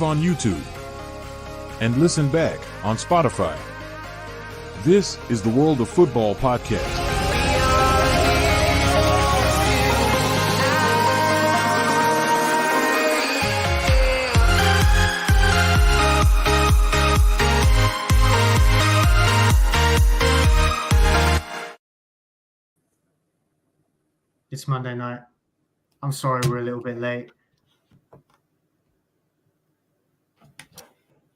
on YouTube and listen back on Spotify. This is the World of Football podcast. It's Monday night. I'm sorry we're a little bit late.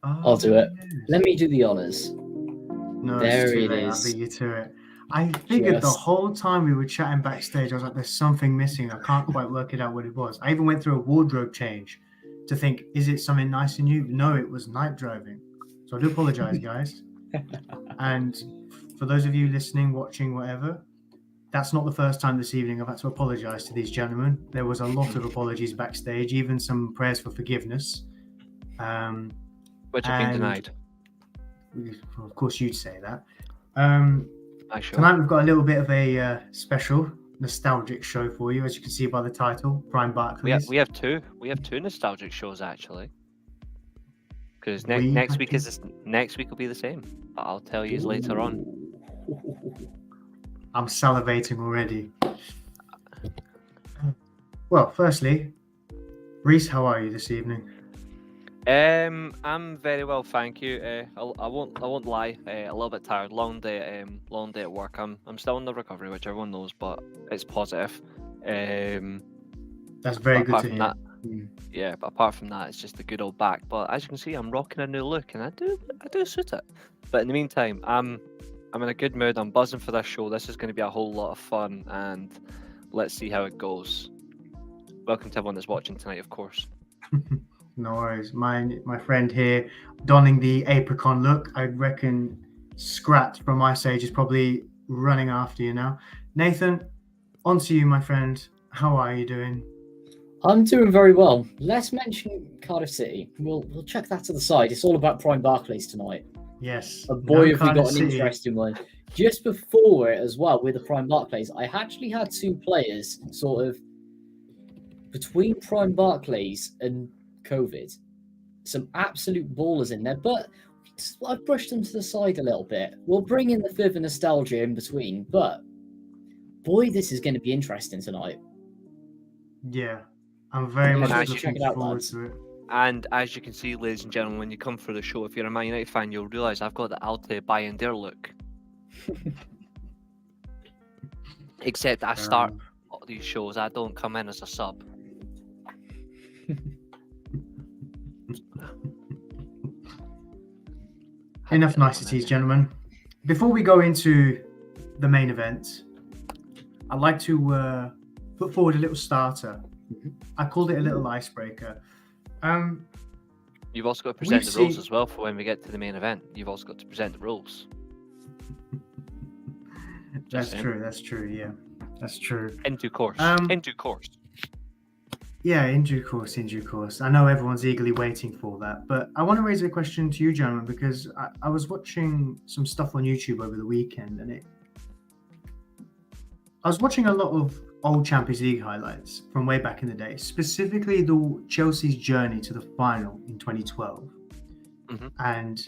I'll do it. Yes. Let me do the honors. No, There it's too it late. is. I beat you to it. I figured the Just- whole time we were chatting backstage, I was like, there's something missing. I can't quite work it out what it was. I even went through a wardrobe change to think, is it something nice and new? No, it was night driving. So I do apologize, guys. And for those of you listening, watching, whatever, that's not the first time this evening I've had to apologize to these gentlemen. There was a lot of apologies backstage, even some prayers for forgiveness. Which have been and- denied. Well, of course, you'd say that. I sure. Tonight we've got a little bit of a special, nostalgic show for you, as you can see by the title, Prime Barclays. We have two nostalgic shows actually. Because We next have week two? next week will be the same. But I'll tell you later on. I'm salivating already. Well, firstly, Reece, how are you this evening? I'm very well, thank you. I won't lie. A little bit tired. Long day at work. I'm still in the recovery, which everyone knows, but it's positive. That's very But good apart to from hear. that, yeah. But apart from that, it's just the good old back. But as you can see, I'm rocking a new look, and I do suit it. But in the meantime, I'm in a good mood. I'm buzzing for this show. This is going to be a whole lot of fun, and let's see how it goes. Welcome to everyone that's watching tonight, of course. No worries. My friend here, donning the apricot look. I reckon Scrat from Ice Age is probably running after you now. Nathan, on to you, my friend. How are you doing? I'm doing very well. Let's mention Cardiff City. We'll check that to the side. It's all about Prime Barclays tonight. Yes. And boy, No have we Cardiff got an City. interesting one. Just before it as well, with the Prime Barclays, I actually had two players sort of between Prime Barclays and COVID. Some absolute ballers in there, but I've brushed them to the side a little bit. We'll bring in the further nostalgia in between, but boy, this is going to be interesting tonight. Yeah. I'm very Yeah, much nice. looking Check it out, forward lads. to it. And as you can see, ladies and gentlemen, when you come through the show, if you're a Man United fan, you'll realise I've got the Alte Bayern look. Except I start all these shows, I don't come in as a sub. Enough niceties, gentlemen. Before we go into the main event, I'd like to put forward a little starter. I called it a little icebreaker. You've also got to present We've the rules seen- as well for when we get to the main event. You've also got to present the rules. That's saying. true. That's true. Yeah, that's true. In due course. In due course. Yeah, in due course, in due course. I know everyone's eagerly waiting for that, but I want to raise a question to you, gentlemen, because I was watching some stuff on YouTube over the weekend, and I was watching a lot of old Champions League highlights from way back in the day, specifically the Chelsea's journey to the final in 2012, and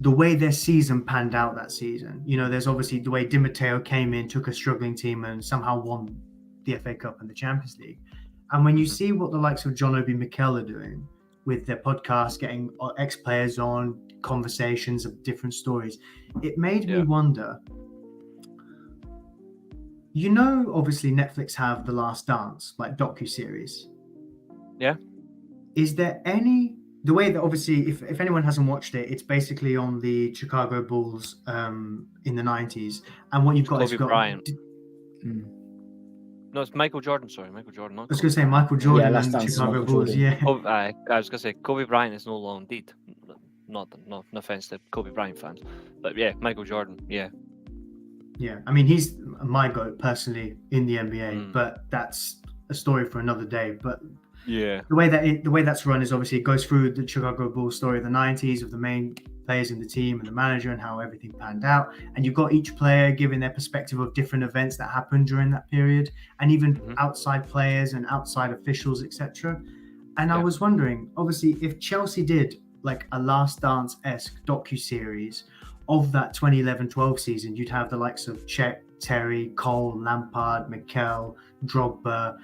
the way their season panned out that season. You know, there's obviously the way Di Matteo came in, took a struggling team, and somehow won the FA Cup and the Champions League. And when you see what the likes of John Obi Mikel are doing with their podcast, getting ex-players on, conversations of different stories, it made me wonder, you know, obviously Netflix have The Last Dance, like docuseries. Yeah. Is there the way that obviously, if anyone hasn't watched it, it's basically on the Chicago Bulls in the 90s. And what you've got is Kobe Bryant. Hmm. No, it's Michael Jordan. Sorry, Michael Jordan. I was going to say Michael Jordan Last and Dance is Chicago Michael Bulls. Jordan. Yeah. I was going to say Kobe Bryant is no longer indeed. No offense to Kobe Bryant fans, but yeah, Michael Jordan. Yeah. Yeah, I mean, he's my GOAT personally in the NBA, but that's a story for another day. But Yeah. the way that's run is obviously it goes through the Chicago Bulls story of the 90s, of the main players in the team and the manager and how everything panned out. And you've got each player giving their perspective of different events that happened during that period, and even outside players and outside officials, etc. And I Yeah. was wondering, obviously, if Chelsea did like a Last Dance-esque docu-series of that 2011-12 season, you'd have the likes of Cech, Terry, Cole, Lampard, Mikel, Drogba,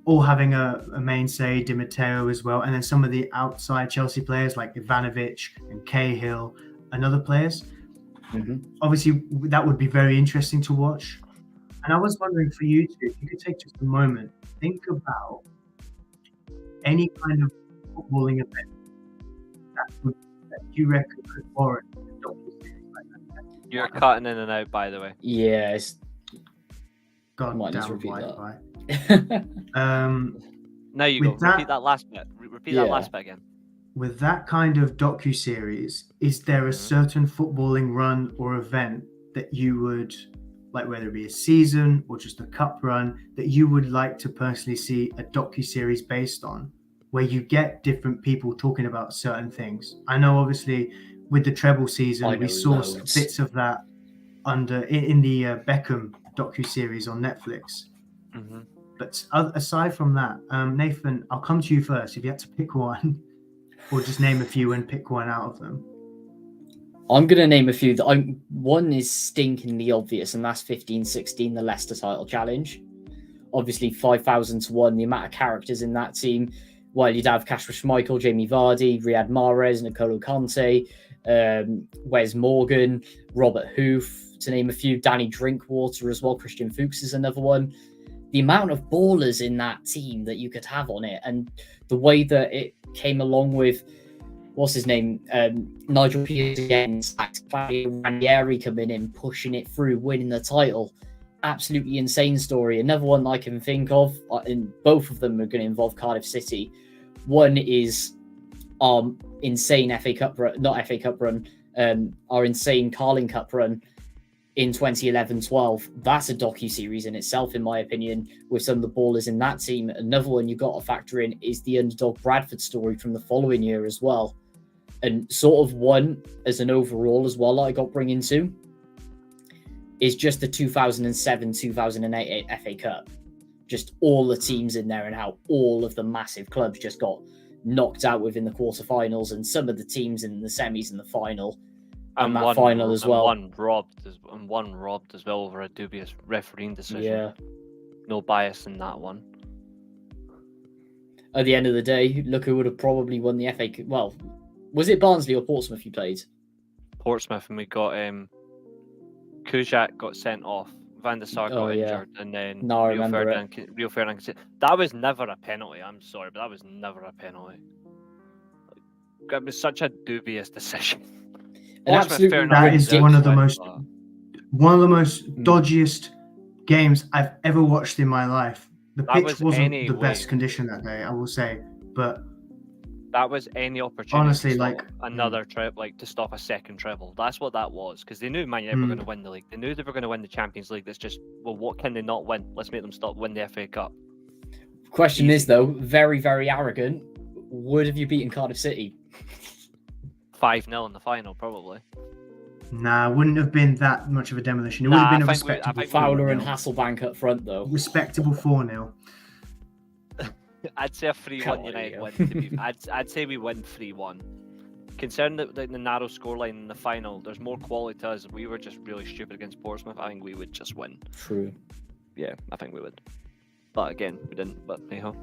all having a mainstay, Di Matteo as well, and then some of the outside Chelsea players like Ivanovic and Cahill and other players. Obviously, that would be very interesting to watch. And I was wondering for you two, if you could take just a moment, think about any kind of footballing event that you reckon could warrant a docu-series like that. You're cutting in and out, by the way. Yeah, it's God Might need to damn repeat that. Wi-Fi. Now you go. With that- Repeat that last bit. Repeat that Yeah. last bit again. With that kind of docu-series, is there a certain footballing run or event that you would, like whether it be a season or just a cup run, that you would like to personally see a docu-series based on, where you get different people talking about certain things? I know obviously with the treble I season, we know saw loads. bits of that in the Beckham docu-series on Netflix. Mm-hmm. But aside from that, Nathan, I'll come to you first. If you had to pick one, or just name a few and pick one out of them. I'm going to name a few. One is stinkingly obvious, and that's 15-16, the Leicester title challenge. Obviously, 5,000 to 1, the amount of characters in that team. Well, you'd have Kasper Schmeichel, Jamie Vardy, Riyad Mahrez, N'Golo Kante, Wes Morgan, Robert Hoof, to name a few. Danny Drinkwater as well. Christian Fuchs is another one. The amount of ballers in that team that you could have on it, and the way that it came along with, what's his name, Nigel Pearce again, Ranieri coming in, pushing it through, winning the title. Absolutely insane story. Another one I can think of, and both of them are going to involve Cardiff City. One is insane FA Cup run, not FA Cup run, our insane Carling Cup run in 2011-12. That's a docu-series in itself, in my opinion, with some of the ballers in that team. Another one you got to factor in is the underdog Bradford story from the following year as well. And sort of one as an overall as well I got bring into is just the 2007-2008 FA Cup. Just all the teams in there and how all of the massive clubs just got knocked out within the quarterfinals, and some of the teams in the semis and the final. And that final as well. One robbed as well over a dubious refereeing decision. Yeah. No bias in that one. At the end of the day, look who would have probably won the FA Cup. Well, was it Barnsley or Portsmouth you played? Portsmouth, and we got Kujak got sent off, Van der Sar got injured, and then No, I Rio remember Ferdinand. That was never a penalty. I'm sorry, but that was never a penalty. It was such a dubious decision. Absolutely, that is one of the most Mm. dodgiest games I've ever watched in my life. The That pitch was wasn't any the way. best condition that day, I will say, but That was any opportunity honestly, to stop like another trip, like to stop a second treble. That's what that was, because they knew Man United were going to win the league. They knew they were going to win the Champions League. That's just, well, what can they not win? Let's make them win the FA Cup. Question is though, very, very arrogant. Would have you beaten Cardiff City? 5-0 in the final, probably. nah, wouldn't have been that much of a demolition. It would have been a respectable Fowler and 4-0. Hasselbank up front though. Respectable 4-0. I'd say a 3-1 God, United yeah. win. To be, I'd say we win 3-1. Considering the narrow scoreline in the final, there's more quality to us. We were just really stupid against Portsmouth. I think we would just win. True. Yeah, I think we would. But again, we didn't. But hey ho.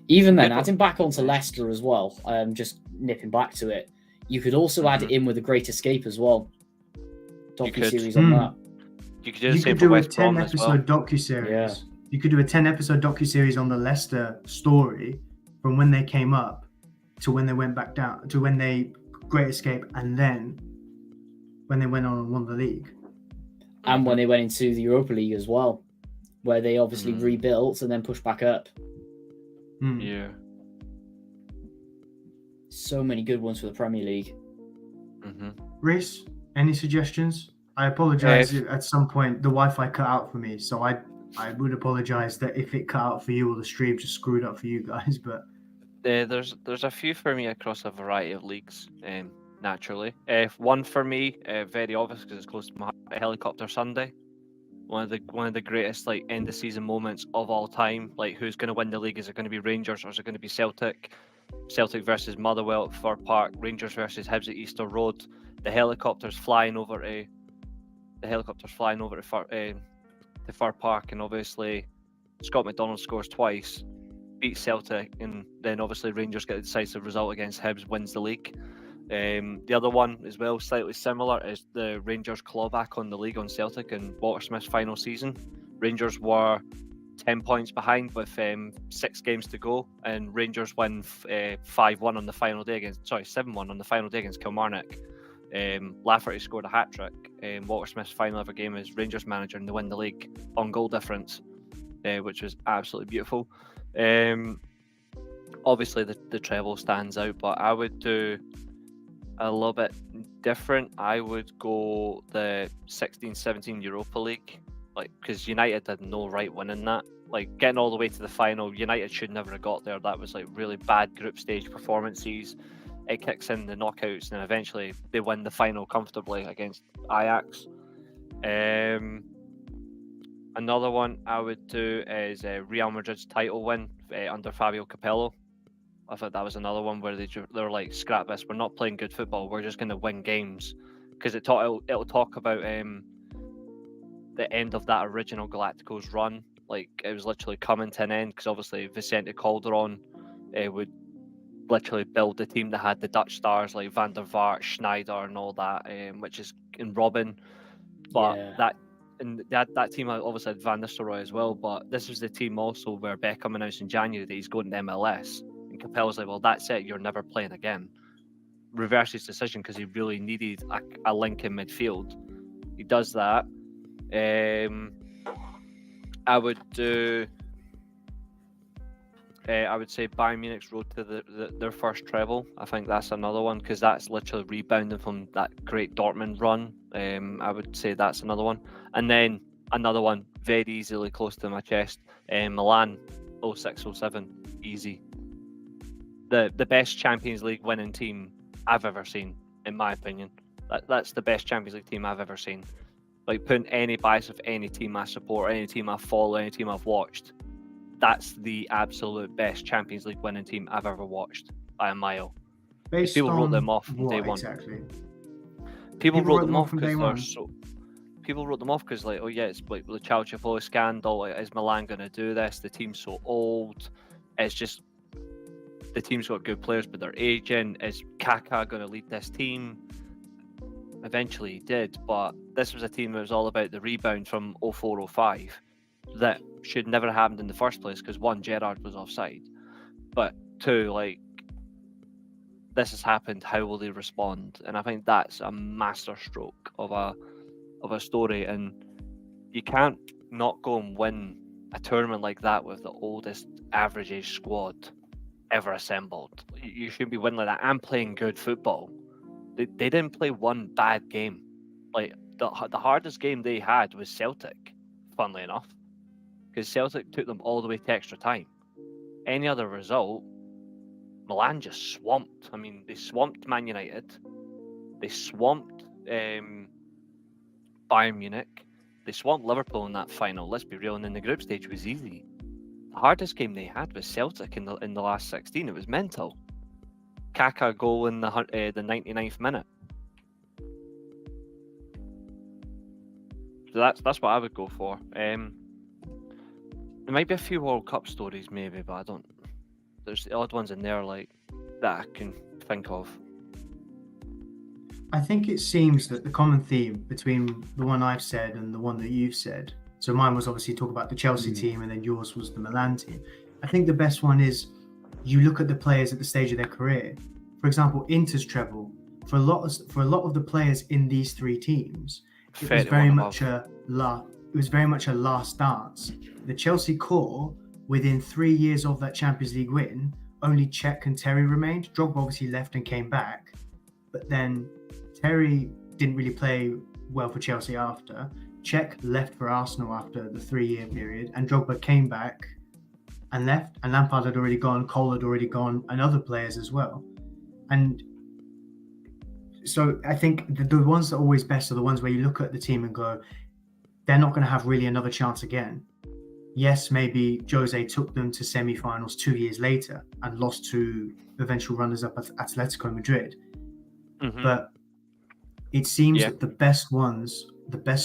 Even then, Yeah, adding back onto Leicester as well, just nipping back to it, you could also add it in with a Great Escape as well. Docu-series on that. You could do You the same could for do a West Brom as well. 10-episode docu-series. Yeah. You could do a 10-episode docu-series on the Leicester story from when they came up to when they went back down, to when they Great Escape, and then when they went on and won the league. And when they went into the Europa League as well, where they obviously rebuilt and then pushed back up. Yeah. So many good ones for the Premier League. Reece, any suggestions? I apologize if at some point the Wi-Fi cut out for me, so I would apologize that if it cut out for you or the stream just screwed up for you guys. But There's a few for me across a variety of leagues. Naturally, one for me, very obvious because it's close to my heart, Helicopter Sunday. one of the greatest like end of season moments of all time. Like, who's going to win the league? Is it going to be Rangers or is it going to be Celtic? Celtic versus Motherwell at Fir Park, Rangers versus Hibs at Easter Road. The helicopters flying over to Fir Park, and obviously Scott McDonald scores twice, beats Celtic, and then obviously Rangers get a decisive result against Hibs, wins the league. The other one as well, slightly similar, is the Rangers clawback on the league on Celtic in Walter Smith's final season. Rangers were 10 points behind with 6 games to go, and Rangers win 5-1 on the final day 7-1 on the final day against Kilmarnock. Lafferty scored a hat-trick. Walter Smith's final ever game as Rangers manager, and they win the league on goal difference, which was absolutely beautiful. Obviously the treble stands out, but I would do a little bit different. I would go the 16-17 Europa League, like, because United had no right winning that. Like, getting all the way to the final, United should never have got there. That was like really bad group stage performances. It kicks in the knockouts, and eventually they win the final comfortably against Ajax. Another one I would do is Real Madrid's title win under Fabio Capello. I thought that was another one where they were like, scrap this, we're not playing good football, we're just going to win games. Because it'll talk about the end of that original Galacticos run. Like, it was literally coming to an end, because obviously Vicente Calderon would literally build the team that had the Dutch stars like Van der Vaart, Schneider, and all that, which is in Robin. But that team obviously had Van Nistelrooy as well. But this was the team also where Beckham announced in January that he's going to MLS, and Capello's like, well, that's it, you're never playing again. Reverse his decision because he really needed a link in midfield. He does that. I would do. I would say Bayern Munich's road to their first treble. I think that's another one, because that's literally rebounding from that great Dortmund run. I would say that's another one. And then another one, very easily close to my chest, Milan 06-07, easy. The best Champions League winning team I've ever seen, in my opinion. That's the best Champions League team I've ever seen. Like, putting any bias of any team I support, any team I follow, any team I've watched, that's the absolute best Champions League winning team I've ever watched by a mile. People wrote them off from day one. Exactly? People wrote them off because they're so. People wrote them off because, like, oh yeah, it's like the Calciopoli scandal. Like, is Milan going to do this? The team's so old. It's just the team's got good players, but they're aging. Is Kaká going to lead this team? Eventually he did, but this was a team that was all about the rebound from 04-05 that should never have happened in the first place, because one, Gerrard was offside, but two, like, this has happened, how will they respond? And I think that's a masterstroke of a story, and you can't not go and win a tournament like that with the oldest average age squad ever assembled. You shouldn't be winning like that and playing good football. They didn't play one bad game. Like, the hardest game they had was Celtic, funnily enough, because Celtic took them all the way to extra time. Any other result, Milan just swamped. I mean, they swamped Man United. They swamped Bayern Munich. They swamped Liverpool in that final. Let's be real. And then the group stage was easy. The hardest game they had was Celtic in the last 16. It was mental. Kaká goal in the 99th minute. So that's what I would go for. There might be a few World Cup stories maybe, but I don't. There's the odd ones in there like that I can think of. I think it seems that the common theme between the one I've said and the one that you've said, so mine was obviously talk about the Chelsea team, and then yours was the Milan team. I think the best one is you look at the players at the stage of their career. For example, Inter's treble, for a lot of the players in these three teams, it was very much a last dance. The Chelsea core, within 3 years of that Champions League win, only Cech and Terry remained. Drogba obviously left and came back, but then Terry didn't really play well for Chelsea after. Cech left for Arsenal after the 3-year period, and Drogba came back and left, and Lampard had already gone, Cole had already gone, and other players as well. And so I think the ones that are always best are the ones where you look at the team and go, they're not going to have really another chance again. Yes, maybe Jose took them to semi-finals 2 years later and lost to eventual runners-up at Atletico Madrid. But it seems that the best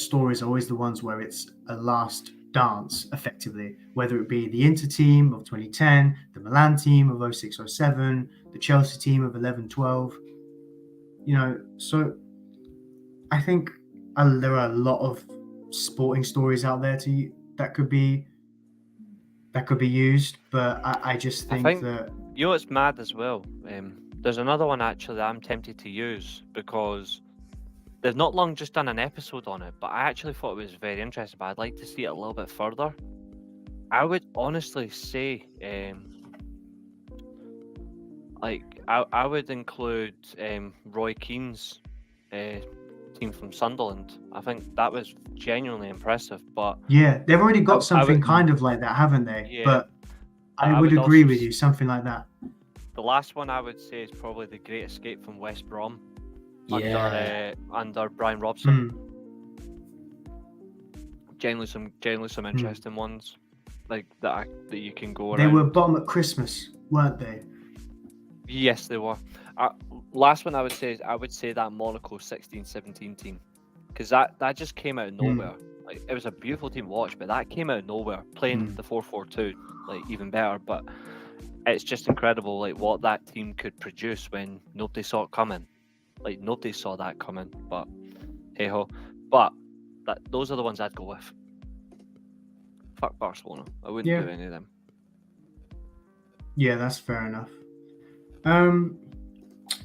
stories are always the ones where it's a last dance, effectively, whether it be the Inter team of 2010, the Milan team of 06-07, the Chelsea team of 11-12. So I think there are a lot of sporting stories out there that could be used, but I just think that it's mad as well. There's another one actually that I'm tempted to use because they've not long just done an episode on it, but I actually thought it was very interesting, but I'd like to see it a little bit further. I would honestly say I would include Roy Keane's team from Sunderland. I think that was genuinely impressive. But yeah, they've already got something kind of like that, haven't they? Yeah, but I would agree with you, something like that. The last one I would say is probably The Great Escape from West Brom. Under Brian Robson. Generally some interesting ones like that you can go around. They were bottom at Christmas, weren't they? Yes, they were. Last one I would say that Monaco 16-17 team, because that just came out of nowhere. Like, it was a beautiful team to watch, but that came out of nowhere, playing the 4-4-2 like even better. But it's just incredible like what that team could produce when nobody saw it coming. Like, nobody saw that coming, but hey-ho. But those are the ones I'd go with. Fuck Barcelona. I wouldn't do any of them. Yeah, that's fair enough.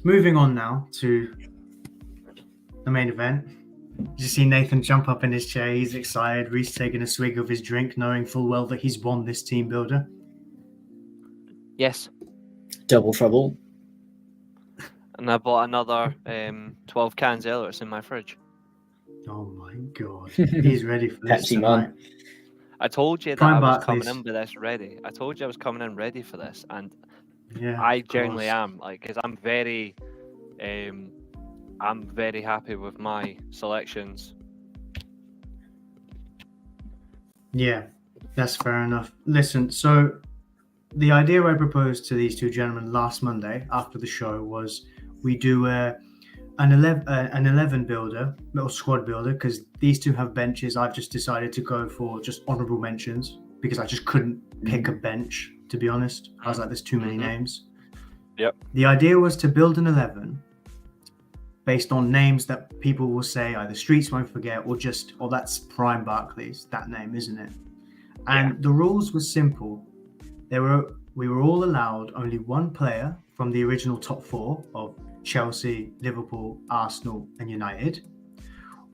Moving on now to the main event. Did you see Nathan jump up in his chair? He's excited. Reece taking a swig of his drink, knowing full well that he's won this team builder. Yes. Double trouble. And I bought another 12 cans earlier. It's in my fridge. Oh my god. He's ready for this. Pepsi man. I told you that I was coming in with this ready. I told you I was coming in ready for this. And I genuinely am. Like, because I'm very happy with my selections. Yeah, that's fair enough. Listen, so the idea I proposed to these two gentlemen last Monday after the show was we do an 11 builder, little squad builder, because these two have benches. I've just decided to go for just honourable mentions because I just couldn't pick a bench, to be honest. I was like, there's too many names. Yep. The idea was to build an 11 based on names that people will say either Streets won't forget or that's Prime Barclays, that name, isn't it? And the rules were simple. We were all allowed only one player from the original top four of Chelsea, Liverpool, Arsenal, and United.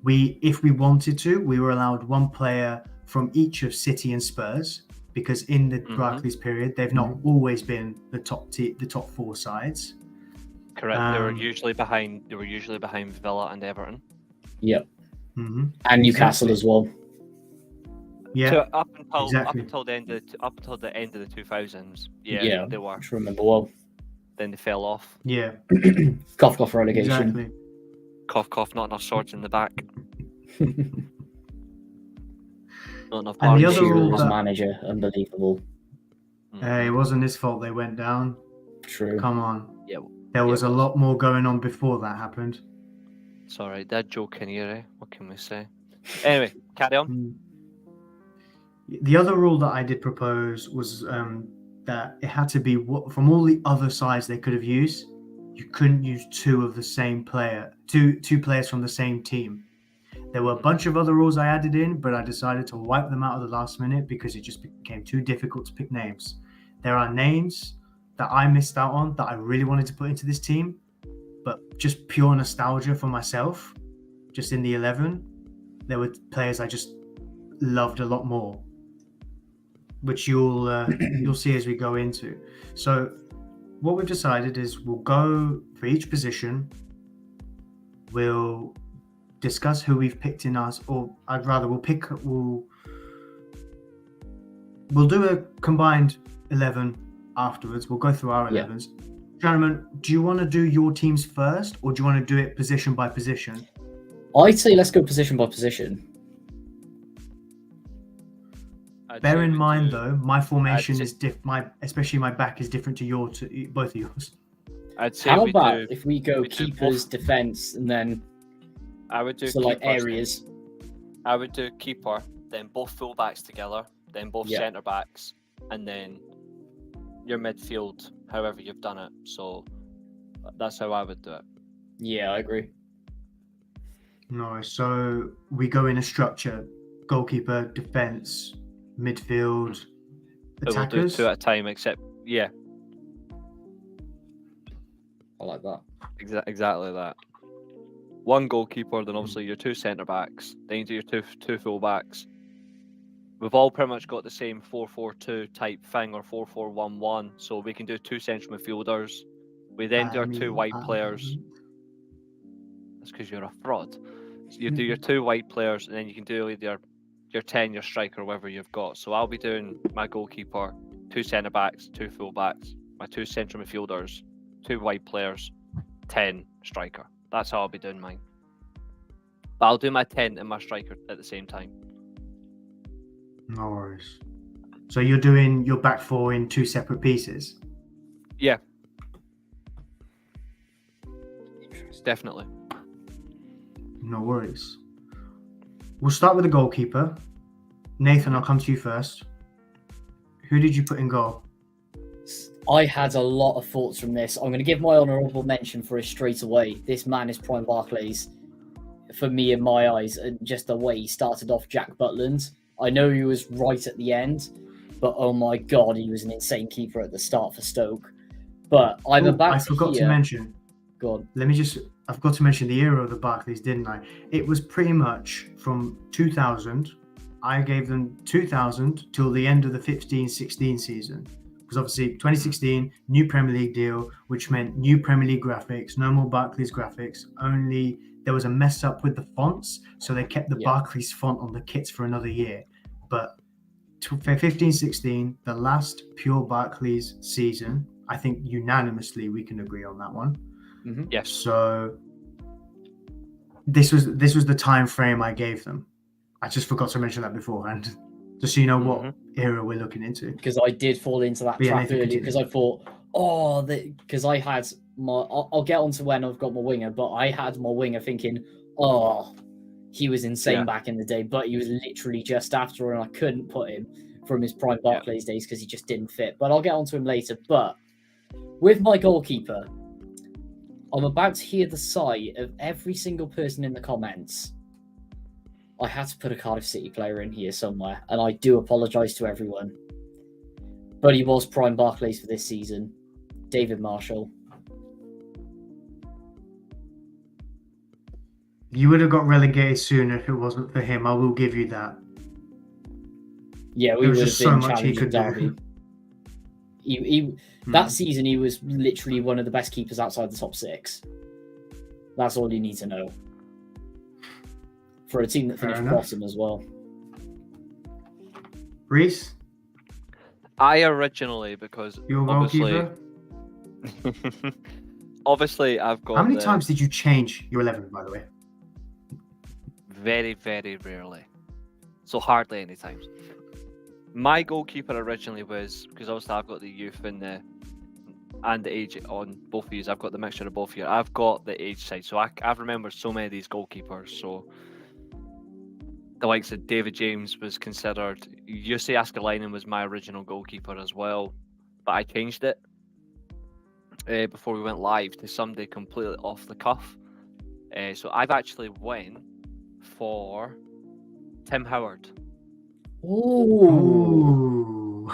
If we wanted to, we were allowed one player from each of City and Spurs, because in the Barclays period, they've not always been the top four sides. Correct. They were usually behind Villa and Everton. Yep. And Newcastle as well. Yeah. So up until the end of the 2000s. Yeah. They were. I remember well. Then they fell off. Yeah. Cough relegation. Exactly. Cough. Not enough swords in the back. Not enough. And the other rule was manager, unbelievable. It wasn't his fault they went down. True. Come on. Yeah. There was a lot more going on before that happened. It's alright. That joke in here, eh? What can we say? Anyway, carry on. The other rule that I did propose was that it had to be from all the other sides they could have used. You couldn't use two players from the same team. There were a bunch of other rules I added in, but I decided to wipe them out at the last minute because it just became too difficult to pick names. There are names that I missed out on that I really wanted to put into this team, but just pure nostalgia for myself, just in the 11, there were players I just loved a lot more, which you'll see as we go into. So what we've decided is we'll go for each position. We'll discuss who we've picked in us, or I'd rather we'll do a combined 11 afterwards. We'll go through our 11s. Gentlemen, do you want to do your teams first, or do you want to do it position by position? I'd say let's go position by position. Bear in mind, do, though, my formation say, is especially my back is different to both of yours. I'd say How we about do. if we go we do keepers, both. defense, and then I would do like keepers, areas? I would do keeper, then both fullbacks together, then both Yeah. centre backs, and then your midfield, however you've done it. So that's how I would do it. Yeah, I agree. No, so we go in a structure: goalkeeper, defense, midfield, But we'll do attackers. 2 at a time, except I like that. exactly that. One goalkeeper, then obviously your 2 centre backs, then you do your two full backs. We've all pretty much got the same 4-4-2 type thing, or 4-4-1-1, so we can do 2 central midfielders. We then do our 2 wide players. That's because you're a fraud. So you do your 2 wide players, and then you can do either your 10, your striker, whatever you've got. So I'll be doing my goalkeeper, 2 centre backs, 2 full backs, my 2 central midfielders, 2 wide players, 10 striker. That's how I'll be doing mine. But I'll do my 10 and my striker at the same time. No worries. So you're doing your back 4 in 2 separate pieces? Yeah. Definitely. No worries. We'll start with the goalkeeper. Nathan, I'll come to you first. Who did you put in goal? I had a lot of thoughts from this. I'm going to give my honourable mention for it straight away. This man is prime Barclays, for me in my eyes, and just the way he started off Jack Butland. I know he was right at the end, but oh my god, he was an insane keeper at the start for Stoke. But I forgot to mention. Go on. I forgot to mention the era of the Barclays, didn't I? It was pretty much from 2000. I gave them 2000 till the end of the 15-16 season. Because obviously 2016, new Premier League deal, which meant new Premier League graphics, no more Barclays graphics. Only there was a mess up with the fonts, so they kept the Barclays font on the kits for another year. But 15-16, the last pure Barclays season, I think unanimously we can agree on that one. Mm-hmm. Yes. So this was the time frame I gave them. I just forgot to mention that beforehand, just so you know what era we're looking into. Because I did fall into that trap earlier, because I thought, because I had my, I'll get onto when I've got my winger, but I had my winger thinking, he was insane back in the day, but he was literally just after, and I couldn't put him from his prime Barclays days because he just didn't fit. But I'll get onto him later. But with my goalkeeper, I'm about to hear the sigh of every single person in the comments. I had to put a Cardiff City player in here somewhere, and I do apologise to everyone. But he was prime Barclays for this season. David Marshall. You would have got relegated sooner if it wasn't for him. I will give you that. Yeah, we would have been challenging Derby. That season, he was literally one of the best keepers outside the top 6. That's all you need to know. For a team that finished bottom as well. Reece? I originally, because your goalkeeper? Obviously, I've got. How many times did you change your 11, by the way? Very, very rarely. So hardly any times. My goalkeeper originally was, because obviously I've got the youth and the age on both of these. I've got the mixture of both here. I've got the age side, so I've remembered so many of these goalkeepers. So the likes of David James was considered. Jussi Askelainen was my original goalkeeper as well, but I changed it before we went live to somebody completely off the cuff. So I've actually went for Tim Howard. Ooh.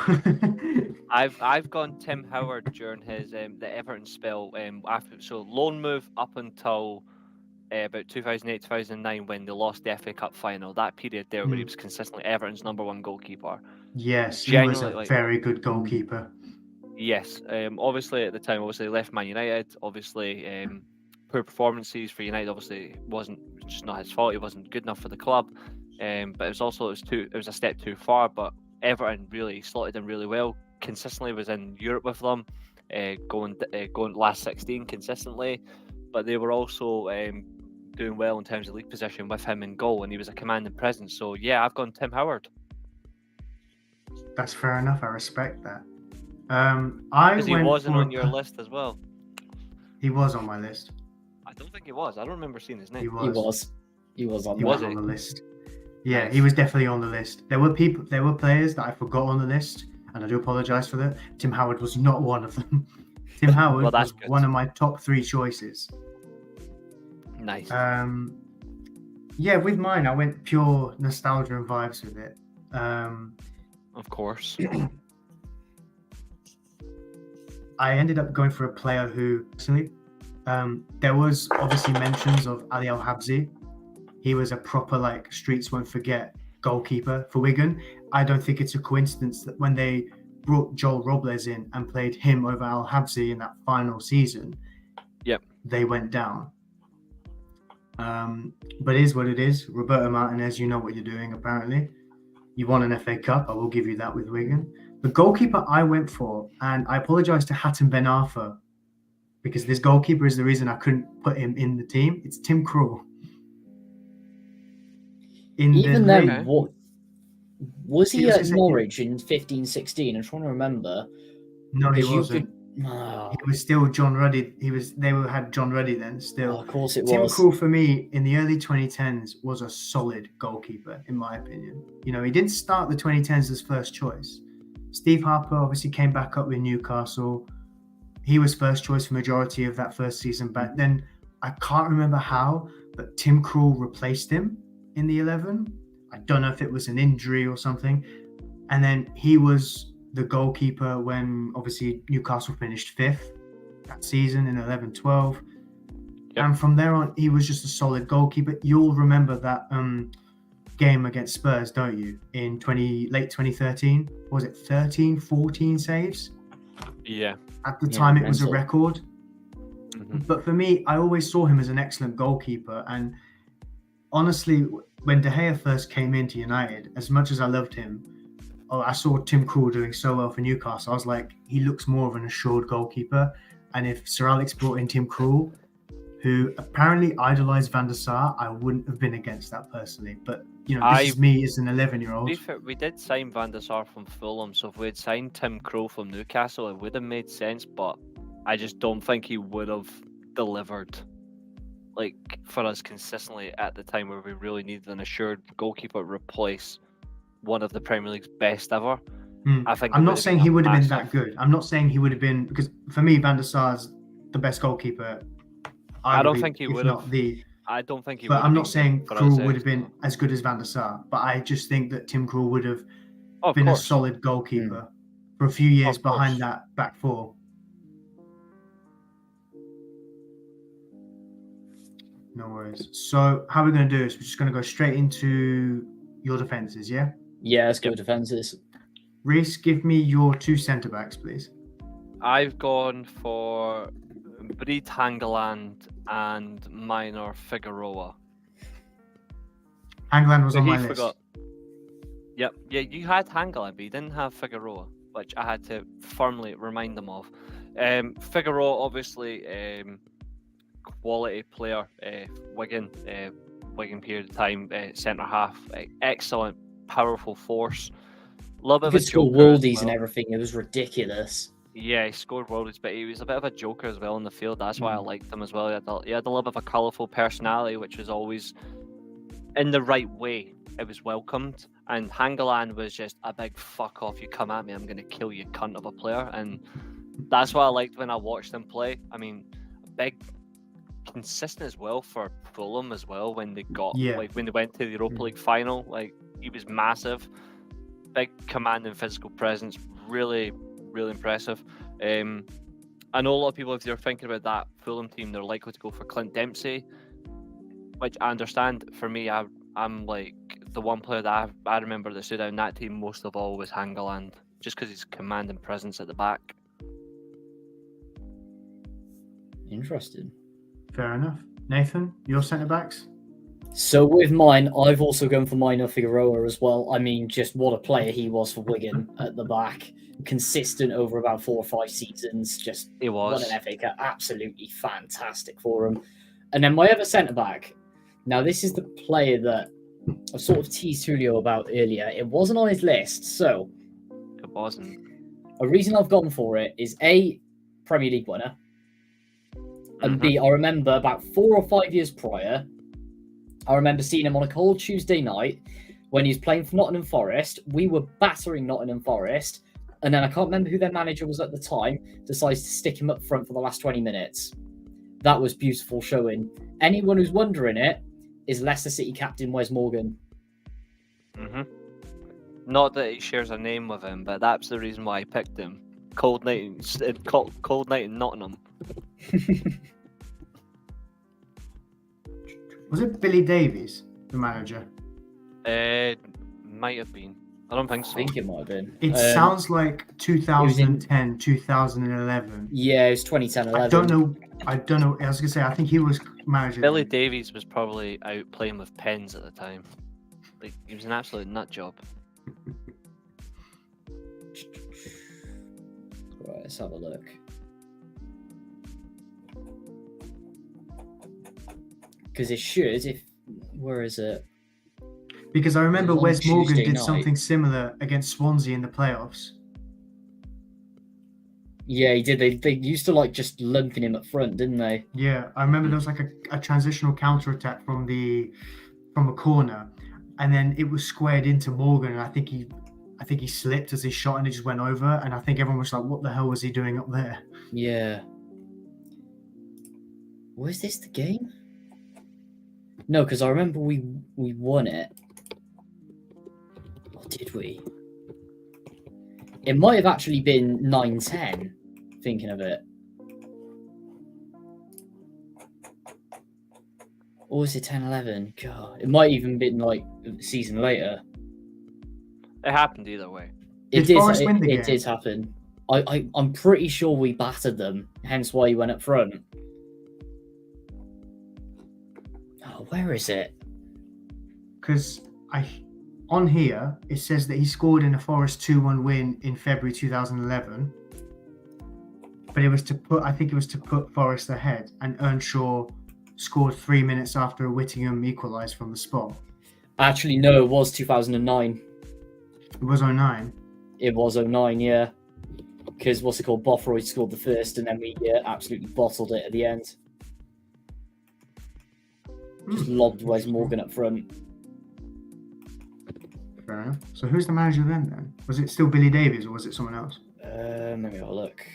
I've gone Tim Howard during his the Everton spell. So loan move up until about 2008-2009 when they lost the FA Cup final. That period there where he was consistently Everton's #1 goalkeeper. Yes, he was a very good goalkeeper. Yes, obviously at the time, he left Man United. Obviously, poor performances for United. Obviously, wasn't just not his fault. He wasn't good enough for the club. But it was a step too far. But Everton really slotted him really well. Consistently was in Europe with them, going last 16 consistently. But they were also doing well in terms of league position with him in goal, and he was a commanding presence. So yeah, I've gone Tim Howard. That's fair enough. I respect that. I Because he went wasn't for on your list as well. He was on my list. I don't think he was. I don't remember seeing his name. He was. He was. He was on He there. was on the list. Yeah, Nice. he was definitely on the list. There were players that I forgot on the list, and I do apologize for that. Tim Howard was not one of them. Tim Howard Well, that's was good. one of my top 3 choices. Nice. Yeah, with mine, I went pure nostalgia and vibes with it. Of course. I ended up going for a player who, personally, there was obviously mentions of Ali Al-Habsi. He was a proper, like, streets won't forget goalkeeper for Wigan. I don't think it's a coincidence that when they brought Joel Robles in and played him over Al-Habsi in that final season, Yep. they went down. But it is what it is. Roberto Martinez, you know what you're doing, apparently. You won an FA Cup. I will give you that with Wigan. The goalkeeper I went for, and I apologise to Hatton Ben Arfa, because this goalkeeper is the reason I couldn't put him in the team. It's Tim Krul. Even then, Okay. what was he He was at his- Norwich in 15-16? I'm trying to remember. No, he 'Cause you wasn't. could- Oh, He was still John Ruddy. They had John Ruddy then still. of course it Tim was. Krul for me in the early 2010s was a solid goalkeeper in my opinion. You know, he didn't start the 2010s as first choice. Steve Harper obviously came back up with Newcastle. He was first choice for majority of that first season, but then I can't remember how, but Tim Krul replaced him in the 11. I don't know if it was an injury or something. And then he was the goalkeeper when obviously Newcastle finished 5th that season in 11-12. Yep. And from there on, he was just a solid goalkeeper. You'll remember that game against Spurs, don't you? In late 2013, was it 14 saves? Yeah. At the Yeah, time, it was a mental. record. Mhm. But for me, I always saw him as an excellent goalkeeper. And honestly, when De Gea first came into United, as much as I loved him, I saw Tim Krul doing so well for Newcastle. I was like, he looks more of an assured goalkeeper. And if Sir Alex brought in Tim Krul, who apparently idolized Van der Sar, I wouldn't have been against that personally. But, you know, this is me as an 11-year-old. To be fair, we did sign Van der Sar from Fulham, so if we had signed Tim Krul from Newcastle, it would have made sense, but I just don't think he would have delivered like for us consistently at the time where we really needed an assured goalkeeper to replace one of the Premier League's best ever. I think I'm not saying he would have been that good. I'm not saying he would have been, because for me, Van der Sar's the best goalkeeper. I don't arguably, think he if would not have. the. I don't think he But would. I'm not saying for us, Krul would have been as good as Van der Sar. But I just think that Tim Krul would have Of been course. a solid goalkeeper for a few years Of course. behind that back four. No worries. So how we're going to do this? We're just going to go straight into your defenses, yeah? Yeah, let's go defenses. Reece, give me your 2 centre backs, please. I've gone for Breed Hangeland and Minor Figueroa. Hangeland was So on he my list. forgot. Yep. Yeah, you had Hangeland, but you didn't have Figueroa, which I had to firmly remind them of. Figueroa, obviously, quality player, Wigan period of time, centre half, excellent, powerful force. Love He of a could score joker as worldies well. and everything. It was ridiculous. Yeah, he scored worldies, but he was a bit of a joker as well in the field. That's why I liked him as well. He had a little bit of a colourful personality, which was always in the right way. It was welcomed. And Hangeland was just a big fuck off. You come at me, I'm going to kill you, cunt of a player. And that's what I liked when I watched him play. I mean, big, consistent as well for Fulham as well when they got, like when they went to the Europa League final. Like, he was massive. Big command and physical presence. Really, really impressive. I know a lot of people, if they're thinking about that Fulham team, they're likely to go for Clint Dempsey, which I understand. For me, I'm like, the one player that I remember that stood out in that team most of all was Hangeland, just because his command and presence at the back. Interesting. Fair enough. Nathan, your centre backs? So with mine, I've also gone for Minor Figueroa as well. I mean, just what a player he was for Wigan at the back. Consistent over about 4 or 5 seasons. Just He was. won an FA Cup. Absolutely fantastic for him. And then my other centre-back. Now, this is the player that I've sort of teased Julio about earlier. It wasn't on his list. So It wasn't. A reason I've gone for it is A, Premier League winner, and B, I remember about 4 or 5 years prior, I remember seeing him on a cold Tuesday night when he was playing for Nottingham Forest. We were battering Nottingham Forest, and then I can't remember who their manager was at the time, decides to stick him up front for the last 20 minutes. That was beautiful showing. Anyone who's wondering it is Leicester City captain Wes Morgan. Not that he shares a name with him, but that's the reason why I picked him. Cold night in Nottingham. Was it Billy Davies, the manager? Might have been. I don't think so. I think it might have been. It sounds like 2010, 2011. Yeah, it was 2010, 11. I don't know. I was gonna say, I think he was manager. Billy Davies was probably out playing with pens at the time. Like, he was an absolute nut job. Right, let's have a look. Because it should, where is it? Because I remember On Wes Morgan Tuesday did night. something similar against Swansea in the playoffs. Yeah, he did. They used to like just lumping him up front, didn't they? Yeah, I remember there was like a transitional counter attack from a corner, and then it was squared into Morgan, and I think he slipped as he shot and it just went over, and I think everyone was like, "What the hell was he doing up there?" Yeah. Was this the game? No, because I remember we won it. Or did we? It might have actually been 9-10, thinking of it. Or was it 10-11? God, it might even been like a season later. It happened either way. It Did did. Forest win the It game? did happen. I'm pretty sure we battered them, hence why he went up front. Oh, where is it? Because on here it says that he scored in a Forest 2-1 win in February 2011, but it was to put Forest ahead, and Earnshaw scored 3 minutes after Whittingham equalised from the spot. Actually, no, it was 2009. It was 09. It was 09, yeah. Because what's it called? Bothroyd scored the first, and then we absolutely bottled it at the end. Just lobbed Wes Morgan up front. Fair enough. So who's the manager then? Was it still Billy Davies or was it someone else? Let me have a look.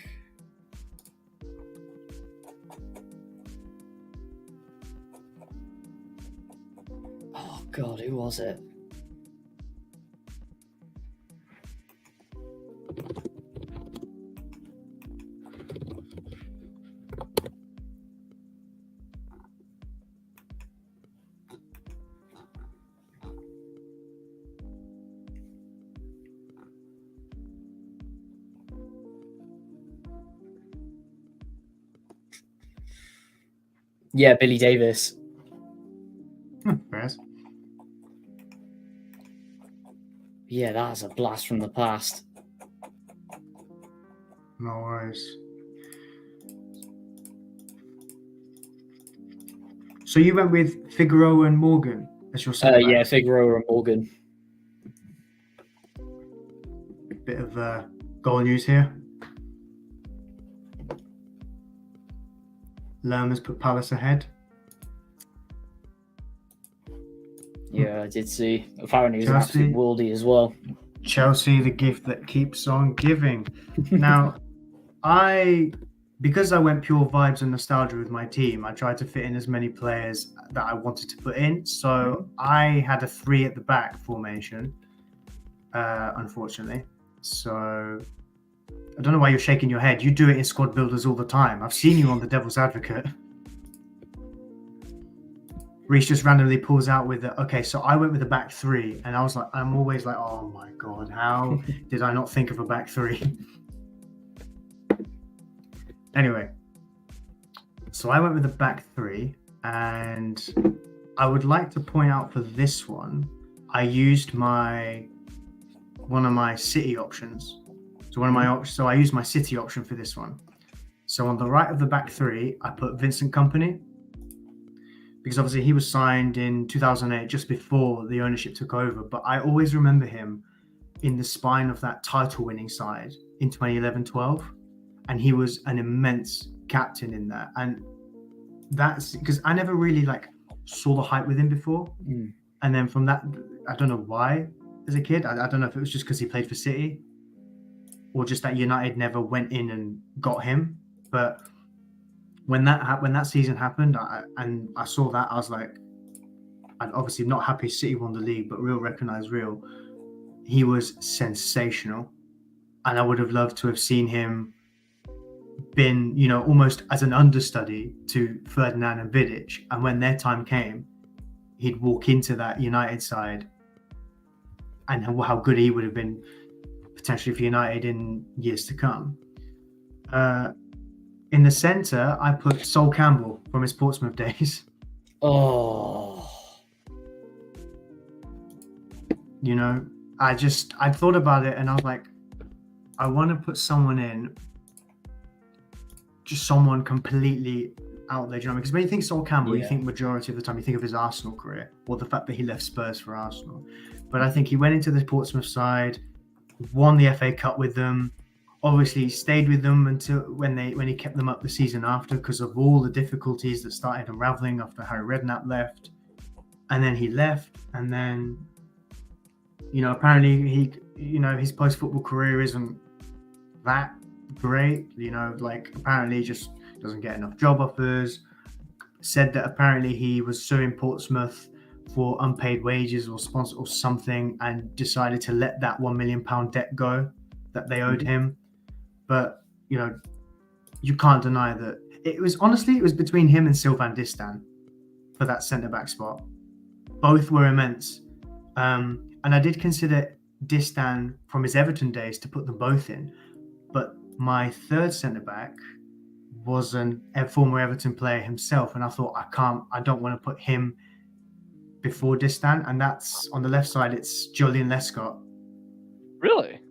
Oh God, who was it? Yeah, Billy Davis. Yes. Yeah, that's a blast from the past. No worries. So you went with Figueroa and Morgan as your centre back? Yeah, Figueroa and Morgan. Bit of goal news here. Lerma's put Palace ahead. Yeah, I did see. Apparently, he was an Chelsea. absolute worldie as well. Chelsea, the gift that keeps on giving. Now, because I went pure vibes and nostalgia with my team, I tried to fit in as many players that I wanted to put in. So I had a 3 at the back formation, unfortunately. So I don't know why you're shaking your head. You do it in squad builders all the time. I've seen you on the Devil's Advocate. Reece just randomly pulls out with it. Okay, so I went with the back 3, and I'm always like, oh my God, how did I not think of a back 3? Anyway, so I went with the back 3, and I would like to point out for this one, I used one of my City options. So I used my City option for this one. So on the right of the back 3, I put Vincent Kompany, because obviously he was signed in 2008, just before the ownership took over. But I always remember him in the spine of that title-winning side in 2011-12, and he was an immense captain in that. And that's because I never really like saw the hype with him before, and then from that, I don't know why. As a kid, I don't know if it was just because he played for City, or just that United never went in and got him. But when that season happened, I saw that, I was like, I'm obviously not happy City won the league, but Real recognized Real. He was sensational, and I would have loved to have seen him been, you know, almost as an understudy to Ferdinand and Vidic. And when their time came, he'd walk into that United side, and how good he would have been potentially for United in years to come. In the centre, I put Sol Campbell from his Portsmouth days. Oh. You know, I thought about it and I was like, I want to put someone in, just someone completely out there. Do you know what I mean? Because when you think Sol Campbell, you think majority of the time you think of his Arsenal career, or the fact that he left Spurs for Arsenal. But I think he went into the Portsmouth side, won the FA Cup with them, obviously stayed with them until when he kept them up the season after, because of all the difficulties that started unraveling after Harry Redknapp left. And then he left, and then, you know, apparently his post-football career isn't that great. You know, like apparently he just doesn't get enough job offers. Said that apparently he was suing Portsmouth for unpaid wages or sponsor or something, and decided to let that £1 million debt go that they owed him. But, you know, you can't deny that it was between him and Sylvain Distin for that centre-back spot. Both were immense. And I did consider Distin from his Everton days to put them both in. But my third centre-back was a former Everton player himself. And I thought, I don't want to put him before Distin. And that's on the left side, it's Julian Lescott. Really?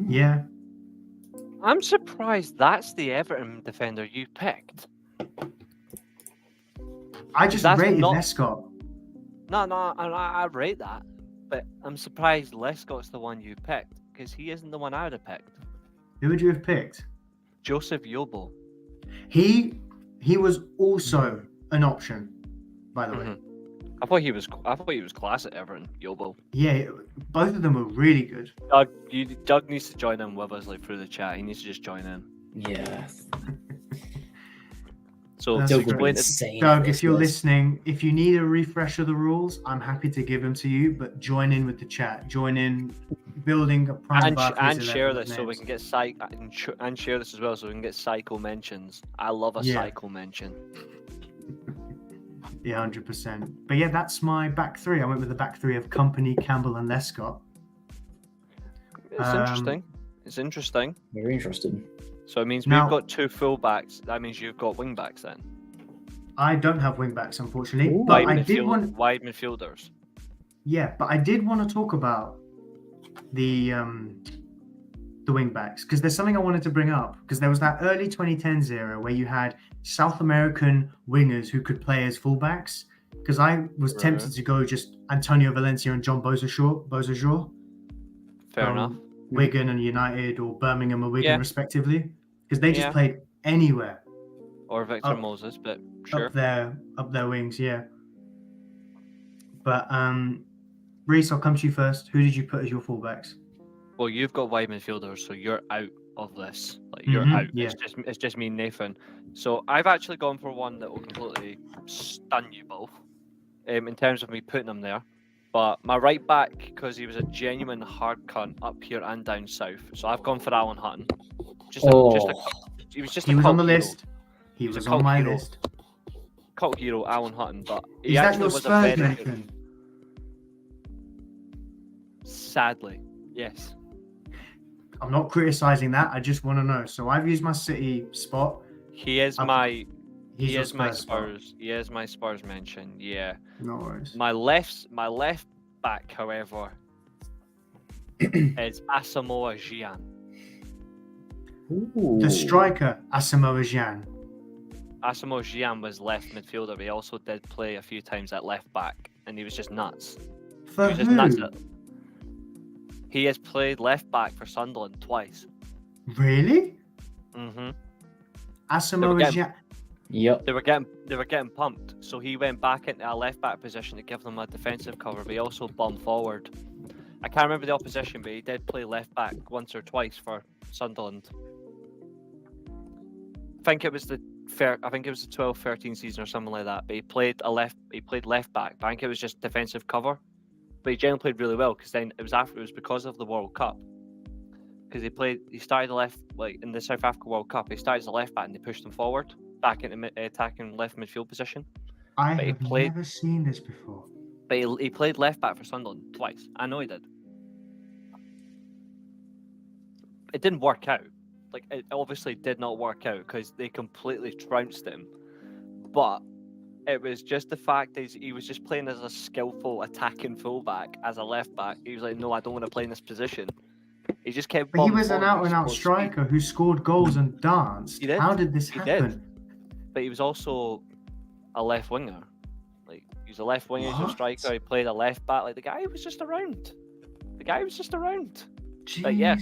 Yeah. I'm surprised that's the Everton defender you picked. I just rated Lescott. No, I rate that. But I'm surprised Lescott's the one you picked, because he isn't the one I would have picked. Who would you have picked? Joseph Yobo. He was also an option, by the way. I thought he was class at Everton, Yobo. Yeah, both of them were really good. Doug needs to join in with us, like, through the chat. He needs to just join in. Yeah. So, Doug, if you're listening, if you need a refresh of the rules, I'm happy to give them to you. But join in with the chat. Join in, building a prime and share this so we can get and share this as well so we can get psycho mentions. I love a psycho mention. Yeah, 100%. But yeah, that's my back three. I went with the back three of Company, Campbell, and Lescott. It's interesting. Very interesting. So it means we've got two fullbacks. That means you've got wingbacks then. I don't have wingbacks, unfortunately. Ooh. But wide midfielders. Yeah, but I did want to talk about the wingbacks, because there's something I wanted to bring up, because there was that early 2010s era where you had South American wingers who could play as fullbacks, because I was tempted to go just Antonio Valencia and John Beausejour. Fair enough. Wigan and United, or Birmingham and Wigan respectively, because they just played anywhere. Or Victor Moses, but sure. Up their wings, yeah. But Reece, I'll come to you first. Who did you put as your fullbacks? Well, you've got wide midfielders, so you're out of this. Like, you're out. Yeah. It's just me and Nathan. So I've actually gone for one that will completely stun you both, in terms of me putting him there. But my right back, because he was a genuine hard cunt up here and down south. So I've gone for Alan Hutton. He was on the list. He was on my list. Cult hero, Alan Hutton. But he actually was a very good. Sadly, yes. I'm not criticizing that. I just want to know. So I've used my City spot. He is my Spurs mention. Yeah. No worries. My left back, however, is Asamoah Gyan. The striker, Asamoah Gyan. Asamoah Gyan was left midfielder, but he also did play a few times at left back, and he was just nuts. For who? He has played left back for Sunderland twice. Really? Mm-hmm. Asamoah Gyan. Yep. They were getting pumped, so he went back into a left back position to give them a defensive cover, but he also bumped forward. I can't remember the opposition, but he did play left back once or twice for Sunderland. I think it was the 12-13 season or something like that. But he played left back. But I think it was just defensive cover. But he generally played really well because then it was because of the World Cup. Because he started left, like in the South Africa World Cup. He started as a left back and they pushed him forward back into attacking left midfield position. I have never seen this before. But he played left back for Sunderland twice. I know he did. It didn't work out. Like, it obviously did not work out because they completely trounced him. But it was just the fact that he was just playing as a skillful attacking fullback, as a left back. He was like, no, I don't want to play in this position. He just kept. But he was an out-and-out striker who scored goals and danced. He did. How did this happen? Did. But he was also a left winger. Like, he was a left winger, he was a striker. He played a left back. Like, the guy was just around. Jesus. But yeah,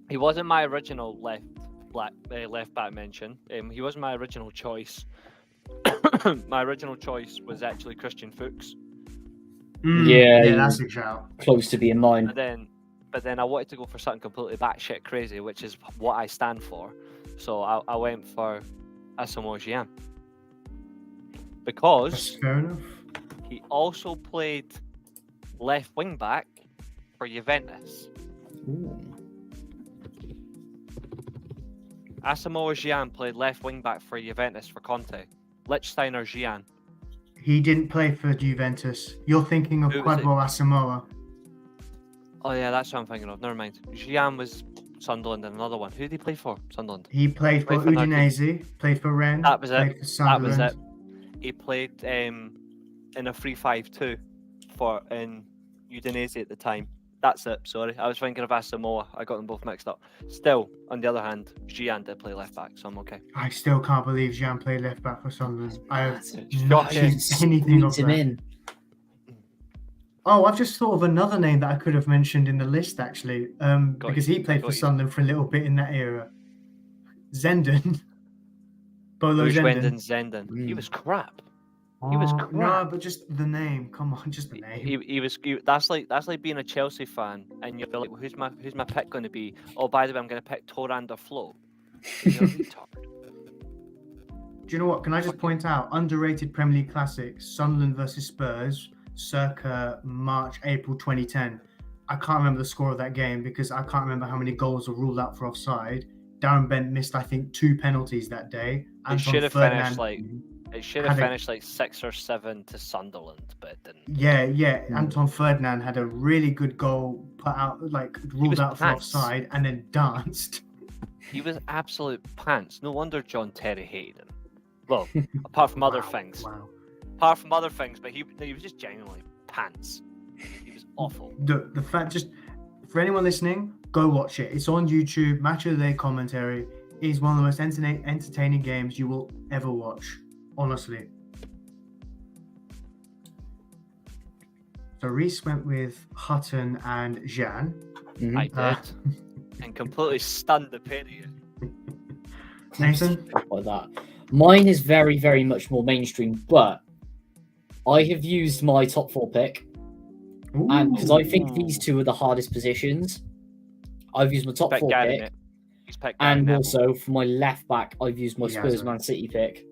he wasn't my original left back mention. He wasn't my original choice. My original choice was actually Christian Fuchs. Yeah, that's a shout. Close to being mine. But then I wanted to go for something completely batshit crazy, which is what I stand for. So I went for Asamoah Gyan. Because that's fair enough. He also played left wing back for Juventus. Ooh. Asamoah Gyan played left wing back for Juventus for Conte. Lichtsteiner Gyan. He didn't play for Juventus. You're thinking of Quadro Asamoah. Oh yeah, that's what I'm thinking of. Never mind. Gyan was Sunderland and another one. Who did he play for? Sunderland. He played for Udinese, played for Rennes. That was it. That was it. He played in a 3-5-2 in Udinese at the time. That's it. Sorry, I was thinking of Asamoah. I got them both mixed up. Still, on the other hand, Gyan did play left back, so I'm okay. I still can't believe Gyan played left back for Sunderland. I have not seen anything of him that. in. Oh, I've just thought of another name that I could have mentioned in the list, actually, because he played for Sunderland for a little bit in that era. Zenden. Bolo Zenden. He was crap. He was crap. No, but just the name. Come on, just the name. He was. That's like being a Chelsea fan, and you're like, well, who's my pick going to be? Oh, by the way, I'm going to pick Torander Flo. You're a retard. Do you know what? Can I just point out underrated Premier League classics? Sunderland versus Spurs, circa March, April 2010. I can't remember the score of that game because I can't remember how many goals were ruled out for offside. Darren Bent missed, I think, 2 penalties that day. It should have finished like 6 or 7 to Sunderland, but it didn't. Yeah. Anton Ferdinand had a really good goal put out, like ruled out for offside, and then danced. He was absolute pants. No wonder John Terry hated him. Well, apart from other things. Wow. Apart from other things, but he was just genuinely pants. He was awful. The fact, just for anyone listening, go watch it. It's on YouTube. Match of the Day commentary is one of the most entertaining games you will ever watch. Honestly. So Reece went with Hutton and Gyan. Mm-hmm. I did. And completely stunned the pair of you. Nathan? Like that. Mine is very, very much more mainstream, but I have used my top 4 pick. Ooh. And because I think these two are the hardest positions, I've used my top 4 pick. And also for my left back, I've used my Spurs Man City pick.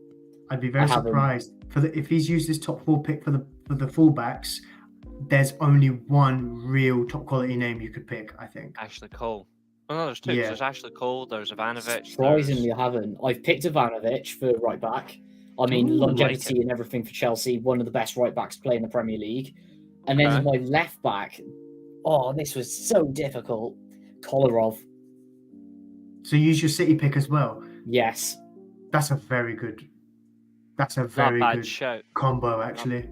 I'd be very surprised if he's used his top 4 pick for the fullbacks. There's only one real top quality name you could pick, I think. Ashley Cole. Oh no, there's 2. Yeah. There's Ashley Cole. There's Ivanovic. Surprisingly, I haven't. I've picked Ivanovic for right back. I mean, longevity and everything for Chelsea. One of the best right backs to play in the Premier League. And then my left back. Oh, this was so difficult. Kolarov. So you use your City pick as well. Yes. That's a very good shout. Combo, actually.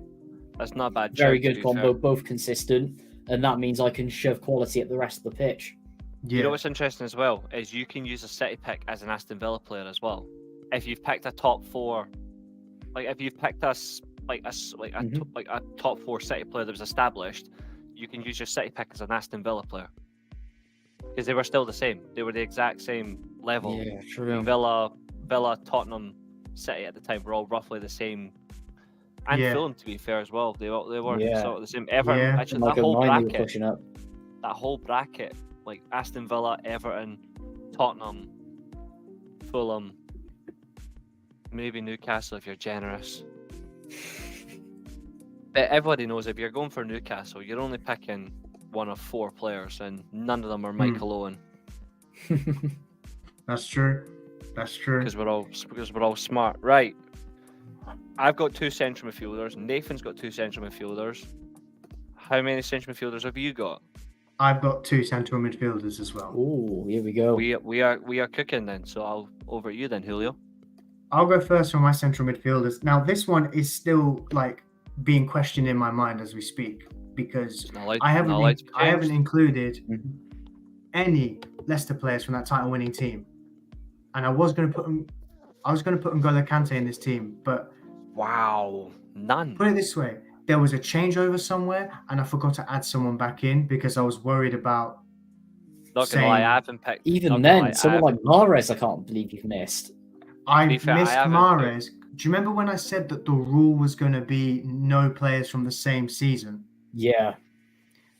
That's not a bad. Very good combo, both consistent, and that means I can shove quality at the rest of the pitch. Yeah. You know what's interesting as well is you can use a City pick as an Aston Villa player as well. If you've picked a top 4, like if you've picked a top 4 City player that was established, you can use your City pick as an Aston Villa player because they were still the same. They were the exact same level. Yeah, true. Villa, Tottenham, City at the time were all roughly the same. And Yeah. Fulham, to be fair, as well. They were Yeah. sort of the same. Everton, Yeah. actually, Like that whole 09 they were bracket, pushing up. like Aston Villa, Everton, Tottenham, Fulham, maybe Newcastle if you're generous. But everybody knows if you're going for Newcastle, you're only picking one of 4 players, and none of them are Michael Owen. That's true. That's true. Because we're all smart, right? I've got 2 central midfielders. Nathan's got 2 central midfielders. How many central midfielders have you got? I've got 2 central midfielders as well. Ooh, here we go. We are cooking then. So I'll over at you then, Julio. I'll go first for my central midfielders. Now, this one is still like being questioned in my mind as we speak because I haven't included any Leicester players from that title-winning team, and I was going to put N'Golo Kante in this team, but wow, none. Put it this way: there was a changeover somewhere, and I forgot to add someone back in because I was worried about. Not gonna lie, I haven't picked. Even then, someone like Mahrez, I can't believe you've missed. I missed Mahrez. Do you remember when I said that the rule was going to be no players from the same season? Yeah.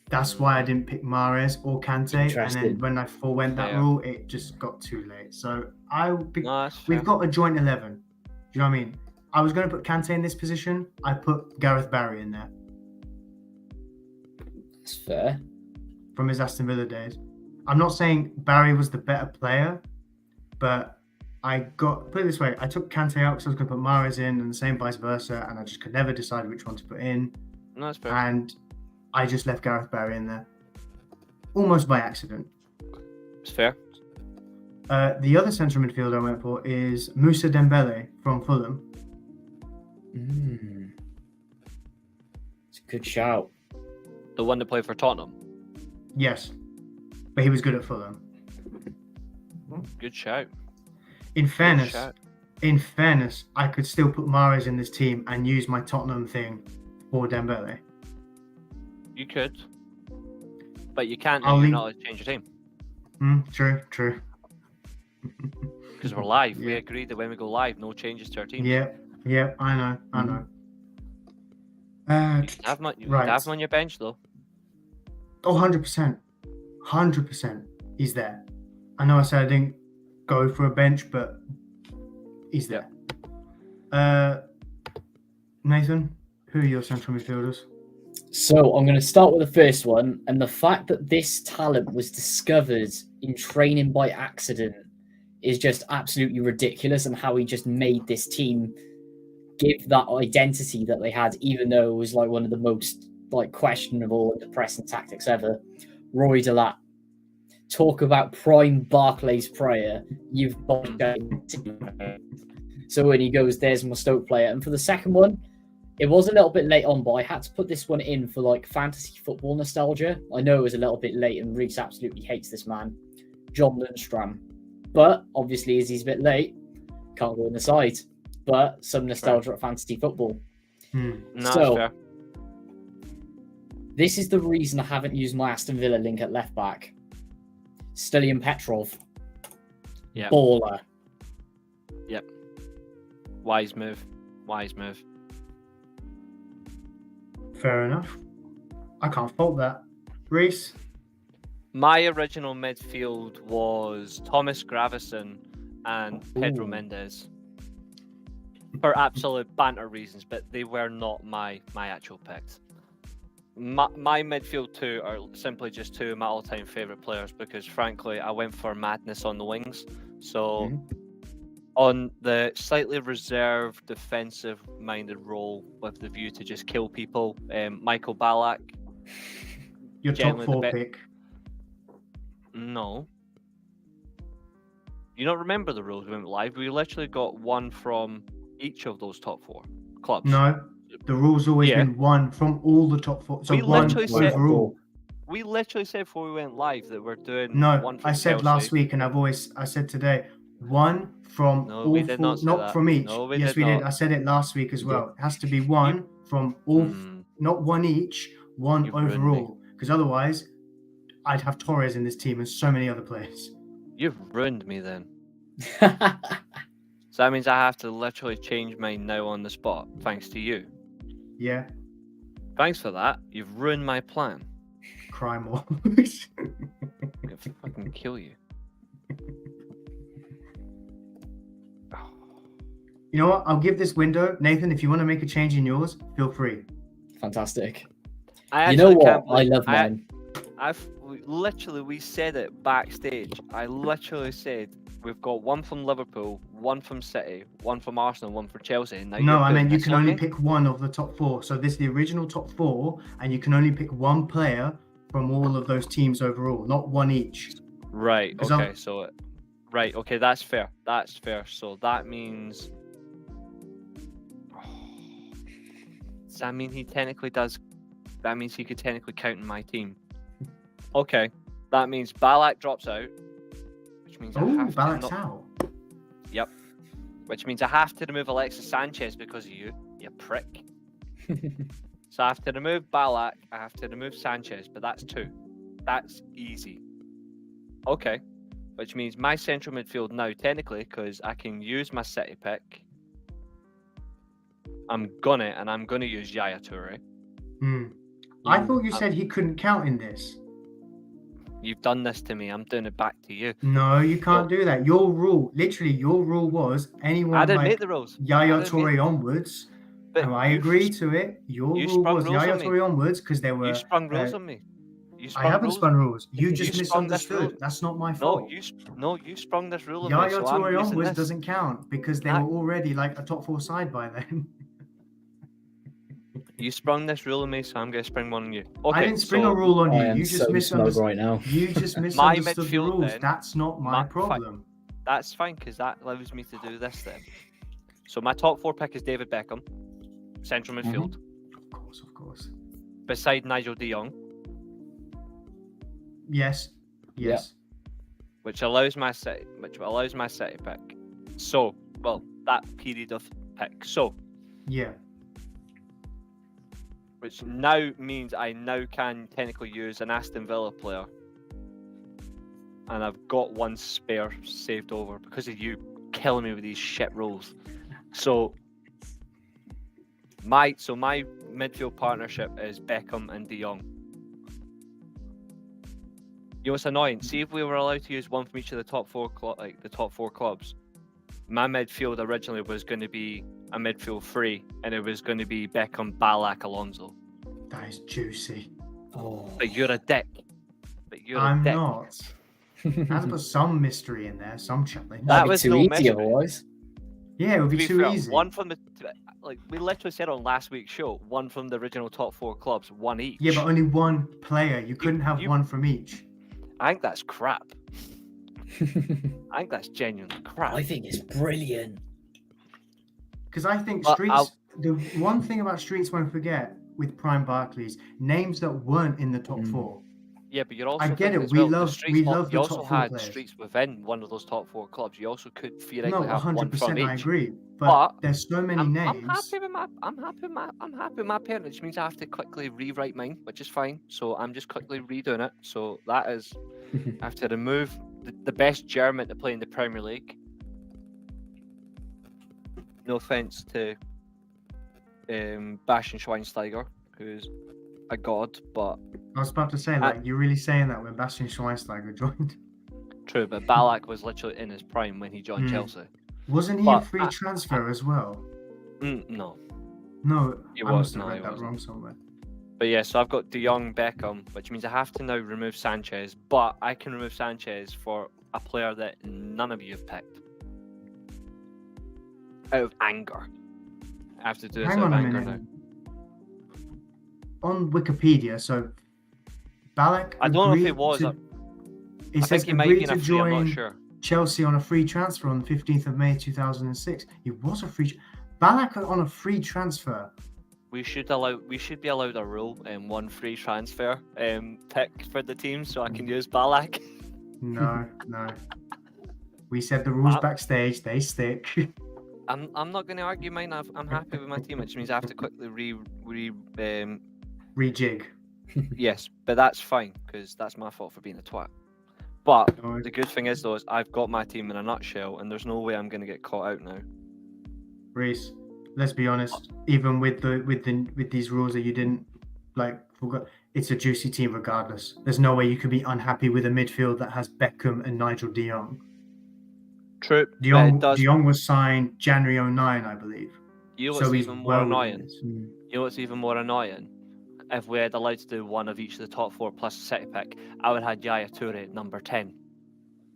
That's why I didn't pick Mahrez or Kante. And then when I forewent that rule, it just got too late. So we've got a joint 11. Do you know what I mean? I was going to put Kante in this position. I put Gareth Barry in there. That's fair. From his Aston Villa days. I'm not saying Barry was the better player, but put it this way, I took Kante out because I was going to put Mahrez in and the same vice versa, and I just could never decide which one to put in. No, that's fair. And I just left Gareth Barry in there. Almost by accident. It's fair. The other central midfielder I went for is Moussa Dembele from Fulham. It's a good shout. The one that played for Tottenham? Yes. But he was good at Fulham. Good shout. In fairness, I could still put Mahrez in this team and use my Tottenham thing for Dembele. You could, but you can't. You're not allowed to change your team. True. Because we're live. We agreed that when we go live, no changes to our team. Yeah. I know. You can have him on your bench though. Oh, 100%. He's there. I know I said I didn't go for a bench, but he's there. Nathan, who are your central midfielders? So I'm going to start with the first one, and the fact that this talent was discovered in training by accident is just absolutely ridiculous, and how he just made this team give that identity that they had, even though it was like one of the most like questionable and depressing tactics ever. Roy Delat. Talk about prime Barclays player. You've got so when he goes, there's my Stoke player. And for the second one, it was a little bit late on, but I had to put this one in for like fantasy football nostalgia. I know it was a little bit late, and Reece absolutely hates this man, John Lundstram. But obviously, as he's a bit late, can't go in the side. But some nostalgia at fantasy football. No, this is the reason I haven't used my Aston Villa link at left back. Stilian Petrov. Yeah. Baller. Yep. Wise move. Fair enough. I can't fault that. Reece? My original midfield was Thomas Gravison and Pedro Mendes. For absolute banter reasons, but they were not my actual picks. My midfield 2 are simply just 2 of my all-time favourite players because, frankly, I went for madness on the wings. So, on the slightly reserved, defensive-minded role with the view to just kill people, Michael Ballack. Your top 4 pick. No. You don't remember the rules we went live? We literally got one from each of those top 4 clubs. No. The rule's always been one from all the top 4. So one overall. We literally said before we went live that we're doing one from I said Chelsea. last week, and I said today, one from all 4, not from each. No, yes, we did. I said it last week as well. It has to be one from all, not one each, one overall. because otherwise I'd have Torres in this team and so many other players. You've ruined me then. So that means I have to literally change mine now on the spot, thanks to you. Yeah, Thanks for that. You've ruined my plan. cry more. I'm gonna fucking kill you. You know what? I'll give this window. Nathan, if you want to make a change in yours, feel free. Fantastic. I You know actually can't what? I believe- love mine. We said it backstage. I literally said we've got one from Liverpool, one from City, one from Arsenal, one for Chelsea. Now No, you're I meant putting you this can on only me? pick one of the top four. So this is the original top four, and you can only pick one player from all of those teams overall, not one each. Right. 'Cause Okay. I'm- So, right. Okay. That's fair. That's fair. So that means. Does that mean he technically does? That means he could technically count in my team. Okay. That means Balak drops out, which means I Oh, have to Balak's not. out. Yep. Which means I have to remove Alexis Sanchez because of you prick. So I have to remove Balak, I have to remove Sanchez, but that's two. That's easy. Okay. Which means my central midfield now, technically, because I can use my City pick. I'm gonna use Yaya Toure. I thought you said he couldn't count in this. You've done this to me. I'm doing it back to you. No, you can't do that. Your rule was anyone I didn't like make the rules. Yaya I didn't make- Toure onwards. But And I you've- agree to it. Your you rule sprung was rules Yaya on me. Toure onwards because there were. You sprung rules on me. You I sprung haven't rules. spun rules. You just You sprung this misunderstood. rule. That's not my No, fault. you sprung this rule on me. Yaya So I'm Toure using onwards this. doesn't count because they I- were already like a top four side by then. You sprung this rule on me, so I'm going to spring one on you. Okay, I didn't spring so a rule on you. I am You just so smug misunderstood. right now. You just misunderstood the midfield rules. then, That's not my my- problem. That's fine, because that allows me to do this then. So my top four pick is David Beckham, central midfield, Of course. beside Nigel de Jong, Yes. which allows my City pick. So, well, that period of pick. So, Yeah. which now means I now can technically use an Aston Villa player. And I've got one spare saved over because of you killing me with these shit rolls. So my midfield partnership is Beckham and De Jong. You know what's annoying? See if we were allowed to use one from each of the top four clubs. My midfield originally was going to be a midfield three, and it was going to be Beckham, Balak, Alonso. That is juicy. Oh. But you're a dick. I'm not. Has put some mystery in there, some challenge. That That'd be was too no easy mystery. otherwise. Yeah, it would To be be too fair, easy. one from the we literally said on last week's show, one from the original top four clubs, one each. Yeah, but only one player. You couldn't have you- one from each. I think that's crap. I think that's genuinely crap. I think it's brilliant. Because I think But Streets. The one thing about Streets won't forget with Prime Barclays, names that weren't in the top four. Yeah, but you're also. I get thinking it, as we well, the love- Streets we one- love You the also top four had players. Streets within one of those top four clubs. You also could theoretically No, have one 100%. from each. I agree. But But there's so many I'm names. happy with my parent, which means I have to quickly rewrite mine, which is fine. So I'm just quickly redoing it. So that is, I have to remove the best German to play in the Premier League. No offense to Bastian Schweinsteiger, who's a god, but I was about to say, like, you're really saying that when Bastian Schweinsteiger joined. true. But Balak was literally in his prime when he joined Chelsea. Wasn't he But a free transfer as well? No. No, He I was, must have no, read he that wasn't. wrong somewhere. But yeah, so I've got De Jong, Beckham, which means I have to now remove Sanchez, but I can remove Sanchez for a player that none of you have picked. Out of anger. I have to do this Hang out on of a anger minute. now. On Wikipedia, so Balak I don't know if agreed it was. to- I It says think he might agreed be in to a free, I'm join not sure. Chelsea on a free transfer on the 15th of May 2006. He was a free. Balak on a free transfer. We should be allowed a rule and one free transfer pick for the team so I can use Balak. No. We said the rules Wow. backstage. They stick. I'm not going to argue mine. I'm happy with my team, which means I have to quickly Rejig. Yes, but that's fine because that's my fault for being a twat. But Alright. the good thing is, though, is I've got my team in a nutshell, and there's no way I'm going to get caught out now. Reece, let's be honest. Even with these rules that you didn't forgot, it's a juicy team regardless. There's no way you could be unhappy with a midfield that has Beckham and Nigel De Jong. True. De but Jong was signed January 09, I believe. You know So what's he's even more well annoying? within this. You know what's even more annoying? If we had allowed to do one of each of the top four plus a City pick, I would have had Yaya Toure at number 10.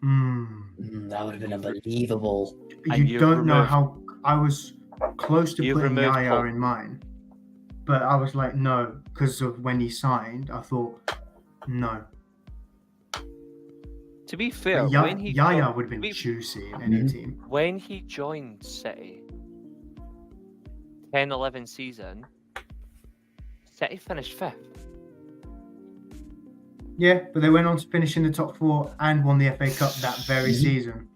That would have been unbelievable. And You don't know removed- how I was close to You've putting removed Yaya Paul. in mine, but I was like, no, because of when he signed. I thought, no. To be fair, But when he Yaya would have been we- juicy in any team. when he joined City, 10-11 season, City finished 5th. Yeah, but they went on to finish in the top four and won the FA Cup that very season.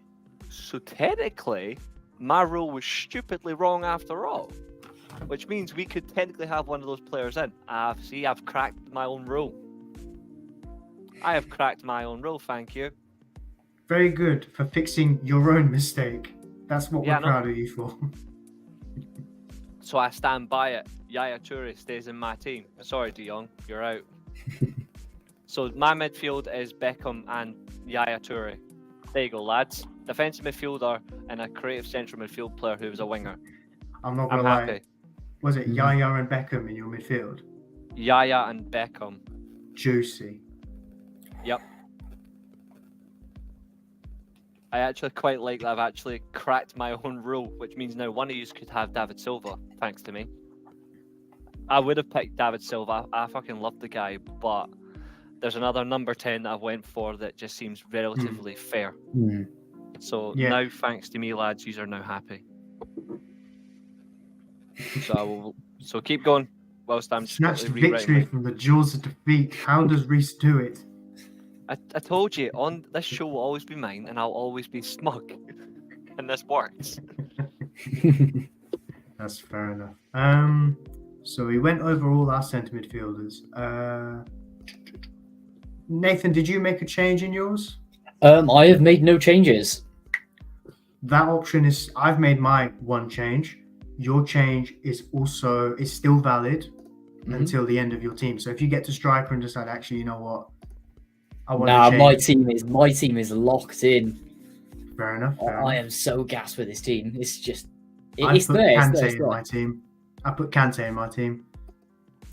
So technically, my rule was stupidly wrong after all. Which means we could technically have one of those players in. I've cracked my own rule. I have cracked my own rule, thank you. Very good for fixing your own mistake. That's what Yeah, we're I know. proud of you for. So I stand by it. Yaya Toure stays in my team. Sorry, De Jong, you're out. So my midfield is Beckham and Yaya Toure. There you go, lads. Defensive midfielder and a creative central midfield player who was a winger. I'm not I'm gonna lie. happy. Was it Yaya and Beckham in your midfield? Yaya and Beckham. Juicy. Yep. I actually quite like that I've actually cracked my own rule, which means now one of you could have David Silva, thanks to me. I would have picked David Silva. I fucking love the guy, but there's another number 10 that I went for that just seems relatively fair. So Yeah. now, thanks to me, lads, you are now happy. So keep going whilst I'm just Snatched quickly victory rewriting. from the jaws of defeat. How does Reece do it? I told you, on this show will always be mine, and I'll always be smug. And this works. That's fair enough. So we went over all our centre midfielders. Nathan, did you make a change in yours? I have made no changes. That option is. I've made my one change. Your change is still valid until the end of your team. So if you get to striker and decide, actually, you know what, I want to change. my team is locked in. Fair enough. I am so gassed with this team. It's just I it's put there. Kante in my team. I put Kante in my team.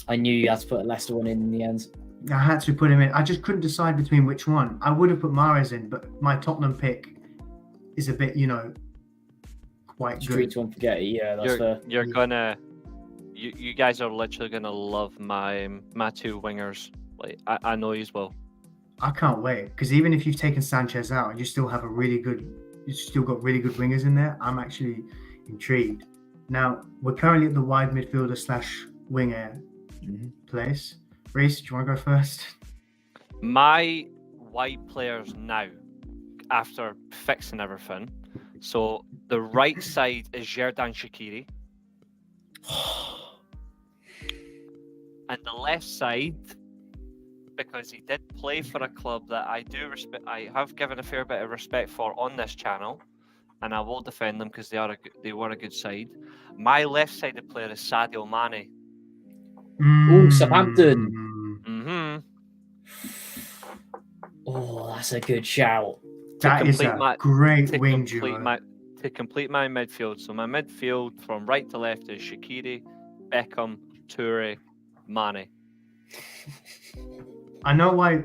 I knew you had to put a Leicester one in the end. I had to put him in. I just couldn't decide between which one. I would have put Mahrez in, but my Tottenham pick is a bit, quite Street good. to forget. Yeah, that's fair. You're gonna, you guys are literally gonna love my two wingers. Like I know you will. I can't wait because even if you've taken Sanchez out and you still have you still got really good wingers in there. I'm actually intrigued. Now we're currently at the wide midfielder / winger place. Reece, do you want to go first? My wide players now, after fixing everything. So the right side is Xherdan Shaqiri. And the left side, because he did play for a club that I do respect, I have given a fair bit of respect for on this channel, and I will defend them because they were a good side. My left-sided player is Sadio Mane. Ooh, Southampton. Oh, that's a good shout. That is a great wing duo. To complete my midfield, so my midfield from right to left is Shaqiri, Beckham, Toure, Mane. I know I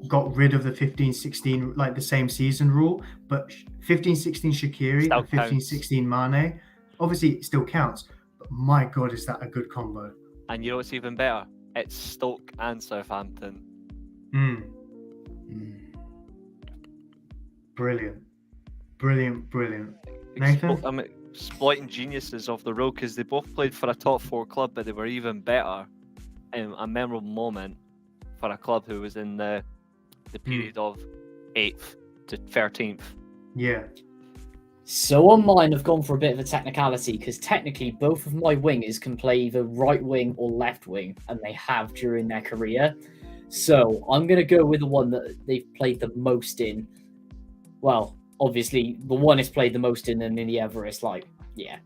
got rid of the 15-16, like the same season rule, but 15-16 Shaqiri and 15-16 Mane, obviously it still counts, but my God, is that a good combo. And you know what's even better? It's Stoke and Southampton. Brilliant. Nathan? I'm exploiting geniuses off the road because they both played for a top 4 club, but they were even better in a memorable moment for a club who was in the period of 8th to 13th. Yeah. So on mine, I've gone for a bit of a technicality because technically both of my wingers can play either right wing or left wing, and they have during their career. So I'm going to go with the one that they've played the most in. Well, obviously, the one is played the most in, and then the other is like, yeah.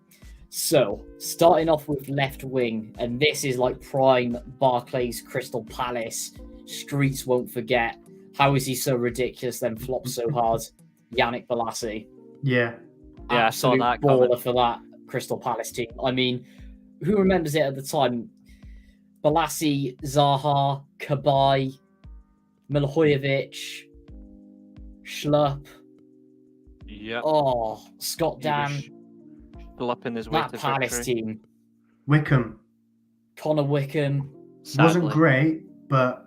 So starting off with left wing, and this is like prime Barclays, Crystal Palace, streets won't forget. How is he so ridiculous, then flops so hard? Yannick Bolasie. Yeah. Yeah, I saw Absolute that baller coming. for that Crystal Palace team. I mean, who remembers it at the time? Bolasie, Zaha, Kabay, Milivojevic, Schlupp. Yep. Oh, Scott Dan. Schlupping his way That to Palace victory. team. Wickham Connor Wickham. wasn't Sadly. great, but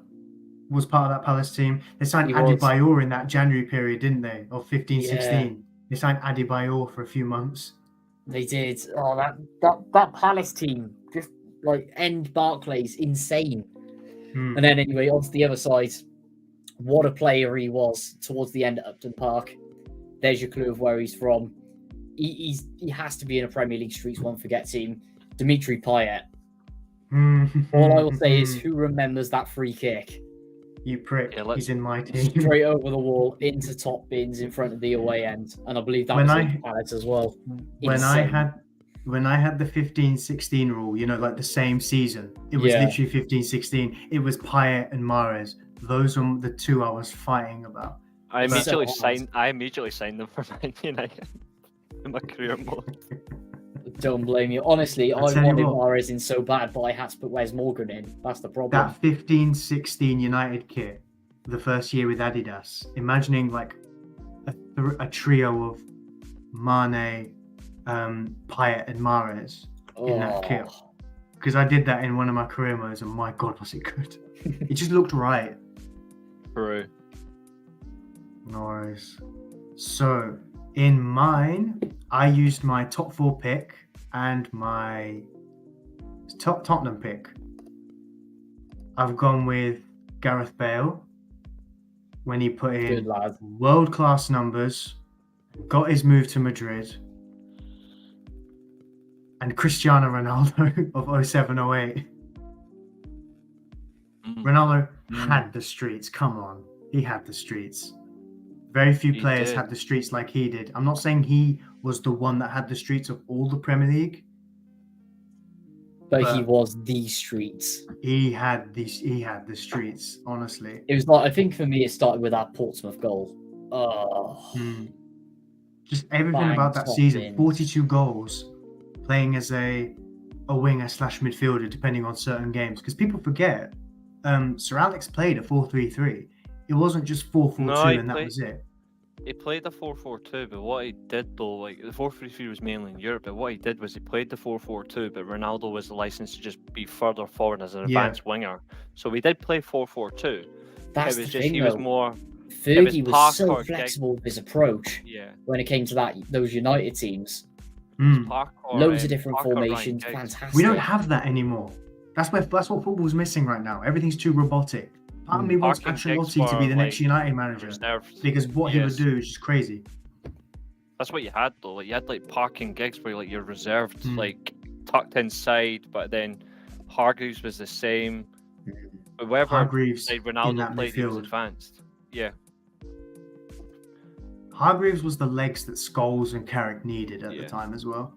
was part of that Palace team. They signed He was. Adebayor in that January period, didn't they? Of 15, Yeah. 16. They signed Adebayor for a few months. They did. Oh, that Palace team. Just like end Barclays. Insane. Hmm. And then anyway, onto the other side. What a player he was towards the end at Upton Park. There's your clue of where he's from. He has to be in a Premier League Streets Won't Forget team. Dimitri Payet. All I will say is, who remembers that free kick? You prick. Yeah, He's in my team. Straight over the wall into top bins in front of the away end. And I believe that When was I- in Palace as well. When I had the 15-16 rule, like the same season, it was Yeah. literally 15-16. It was Payet and Mahrez. Those were the two I was fighting about. I So immediately signed them for Man United in my career mode. Don't blame you. Honestly, I I'll tell you wanted what. Mahrez in so bad, but I had to put Wes Morgan in. That's the problem. That 15-16 United kit, the first year with Adidas, imagining like a trio of Mane, Payet and Mahrez in that kit. Because I did that in one of my career modes, and my God, was it good. It just looked right. True. No worries. So, in mine, I used my top 4 pick and my Tottenham pick. I've gone with Gareth Bale when he put Good in lad. world-class numbers, got his move to Madrid, and Cristiano Ronaldo of 07-08. Ronaldo had the streets. Come on. He had the streets. Very few He players did. had the streets like he did. I'm not saying he was the one that had the streets of all the Premier League. But he But- was the streets. He had the streets, honestly. It was like, I think for me, it started with that Portsmouth goal. Oh, Just everything Bang, about that top season. bins. 42 goals, playing as a winger / midfielder, depending on certain games. Because people forget, Sir Alex played a 4-3-3. It wasn't just 4-4-2 No, he and that played- was it. He played the 4-4-2, but what he did though, like the 4-3-3 was mainly in Europe, but what he did was he played the 4-4-2, but Ronaldo was licensed to just be further forward as an Yeah. advanced winger. So we did play 4-4-2. that's It was the just thing, he was though. more Fergie was Parker so or flexible with his approach yeah. when it came to those United teams. Parker, Loads of different Parker, Ryan formations, Giggs. fantastic. We don't have that anymore. That's what football's missing right now. Everything's too robotic. Part of me wants Parker and Giggs Ancelotti to be the were, next United manager reserved. because what he would Yes. do is just crazy. That's what you had though. Like you had like Park and Giggs where like you're reserved, Mm. like tucked inside, but then Hargreaves was the same. But wherever Hargreaves like, in Ronaldo that played, he was midfield. advanced. Yeah. Hargreaves was the legs that Scholes and Carrick needed at Yeah. the time as well.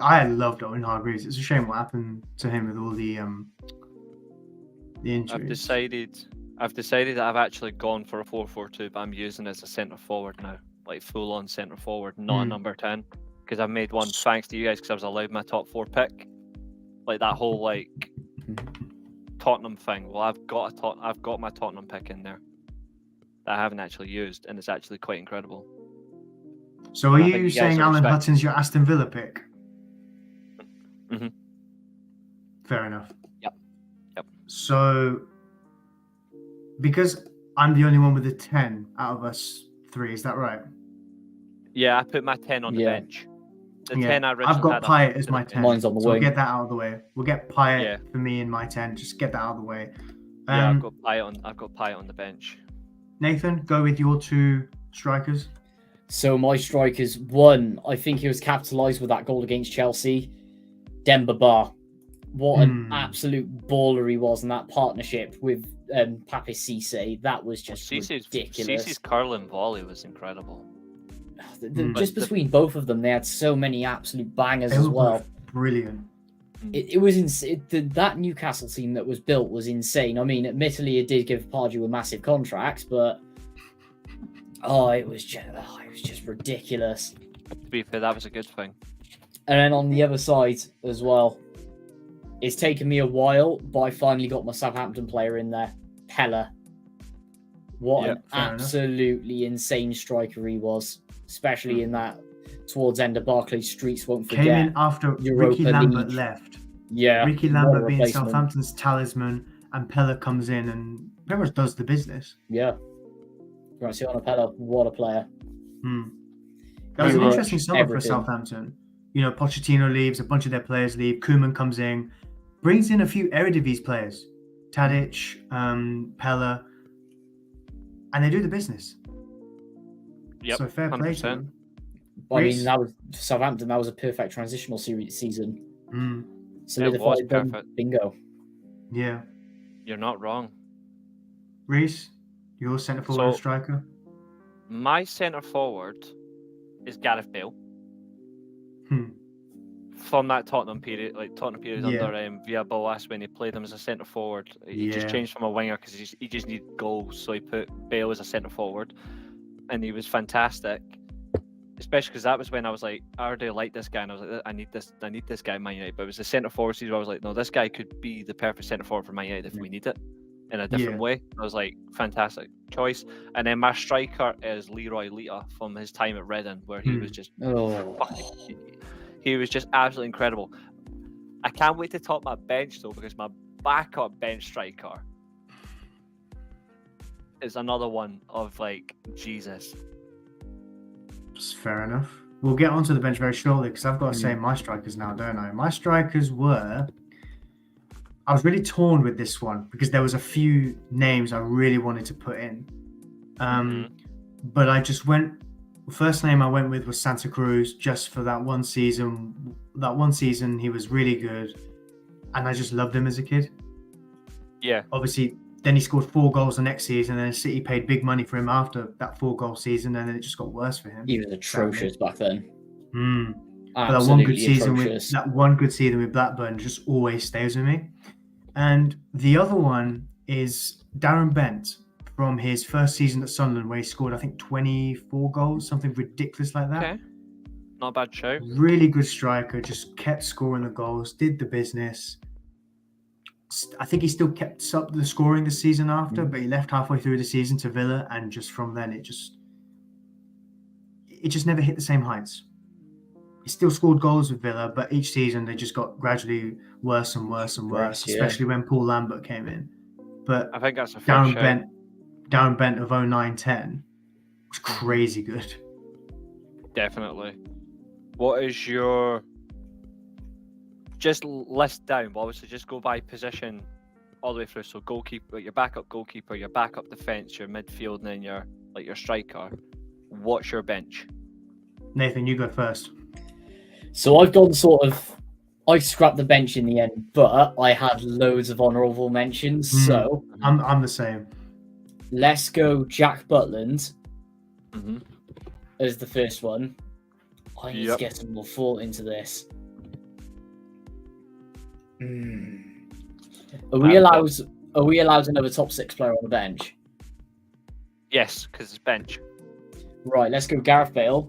I loved Owen Hargreaves. It's a shame what happened to him with all the injuries. I've decided that I've actually gone for a 4-4-2, but I'm using it as a centre forward now, like full on centre forward, not a number 10, because I've made one thanks to you guys because I was allowed my top 4 pick, like that whole like Tottenham thing. Well, I've got my Tottenham pick in there that I haven't actually used, and it's actually quite incredible. So are I think you you guys saying are Alan respect- Hutton's your Aston Villa pick? Mhm. Fair enough. Yep. So, because I'm the only one with a 10 out of us 3, is that right? Yeah, I put my 10 on the Yeah. bench. The 10 I originally I've got had, I Payet put as to my the 10. bench. Mine's on the so we'll wing. get that out of the way. We'll get Payet Yeah. for me in my 10. Just get that out of the way. Yeah, I've got Payet on the bench. Nathan, go with your 2 strikers. So my strikers, one, I think he was capitalised with that goal against Chelsea. Demba Ba. What an absolute baller he was in that partnership with Pape Cisse. That was just ridiculous. Cisse's curling volley was incredible. Just between both of them, they had so many absolute bangers as well. Brilliant. It was insane. That Newcastle team that was built was insane. I mean, admittedly, it did give Pardew a massive contract, but it was just ridiculous. To be fair, that was a good thing. And then on the other side as well, it's taken me a while, but I finally got my Southampton player in there, Pella. What an absolutely insane striker he was, especially in that towards end of Barclays Streets won't forget. Came in after Ricky Lambert left. Yeah. Ricky Lambert being Southampton's talisman, and Pella comes in and pretty much does the business. Yeah. Graziano Pella, what a player. That was an interesting summer for Southampton. You know, Pochettino leaves, a bunch of their players leave, Koeman comes in, brings in a few Eredivisie players, Tadic, Pella, and they do the business. Yep, so fair play to them. Well, I mean, that was Southampton. That was a perfect transitional season. Solidified them. Bingo. Yeah. You're not wrong. Reece, your centre forward striker? My centre forward is Gareth Bale. From that Tottenham period under Villa Boas, when he played him as a centre forward. He just changed from a winger because he just needed goals, so he put Bale as a centre forward, and he was fantastic. Especially because that was when I was like, I already like this guy, and I was like, I need this guy in Man United. But it was the centre forward season where I was like, no, this guy could be the perfect centre forward for Man United if we need it in a different way. I was like, fantastic choice. And then my striker is Leroy Lita from his time at Reading, where he was just he was just absolutely incredible. I can't wait to top my bench though, because my backup bench striker is another one of like Jesus. Fair enough. We'll get onto the bench very shortly because I've got to say my strikers now, don't I? My strikers were... I was really torn with this one because there was a few names I really wanted to put in. But I just went... The first name I went with was Santa Cruz, just for that one season. That one season, he was really good. And I just loved him as a kid. Yeah. Obviously... Then he scored 4 goals the next season, and then City paid big money for him after that 4-goal season, and then it just got worse for him. He was atrocious back then. But that one good season with Blackburn just always stays with me. And the other one is Darren Bent from his first season at Sunderland, where he scored, I think, 24 goals, something ridiculous like that. Okay. Not a bad show. Really good striker, just kept scoring the goals, did the business. I think he still kept up the scoring the season after, but he left halfway through the season to Villa, and just from then it just never hit the same heights. He still scored goals with Villa, but each season they just got gradually worse and worse and worse, especially when Paul Lambert came in. But I think that's a fair show. Darren Bent of 09-10 was crazy good. Definitely. What is your... Just list down, but obviously just go by position all the way through. So goalkeeper, your backup goalkeeper, your backup defence, your midfield, and then your striker. What's your bench? Nathan, you go first. So I've gone I scrapped the bench in the end, but I had loads of honourable mentions. So I'm the same. Let's go Jack Butland as the first one. I need to get some more thought into this. Are we allowed another top 6 player on the bench? Yes, because it's bench. Right, let's go Gareth Bale.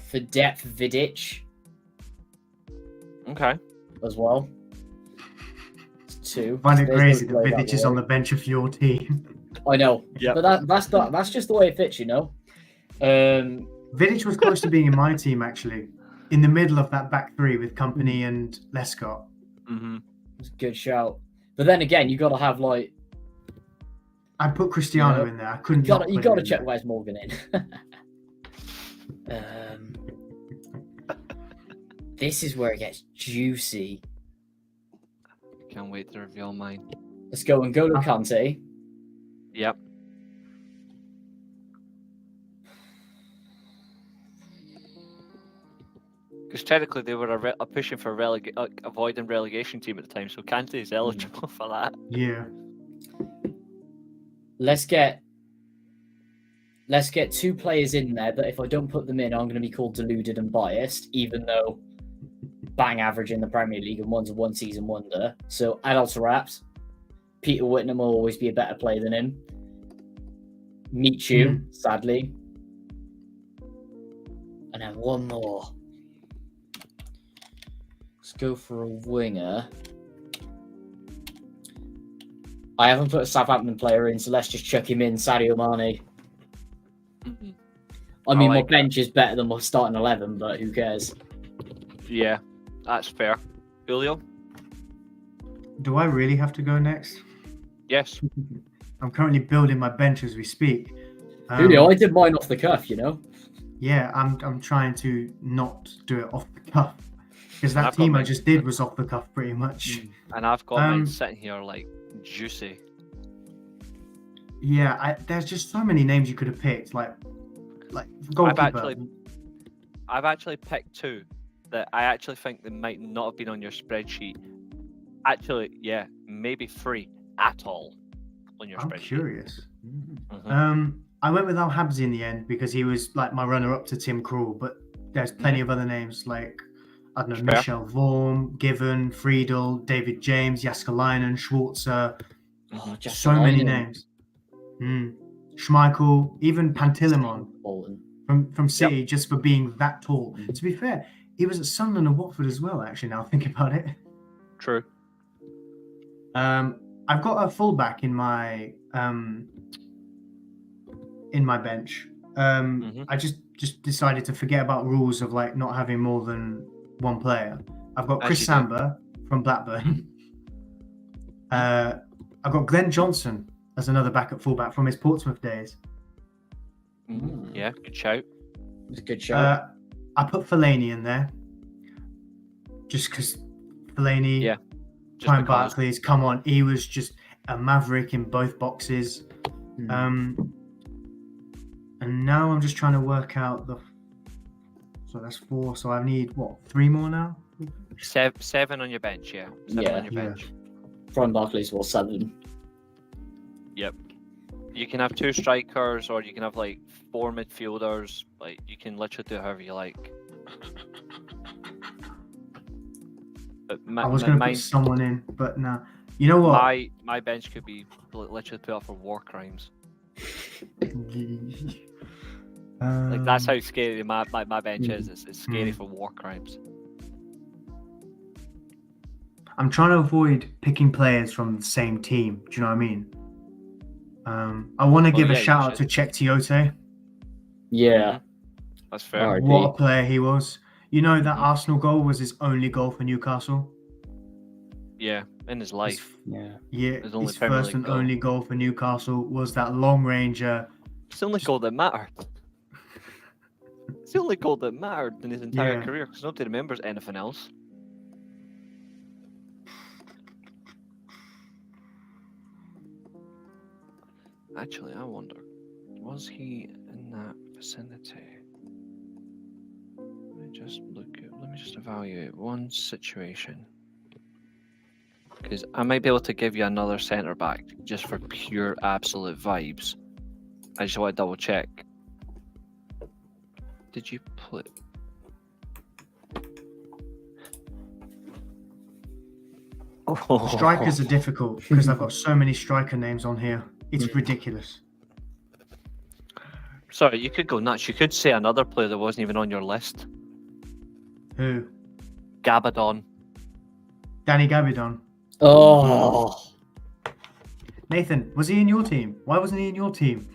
For depth, Vidic. Okay. As well. It's 2. I find it crazy that Vidic is on the bench of your team. I know. Yeah. But that's just the way it fits, you know. Vidic was close to being in my team, actually. In the middle of that back 3 with Company and Lescott. It's a good shout. But then again, you got to have, like... I put Cristiano in there. I couldn't. You got to check Wes Morgan in. This is where it gets juicy. Can't wait to reveal mine. Let's go N'Golo Kante. Yep. Because technically they were pushing for avoiding relegation team at the time, so Kante is eligible for that. Yeah. Let's get 2 players in there, but if I don't put them in, I'm going to be called deluded and biased, even though batting average in the Premier League and one's a one-season wonder. So adults wrapped. Peter Whitnam will always be a better player than him. Meet you, sadly. And then one more. Let's go for a winger. I haven't put a Southampton player in, so let's just chuck him in, Sadio Mane. I mean, my bench is better than my starting 11, but who cares? Yeah, that's fair. Julio? Do I really have to go next? Yes. I'm currently building my bench as we speak. Julio, I did mine off the cuff, you know? Yeah, I'm trying to not do it off the cuff. Because that team I just did was off the cuff pretty much. And I've got mine sitting here like juicy. Yeah, there's just so many names you could have picked. Like goalkeeper. I've actually picked 2 that I actually think they might not have been on your spreadsheet. Actually, yeah, maybe 3 at all on your spreadsheet. I'm curious. I went with Al Habsi in the end because he was like my runner-up to Tim Krul, but there's plenty of other names like, I don't know, Michel Vorm, Given, Friedel, David James, Jaskalainen, Schwarzer. So many names. Schmeichel, even Pantilimon from City, just for being that tall. To be fair, he was at Sunderland and Watford as well, actually, now think about it. True. I've got a fullback in my bench. I just decided to forget about rules of like not having more than one player. I've got Chris Samba from Blackburn. I've got Glenn Johnson as another backup fullback from his Portsmouth days. Yeah, good shout. It's a good shout. I put Fellaini in there just because Fellaini, prime Barclays, come on, he was just a maverick in both boxes. And now I'm just trying to work out so that's 4. So I need 3 more now? 7 on your bench, yeah. 7 on your bench. Prime Barclays was 7. Yep. You can have 2 strikers, or you can have like 4 midfielders. Like you can literally do however you like. But I was going to put someone in, but no. You know what? My bench could be literally put up for war crimes. Like that's how scary my bench is. It's scary for war crimes. I'm trying to avoid picking players from the same team. Do you know what I mean? I want to give a shout out to Czech Tiote. Yeah, that's fair. What a player he was. You know that Arsenal goal was his only goal for Newcastle. Yeah, in his life. His first and only goal for Newcastle was that long ranger. It's the only goal that mattered. It's the only goal that mattered in his entire career because nobody remembers anything else. Actually, I wonder, was he in that vicinity? Let me just evaluate one situation. Because I might be able to give you another centre back just for pure absolute vibes. I just want to double check. Did you play? Strikers are difficult because I've got so many striker names on here. It's ridiculous. Sorry, you could go nuts. You could say another player that wasn't even on your list. Who? Gabadon. Danny Gabidon. Oh. Nathan, was he in your team? Why wasn't he in your team?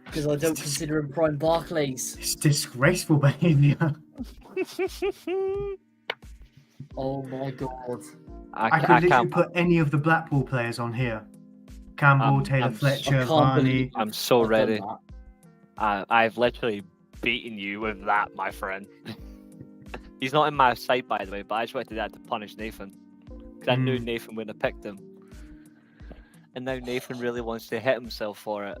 Because I don't consider him prime Barclays. It's disgraceful behaviour. Oh my god. I could literally put any of the Blackpool players on here. Campbell, Taylor Fletcher, Varney. I'm so ready. I've literally beaten you with that, my friend. He's not in my sight, by the way, but I just wanted that to punish Nathan. Because I knew Nathan wouldn't have picked him. And now Nathan really wants to hit himself for it.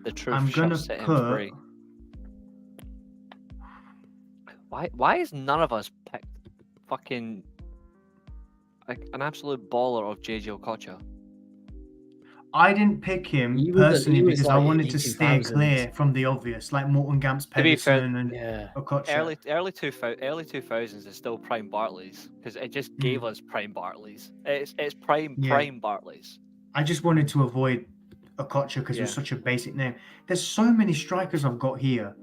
The truth I'm shall gonna set him put. free. Why is none of us picked fucking like an absolute baller of JJ Okocha? I didn't pick him He was personally because I like wanted early to steer 2000s. clear from the obvious, like Morton Gamps, To be fair, Pedersen, and Yeah. Okocha. Early 2000s is still prime Barclays because it just gave us prime Barclays. It's prime Barclays. I just wanted to avoid Okocha because it was such a basic name. There's so many strikers I've got here.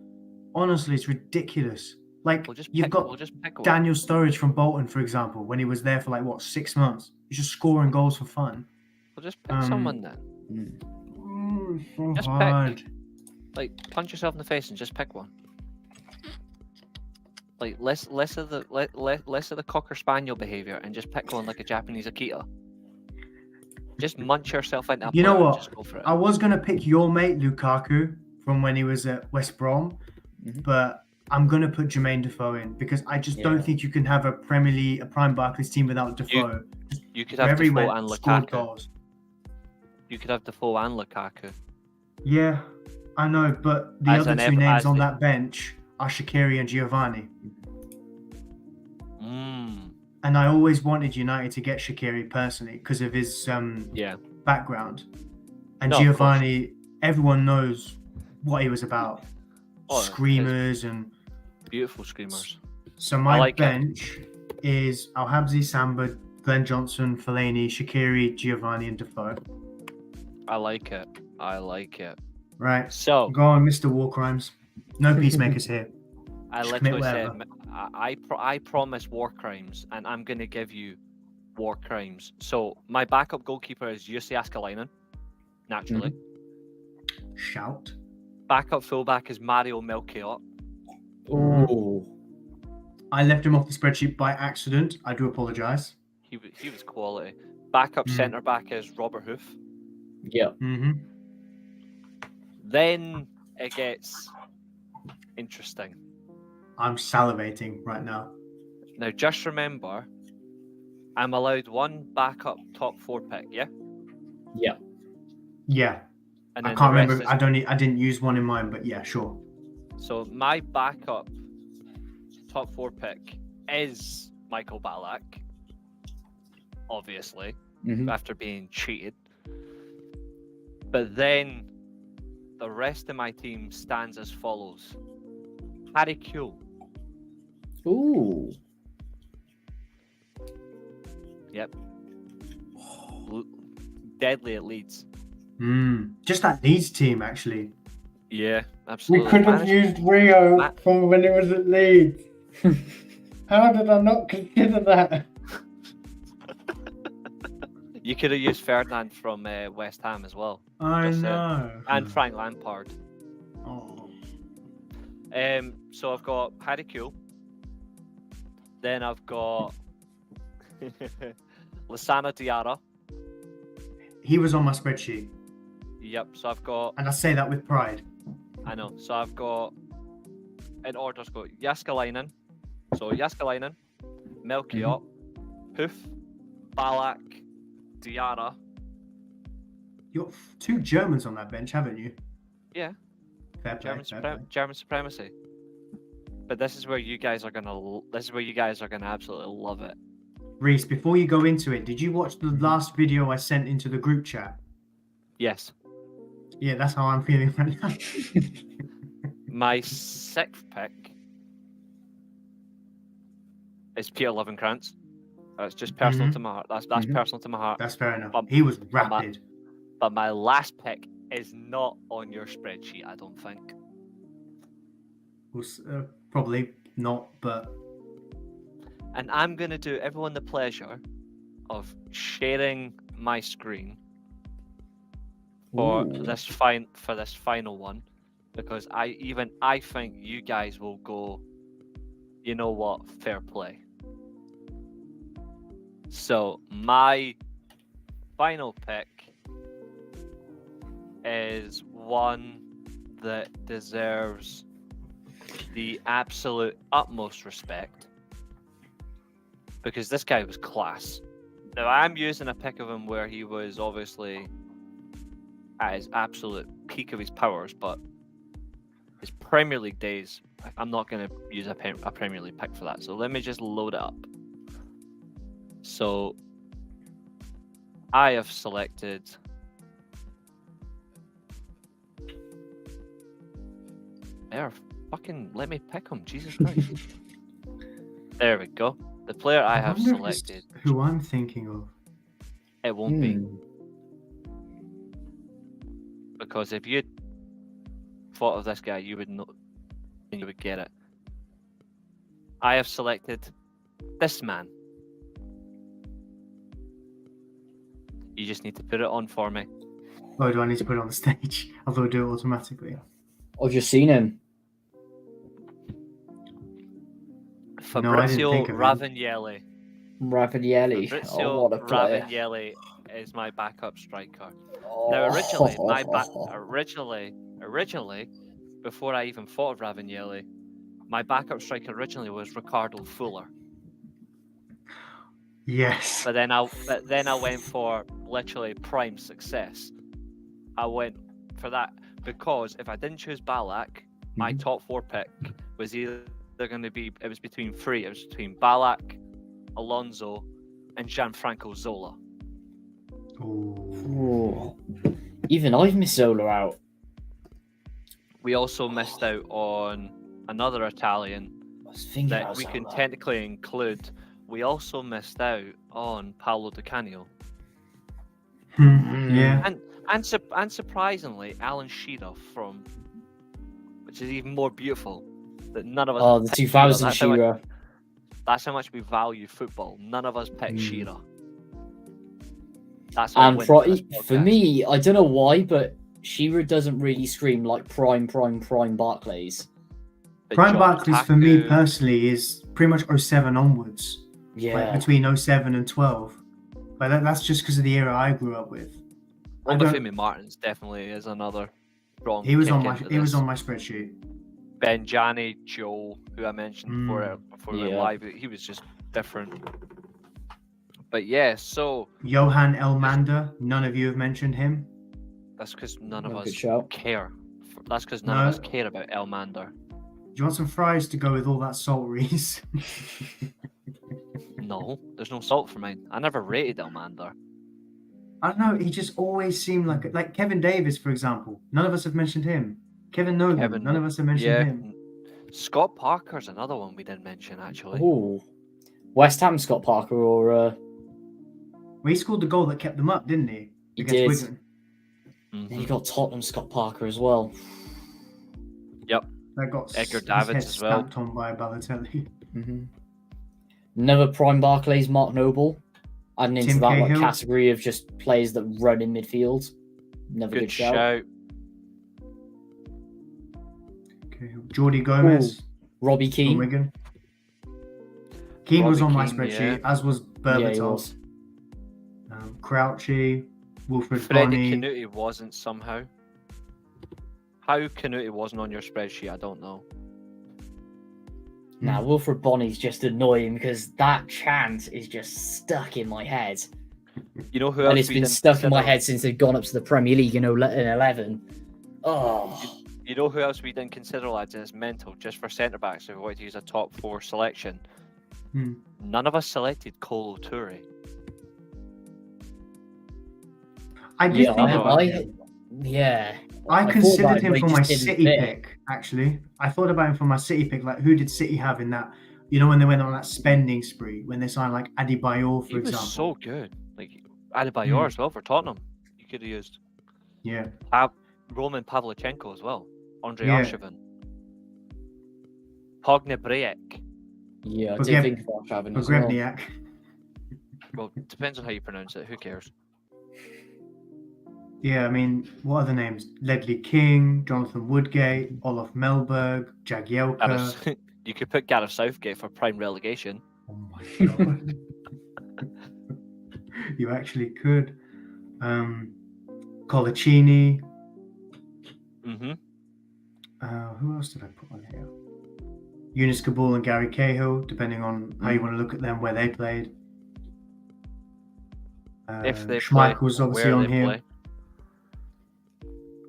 Honestly, it's ridiculous. Like you've got Daniel Sturridge from Bolton, for example, when he was there for like 6 months. He's just scoring goals for fun. We'll just pick someone then. So Just hard. pick. Like punch yourself in the face and just pick one. Like less of the cocker spaniel behavior and just pick one like a Japanese Akita. Just munch yourself into a You know player and what? just go for it. I was gonna pick your mate Lukaku from when he was at West Brom, but I'm gonna put Jermaine Defoe in because I just don't think you can have a prime Barclays team without Defoe. You could have Defoe and scored Lukaku. goals. You could have Defoe and Lukaku. Yeah, I know, but the other two names on that bench are Shaqiri and Giovanni. And I always wanted United to get Shaqiri personally because of his background. And Giovanni, everyone knows what he was about. Screamers and beautiful screamers. So my bench is Al-Habsi, Samba, Glenn Johnson, Fellaini, Shaqiri, Giovanni, and Defoe. I like it. Right. So go on, Mr. War Crimes. No peacemakers here. I literally said, I promise war crimes, and I'm going to give you war crimes. So my backup goalkeeper is Jussi Askelainen, naturally. Shout. Backup fullback is Mario Melchiot. Oh. I left him off the spreadsheet by accident. I do apologise. He was quality. Backup centre back is Robert Hoof. Yeah. Then it gets interesting. I'm salivating right now. Now, just remember, I'm allowed one backup top 4 pick, yeah? Yeah. Yeah. And I can't remember. I didn't use one in mine, but yeah, sure. So my backup top 4 pick is Michael Ballack, obviously, after being cheated. But then the rest of my team stands as follows. Harry Kewell. Ooh. Yep. Deadly at Leeds. Just that Leeds team, actually. Yeah, absolutely. We could have used Rio from when it was at Leeds. How did I not consider that? You could have used Ferdinand from West Ham as well. I know. And Frank Lampard. Oh. So I've got Harry Kewell. Then I've got Lassana Diarra. He was on my spreadsheet. Yep, so I've got... And I say that with pride. I know. So I've got... In order, I've got Jaskalainen. So Jaskalainen, Melchiot, Hoof, Ballack, Diarra. You've got 2 Germans on that bench, haven't you? Yeah. Fair play. German supremacy. But this is where you guys are gonna absolutely love it. Reece, before you go into it, did you watch the last video I sent into the group chat? Yes. Yeah, that's how I'm feeling right now. My 6th pick is Peter Lovenkrantz. That's just personal to my heart. That's personal to my heart. That's fair enough. He was rapid. But my last pick is not on your spreadsheet, I don't think. Probably not, but... And I'm going to do everyone the pleasure of sharing my screen for this final one, because I think you guys will go, you know what, fair play. So my final pick is one that deserves the absolute utmost respect, because this guy was class. Now, I'm using a pick of him where he was obviously at his absolute peak of his powers, but his Premier League days, I'm not going to use a Premier League pick for that. So let me just load it up. So I have selected there. Fucking let me pick him, Jesus Christ. There we go. The player I have wonder if it's selected. who I'm thinking of. It won't be. Because if you thought of this guy, you would know, and you would get it. I have selected this man. You just need to put it on for me. Oh, do I need to put it on the stage? I thought I'd do it automatically. I've just seen him. Fabrizio think of him. Ravanelli. Ravanelli. Fabrizio Oh, what a player. Ravanelli is my backup striker. Oh. Now, originally, before I even thought of Ravanelli, my backup striker originally was Ricardo Fuller. Yes. But then I went for literally prime success. I went for that because if I didn't choose Ballack, my top 4 pick was either going to be, it was between 3. It was between Ballack, Alonso, and Gianfranco Zola. Ooh. Even I've missed Zola out. We also missed out on another Italian that we can technically include. We also missed out on Paolo Di Canio. Yeah. And surprisingly, Alan Shearer from, which is even more beautiful. That none of us. Oh, the 2000 Shearer. That's how much we value football. None of us picked Shearer. That's how for me, I don't know why, but Shearer doesn't really scream like prime Barclays. Prime Barclays for me personally is pretty much 07 onwards. Yeah. Like between 07 and 12. But that's just because of the era I grew up with. Olafemi Martins definitely is another strong. He was on my spreadsheet. Benjani Joe, who I mentioned before we went live, he was just different. But yeah, so Johan Elmander, none of you have mentioned him. That's because none of us care. That's because none of us care about Elmander. Do you want some fries to go with all that salt, Reece? No, there's no salt for mine. I never rated Elmander. I don't know. He just always seemed like Kevin Davis, for example. None of us have mentioned him. Kevin Nolan. None of us have mentioned him. Scott Parker's another one we didn't mention actually. Ooh, West Ham Scott Parker or. Well, he scored the goal that kept them up, didn't he? He did. Wigan. And you got Tottenham Scott Parker as well. Yep. That got Edgar Davids as well. Stamped on by Balotelli. Another prime Barclays, Mark Noble. Adding into that category of just players that run in midfield. Another good shout. Okay, Jordi Gomez. Robbie Keane. Wigan. Keane was on my spreadsheet, as was Berbatov. Crouchy, Wilfred Freddie Bonney. Canuti wasn't somehow. How Canuti wasn't on your spreadsheet, I don't know. Now, Wilfred Bonney's just annoying because that chant is just stuck in my head. You know who else? And it's been stuck in my head since they've gone up to the Premier League in 11. Oh. You know who else we didn't consider, lads, and it's mental, just for centre-backs if we wanted to use a top 4 selection. None of us selected Kolo Toure. I did I considered him for my City pick, actually. I thought about him for my City pick. Like, who did City have in that? You know, when they went on that spending spree, when they signed like Adebayor, for example. He was so good. Like, Adebayor as well for Tottenham. You could have used. Yeah. Roman Pavlyuchenko as well. Andrei Arshavin. Pognebriek. Yeah, I did think of Arshavin as well. Well, it depends on how you pronounce it. Who cares? Yeah, I mean, what are the names? Ledley King, Jonathan Woodgate, Olaf Melberg, Jagielka. You could put Gareth Southgate for prime relegation. Oh my god. You actually could. Colaccini. Who else did I put on here? Eunice Kabul and Gary Cahill, depending on how you want to look at them, where they played. If they Schmeichel's play, obviously where on they here. play.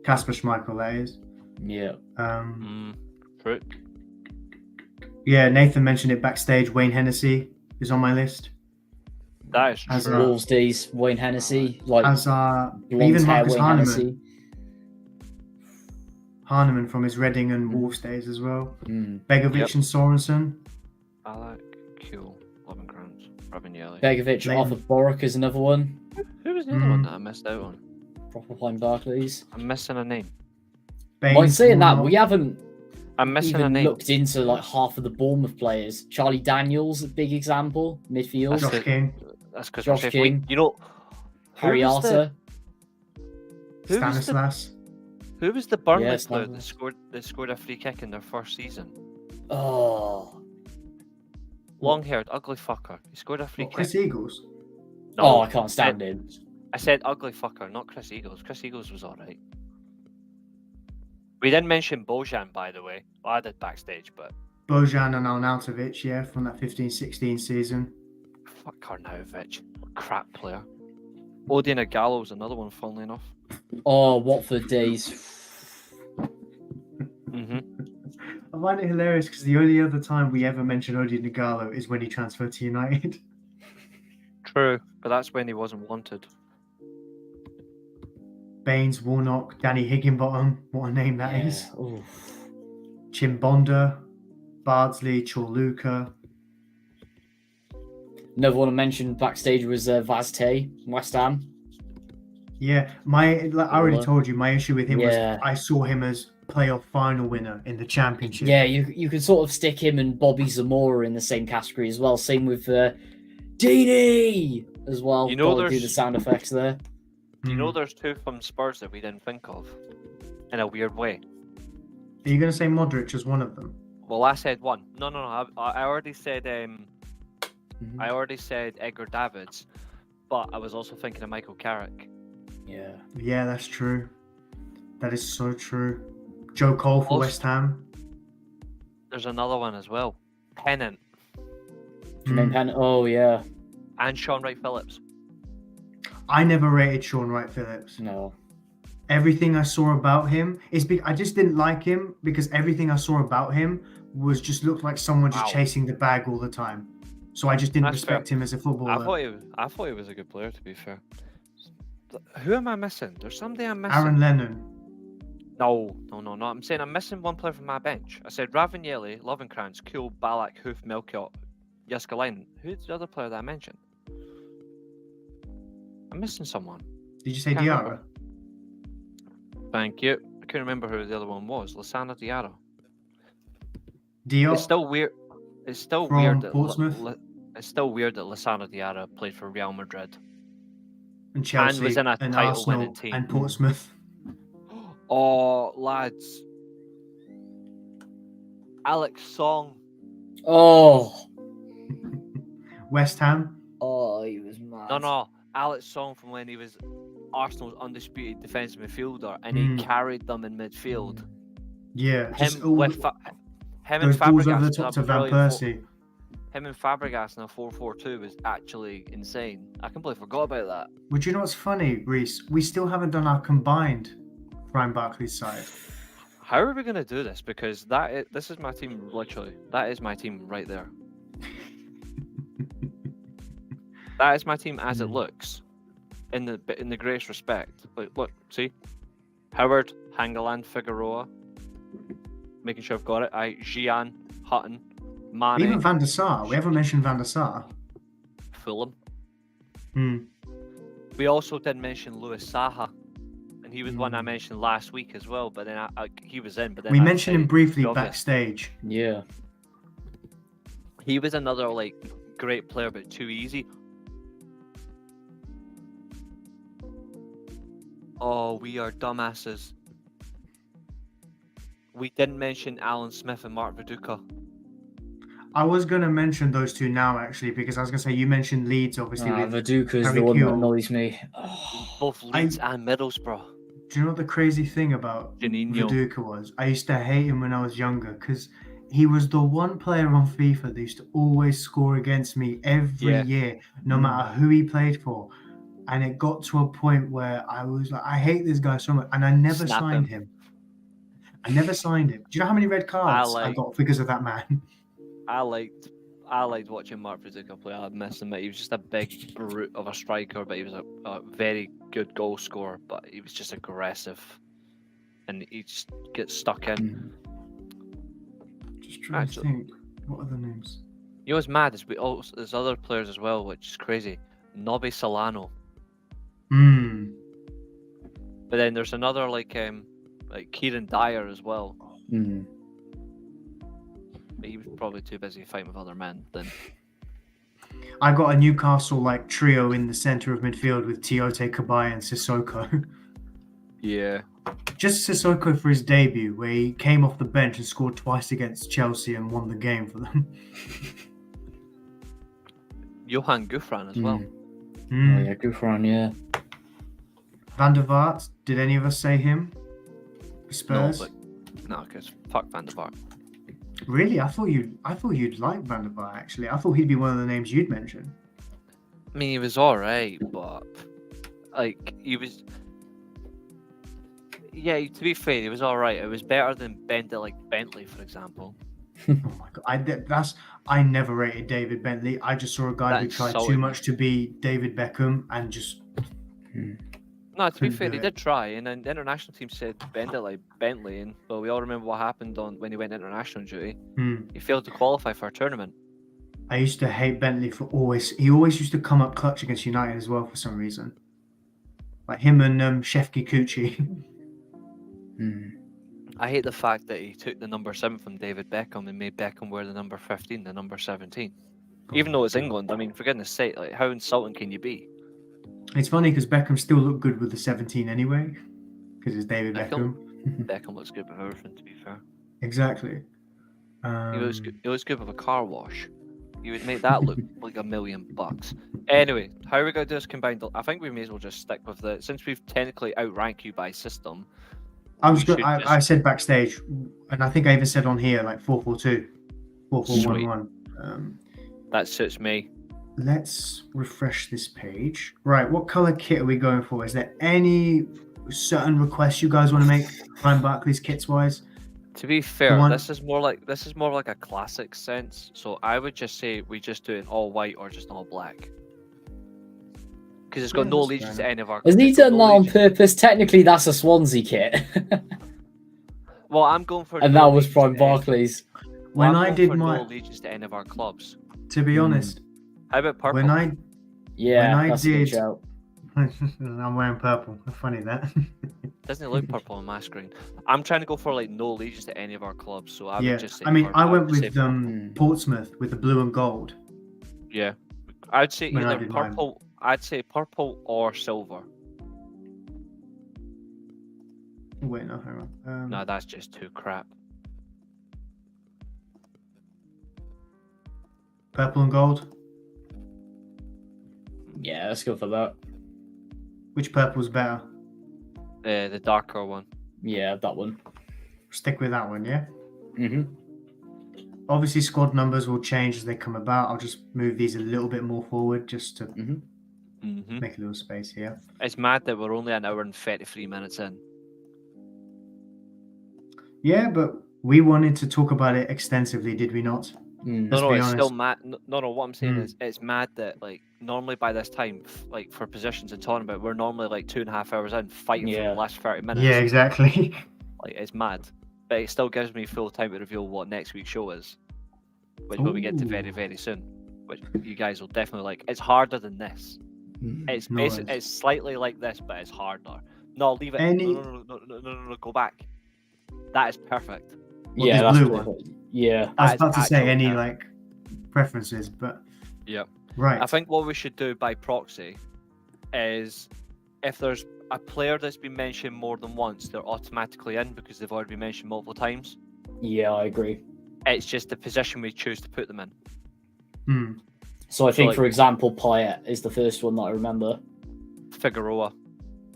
Kasper Schmeichel, that is. Yeah. True. Yeah, Nathan mentioned it backstage. Wayne Hennessy is on my list. That is As true. Wolves days, Wayne Hennessy, like As blonde even hair Marcus Wayne Hennessy. Hahnemann from his Reading and Wolves days as well. Begovic Yep. and Sorensen. Balak, Kuhl, Lovenkrands, Ravanelli. Begovic, Leighton. Arthur Boric is another one. Who was the other one that I missed out on? Proper playing Barclays. I'm missing a name. By Baines, saying that, Warnock. we haven't I'm missing a even name. looked into like half of the Bournemouth players. Charlie Daniels, a big example, midfield. Josh King. That's because Josh King. You know, Harry who was the- Arter. who was the- Stanislas. Who was the Burnley Yes, player Stanislas. that scored a free kick in their first season? Oh. Long-haired, ugly fucker. He scored a free What, kick. Chris Eagles? No, Oh, I can't stand him. I said ugly fucker, not Chris Eagles. Chris Eagles was alright. We didn't mention Bojan, by the way. Well, I did backstage, but Bojan and Arnautovic, yeah, from that 15-16 season. fuck Karnautovic. Crap player. Odin Gallo was another one, funnily enough. Oh, Watford days. Mm-hmm. I find it hilarious because the only other time we ever mention Odi Nagalo is when he transferred to United. True, but that's when he wasn't wanted. Baines, Warnock, Danny Higginbottom, what a name that is. Ooh. Chimbonda, Bardsley, Chorluka. Another one I mentioned backstage was Vaz Tay, West Ham. Yeah, I already Baller. told you, my issue with him Yeah. was I saw him as playoff final winner in the championship. Yeah, you can sort of stick him and Bobby Zamora in the same category as well. Same with Dini as well. You know Gotta do there's- the sound effects there. You know there's two from Spurs that we didn't think of. In a weird way. Are you going to say Modric as one of them? Well, I said one. No. I already said Mhm. I already said Edgar Davids, but I was also thinking of Michael Carrick. Yeah. Yeah, that's true. That is so true. Joe Cole for Also- West Ham. There's another one as well. Pennant Jermaine Pennant. Oh, yeah. and Sean Wright Phillips. I never rated Sean Wright Phillips. No. Everything I saw about him I just didn't like him because everything I saw about him was just looked like someone just Wow. chasing the bag all the time. So I just didn't That's respect him as a footballer. I thought he was a good player, to be fair. Who am I missing? There's somebody I'm missing. Aaron Lennon. No. I'm saying I'm missing one player from my bench. I said Ravanelli, Lovenkrands, Kuhl, Balak, Hoof, Melchiot, Jaskalainen. Who's the other player that I mentioned? I'm missing someone. Did you say Can't Diarra? remember. Thank you. I couldn't remember who the other one was. Lissandro Diarra. Diop? It's still weird. It's still From weird that Portsmouth? it's still weird that Lissandro Diarra played for Real Madrid. and Chelsea was in a and title-winning Arsenal team. and Portsmouth. Oh, lads. Alex Song. Oh. West Ham. Oh, he was mad. No. Alex Song from when he was Arsenal's undisputed defensive midfielder and he carried them in midfield. Yeah, just Him all with him and those balls over the Fabregas. top in to a Van brilliant Persie. Him and Fabregas in a 4-4-2 was actually insane. I completely forgot about that. But you know what's funny, Reece? We still haven't done our combined Brian Barclays side. How are we going to do this? Because this is my team, literally. That is my team right there. That is my team as it looks, in the greatest respect. Like, look, see, Howard, Hangeland, Figueroa, making sure I've got it. Gian, Hutton, Mane, Even Van der Sar. We haven't mentioned Van der Sar. Fulham. Hmm. We also did mention Louis Saha, and he was one I mentioned last week as well. But then he was in. But then We I mentioned him decided briefly the obvious. backstage. Yeah. He was another great player, but too easy. Oh, we are dumbasses. We didn't mention Alan Smith and Mark Viduka. I was going to mention those two now, actually, because I was going to say you mentioned Leeds, obviously. with Viduka's Harry the one that Kewell. annoys me. Both Leeds and Middlesbrough. Do you know what the crazy thing about Janino. Viduka was? I used to hate him when I was younger because he was the one player on FIFA that used to always score against me every Yeah. year, no matter who he played for. and it got to a point where I was like, I hate this guy so much, and I never Snap signed him. I never signed him. Do you know how many red cards I got because of that man? I liked watching Mark Viduka play. I missed him. He was just a big brute of a striker, but he was a very good goal scorer. But he was just aggressive, and he just gets stuck in. Just trying to think. What are the names? You know what's mad is there's other players as well, which is crazy. Nobby Solano. But then there's another like Kieran Dyer as well. But he was probably too busy fighting with other men then. I got a Newcastle like trio in the centre of midfield with Tiote, Kabay and Sissoko. Yeah. Just Sissoko for his debut, where he came off the bench and scored twice against Chelsea and won the game for them. Johan Gouffran as well. Oh yeah, Gouffran, yeah. Van der Vaart, did any of us say him? Spurs? No, because fuck Van der Vaart. Really? I thought you'd like Van der Vaart, actually. I thought he'd be one of the names you'd mention. I mean, he was alright, but like he was. Yeah, to be fair, he was alright. It was better than Bentley, for example. Oh my god! I never rated David Bentley. I just saw a guy who tried too much to be David Beckham and just. No, to be fair, he did try, and then the international team said Bentley, and well, we all remember what happened when he went international duty. He failed to qualify for a tournament. I used to hate Bentley he always used to come up clutch against United as well for some reason. Like him and Shefki Kuchi. I hate the fact that he took the number 7 from David Beckham and made Beckham wear the number 15, the number 17. Even though it's England, I mean, for goodness sake, like how insulting can you be? It's funny because Beckham still looked good with the 17 anyway, because it's David Beckham. Beckham looks good with everything, to be fair. Exactly. He looks good with a car wash. You would make that look like $1 million. Anyway, how are we going to do this combined? I think we may as well just stick with since we've technically outranked you by system. I said backstage, and I think I even said on here like 4-4-2, 4-4-1-1. That suits me. Let's refresh this page. Right, what color kit are we going for? Is there any certain requests you guys want to make, Prime Barclays kits wise? To be fair, this is more like a classic sense. So I would just say we just do it all white or just all black. Because it's got no allegiance to any of our. Has he done that on purpose? Technically, that's a Swansea kit. Well, I'm going for. And that was Prime Barclays. When I did my no allegiance to any of our clubs. To be honest. How about purple? When I did. I'm wearing purple. Funny that. Doesn't it look purple on my screen? I'm trying to go for like no allegiance to any of our clubs, so I would just say. I mean, I went with Portsmouth with the blue and gold. Yeah, I'd say either purple. I'd say purple or silver. Wait, no, hang on. No, that's just too crap. Purple and gold. Yeah, let's go for that. Which purple's better? The darker one. Yeah, that one. Stick with that one, yeah? Obviously, squad numbers will change as they come about. I'll just move these a little bit more forward just to make a little space here. It's mad that we're only an hour and 33 minutes in. Yeah, but we wanted to talk about it extensively, did we not? No, it's still mad. No, what I'm saying is it's mad that like normally by this time, like for positions in tournament, we're normally like 2.5 hours in fighting for the last 30 minutes. Yeah, exactly. Like it's mad, but it still gives me full time to reveal what next week's show is, which we'll get to very, very soon. Which you guys will definitely like. It's harder than this. It's basically it's slightly like this, but it's harder. No, leave it. No, go back. That is perfect. Well, yeah, that's blue one. Yeah, I was about to say any like preferences, but right. I think what we should do by proxy is if there's a player that's been mentioned more than once, they're automatically in because they've already been mentioned multiple times. Yeah, I agree. It's just the position we choose to put them in. So I think, for example, Payet is the first one that I remember. Figueroa.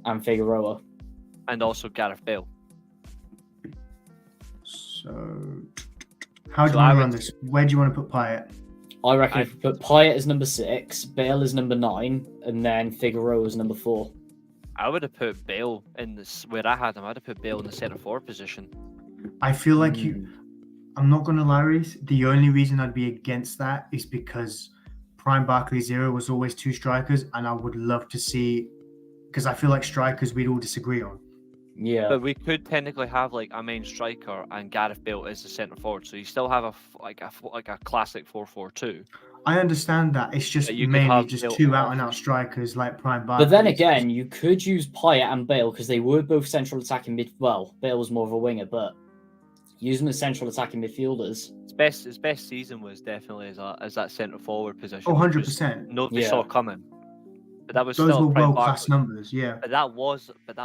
And also Gareth Bale. So, how do you want to run this? Where do you want to put Payet? I reckon if we put Payet as number 6, Bale as number 9, and then Figueroa as number 4. I would have put Bale in this where I had him. I'd have put Bale in the centre forward position. I feel like I'm not going to lie, Reece. The only reason I'd be against that is because Prime Barclays era was always 2 strikers, and I would love to see, because I feel like strikers we'd all disagree on. Yeah. But we could technically have like a main striker and Gareth Bale as the centre forward, so you still have a classic 4-4-2. I understand that. It's just you could mainly have just Bale 2 off. out-and-out strikers like Prime Barclays. But then again, you could use Payet and Bale because they were both central attacking mid. Well, Bale was more of a winger, but use them as central attacking midfielders. His best season was definitely as that centre forward position. Oh, 100%. Nobody saw coming. But that was Those still were Prime world-class Barclays. numbers, yeah. But that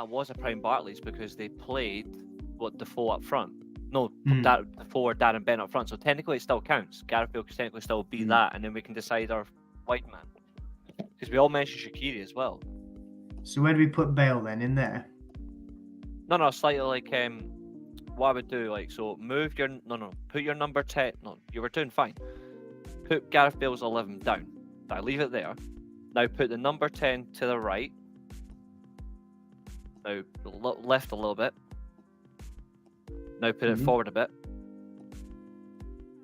was a Prime Barclays because they played Defoe up front. No, Defoe or Darren Bent up front. So technically it still counts. Gareth Bale could technically still be that, and then we can decide our white man. Because we all mentioned Shaqiri as well. So where do we put Bale then? In there? No, slightly like what I would do, like, so move your put your number 10. No, you were doing fine. Put Gareth Bale's 11 down. Now leave it there. Now put the number 10 to the right. Now left a little bit. Now put it forward a bit.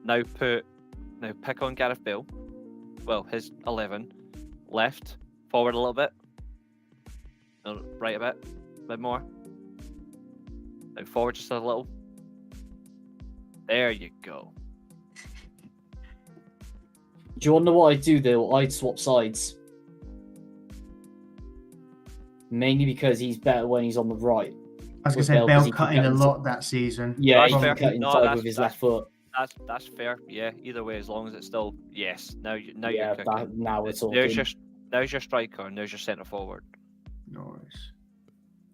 Now pick on Gareth Bale. Well, his 11. Left, forward a little bit. No, right a bit more. Now forward just a little. There you go. Do you want to know what I'd do though? I'd swap sides. Mainly because he's better when he's on the right. I was going to say, Bale cut in a lot that season. Yeah, he That's can fair. cut inside with his left foot. That's fair. Yeah, either way, as long as it's still yes. Now you're cooking. Now it's all. There's your striker and there's your centre forward. No worries.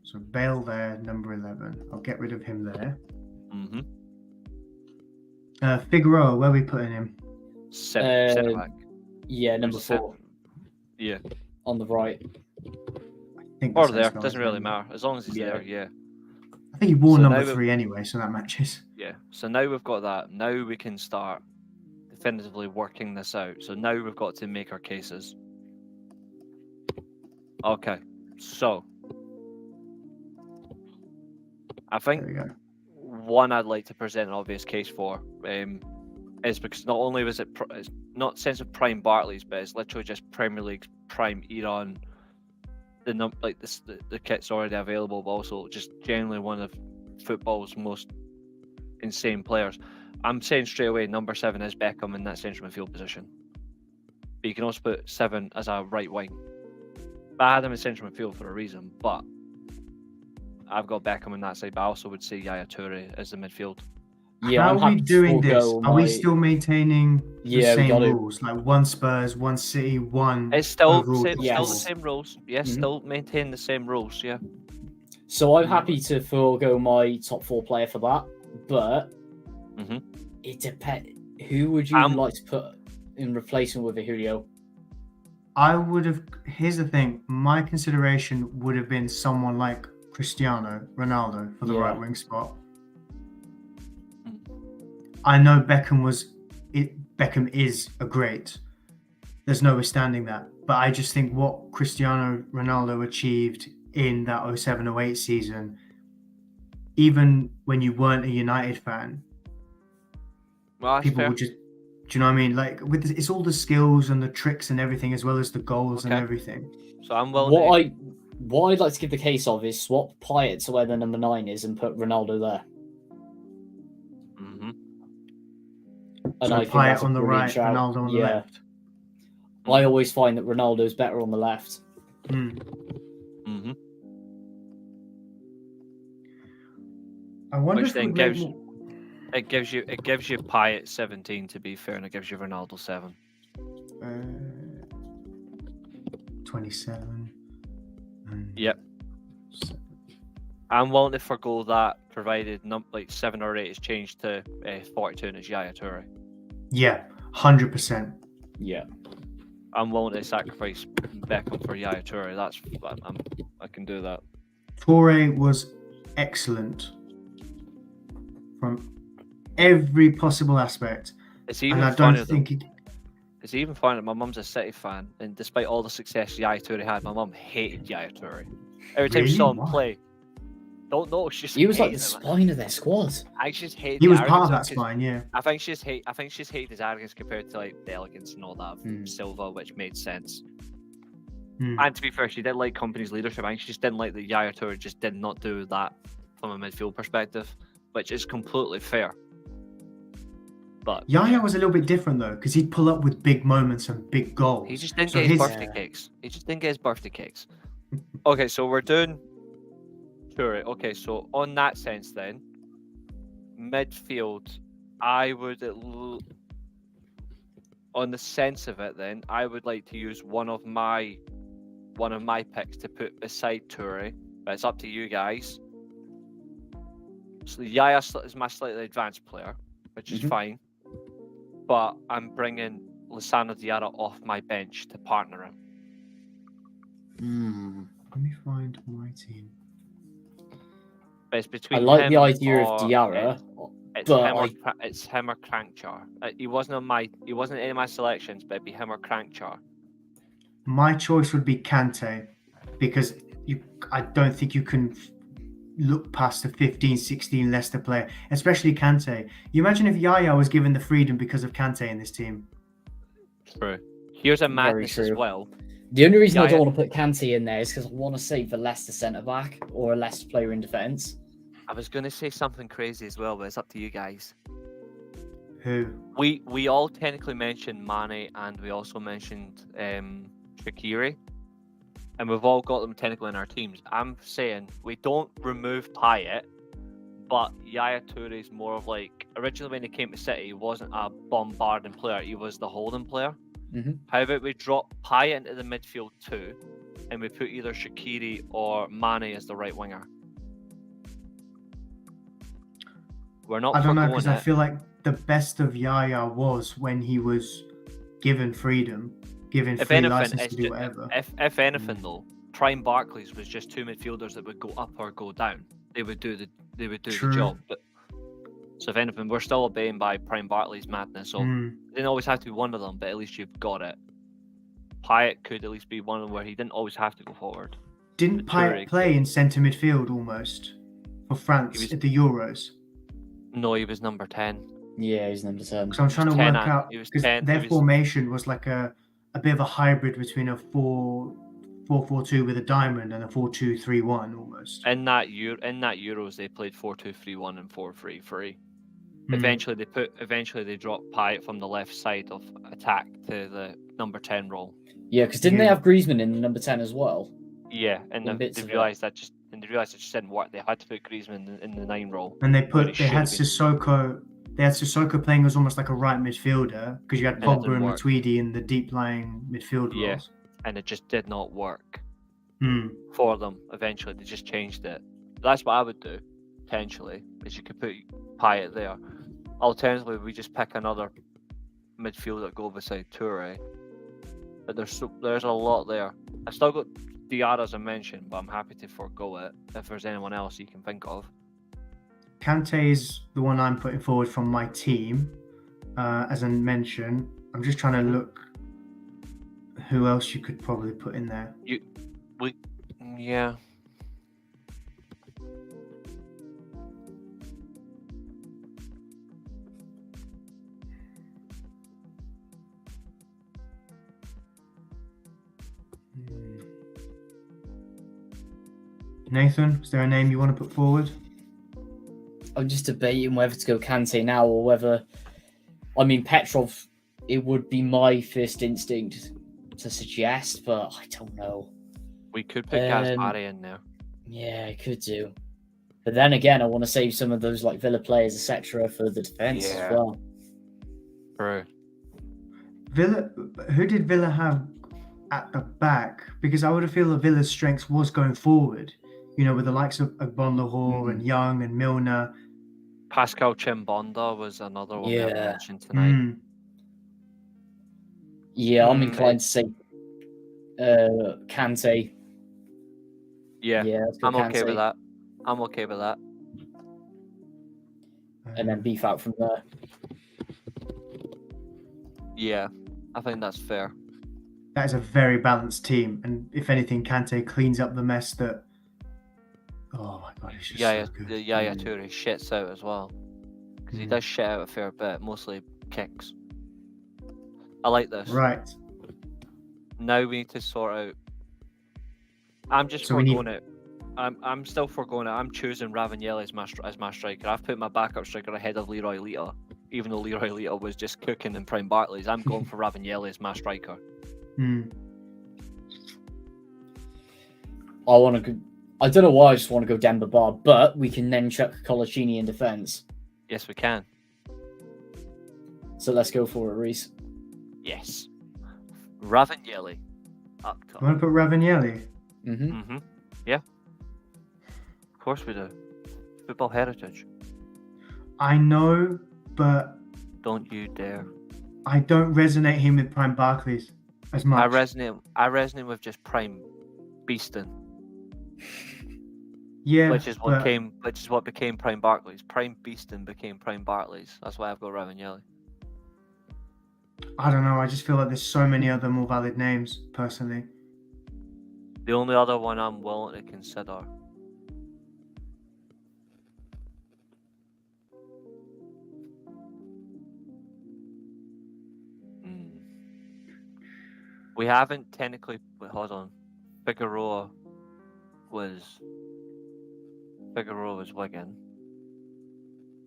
So Bale there, number 11. I'll get rid of him there. Figueroa, where are we putting him? Centre back. Yeah, number 4. Yeah. On the right. I think Or that's there, nice. doesn't really matter. As long as he's there, yeah. I think he wore So number now 3 anyway, so that matches. Yeah. So now we've got that. Now we can start definitively working this out. So now we've got to make our cases. Okay. So I think There we go. one I'd like to present an obvious case for is because not only was it's not sense of Prime Barclays, but it's literally just Premier League Prime era on the kit's already available, but also just generally one of football's most insane players. I'm saying straight away number 7 is Beckham in that central midfield position. But you can also put 7 as a right wing. But I had him in central midfield for a reason, but I've got Beckham in that side, but I also would say Yaya Toure as the midfield. Yeah, How are we doing this? Are we still maintaining the same gotta... rules? Like 1 Spurs, 1 City, 1... It's still overall still the same rules. Yes, still maintain the same rules, yeah. So I'm happy to forego my top 4 player for that, but it depends. Who would you like to put in replacement with Julio? I would have... Here's the thing. My consideration would have been someone like Cristiano Ronaldo for the right wing spot. I know Beckham is a great. There's no withstanding that. But I just think what Cristiano Ronaldo achieved in that 07-08 season, even when you weren't a United fan, people would just... Do you know what I mean? Like, it's all the skills and the tricks and everything, as well as the goals and everything. So I'm willing What I'd like to give the case of is swap Payet to where the number 9 is and put Ronaldo there. And so Payet on the right, Ronaldo on the left. I always find that Ronaldo's better on the left. I wonder Which if then it gives you Payet 17 to be fair, and it gives you Ronaldo 7. 27. Yep. I'm willing to forgo that, provided 7 or 8 is changed to 42 and it's Yaya Toure. Yeah, 100%. Yeah. I'm willing to sacrifice Beckham for Yaya Toure. I can do that. Toure was excellent from every possible aspect. It's even and I funnier don't think It's even funny that my mum's a City fan, and despite all the success Yaya Toure had, my mum hated Yaya Toure. Every time she saw him Why? play, don't know. She just He was like hated the him. spine of their squad. I think she just hated. He the was part of arrogance that his- spine, yeah. I think she's hated his arrogance compared to like the elegance and all that of Silva, which made sense. And to be fair, she did like company's leadership. I think she just didn't like that Yaya Toure just did not do that from a midfield perspective, which is completely fair. But Yaya was a little bit different though, because he'd pull up with big moments and big goals. he just didn't So get his his- birthday cakes. He just didn't get his birthday cakes. Okay, so we're doing Toure. Okay, so on that sense then, midfield, I would on the sense of it then, I would like to use one of my picks to put beside Toure, but it's up to you guys. So Yaya is my slightly advanced player, which is fine, but I'm bringing Lissandro Diarra off my bench to partner him. Let me find my team. But it's between I like him the idea or- of Diarra, It's but him or it's him or Crankchar. He wasn't in any of my selections, but it'd be him or Crankchar. My choice would be Kante, because I don't think you can look past a 15, 16 Leicester player, especially Kante. You imagine if Yaya was given the freedom because of Kante in this team. True. Here's a Very madness as true. well. the only reason I Yaya- don't want to put Kante in there is because I want to save the Leicester centre back or a Leicester player in defence. I was going to say something crazy as well, but it's up to you guys. Who? We all technically mentioned Mane and we also mentioned Shaqiri, and we've all got them technically in our teams. I'm saying we don't remove Payet, but Yaya Toure is more of like, originally when he came to City, he wasn't a bombarding player, he was the holding player. How about we drop Payet into the midfield too, and we put either Shaqiri or Mane as the right winger? We're not I don't know, forgoing because I it. feel like the best of Yaya was when he was given freedom, given If free anything, license it's to do ju- whatever. if anything though, Prime Barclays was just two midfielders that would go up or go down. They would do the True. job. But so if anything, we're still obeying by Prime Barclays madness. So Hmm. it didn't always have to be one of them, but at least you've got it. Payet could at least be one of them where he didn't always have to go forward. Didn't Toure- Payet play in centre midfield almost for France He was- at the Euros? No, he was number 10. Yeah, he's number 10. So I'm trying to 10 work and- out, he was because 10, their he was- formation was like a bit of a hybrid between a 4-4-2 with a diamond and a 4-2-3-1 almost. In that Euros, they played 4-2-3-1 and 4-3-3. Hmm. Eventually they dropped Payet from the left side of attack to the number 10 role. Yeah, because didn't they Yeah. have Griezmann in number 10 as well? Yeah, and In they bits of it. realised that just didn't work. They had to put Griezmann in the 9 role. And they when it had should have been. Sissoko. They had Sissoko playing as almost like a right midfielder, because you had And it Pogba didn't and work. Matuidi in the deep lying midfield Yeah. roles. And it just did not work Hmm. for them. Eventually, they just changed it. That's what I would do, potentially, is you could put Payet there. Alternatively, we just pick another midfielder to go beside Toure. But there's a lot there. I've still got Diarra as I mentioned, but I'm happy to forego it if there's anyone else you can think of. Kante is the one I'm putting forward from my team. As I mentioned, I'm just trying to look who else you could probably put in there. Yeah. Nathan, is there a name you want to put forward? I'm just debating whether to go Kante now or whether... I mean, Petrov, it would be my first instinct to suggest, but I don't know. We could put Gaspari in there. Yeah, I could do. But then again, I want to save some of those like Villa players, etc., for the defence Yeah. as well. True. Villa. Who did Villa have at the back? Because I would have feel that Villa's strengths was going forward. You know, with the likes of Agbonlahor and Young and Milner. Pascal Chimbonda was another one we haven't Yeah. mentioned tonight. Hmm. Yeah, I'm inclined to say Kante. Yeah, let's go I'm okay Kante, with that. I'm okay with that. and then beef out from there. Yeah. I think that's fair. That is a very balanced team, and if anything, Kante cleans up the mess that. Oh my god, he's just so good. Yaya Toure shits out as well. Because he does shit out a fair bit, mostly kicks. I like this. Right. Now we need to sort out. I'm just foregoing it. I'm still foregoing it. I'm choosing Ravanelli as my striker. I've put my backup striker ahead of Leroy Lita, even though Leroy Lita was just cooking in prime Barclays. I'm going for Ravanelli as my striker. I don't know why I just want to go Demba Ba, but we can then chuck Colaccini in defence. Yes, we can. So let's go for it, Reece. Yes. Ravanelli up top. You want to put Ravanelli? Yeah. Of course we do. Football heritage. I know, but Don't you dare. I don't resonate him with prime Barclays as much. I resonate with just prime Beaston. Yeah, Which is what became prime Barclays. Prime Beaston became prime Barclays. That's why I've got Ravanelli. I don't know. I just feel like there's so many other more valid names, personally. The only other one I'm willing to consider. We haven't technically. Wait, hold on. Figueroa was Wigan.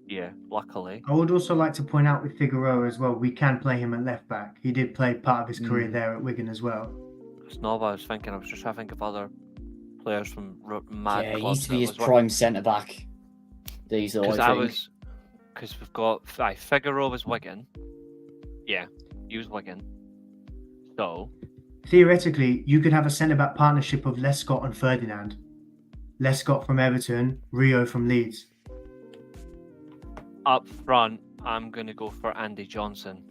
Yeah, luckily. I would also like to point out with Figueroa as well, we can play him at left back. He did play part of his career there at Wigan as well. It's not what I was thinking. I was just trying to think of other players from mad Yeah, he clubs. needs to be his prime centre back. These are because we've got Figueroa was Wigan. Yeah, he was Wigan. So theoretically, you could have a centre-back partnership of Lescott and Ferdinand. Lescott from Everton, Rio from Leeds. Up front, I'm going to go for Andy Johnson.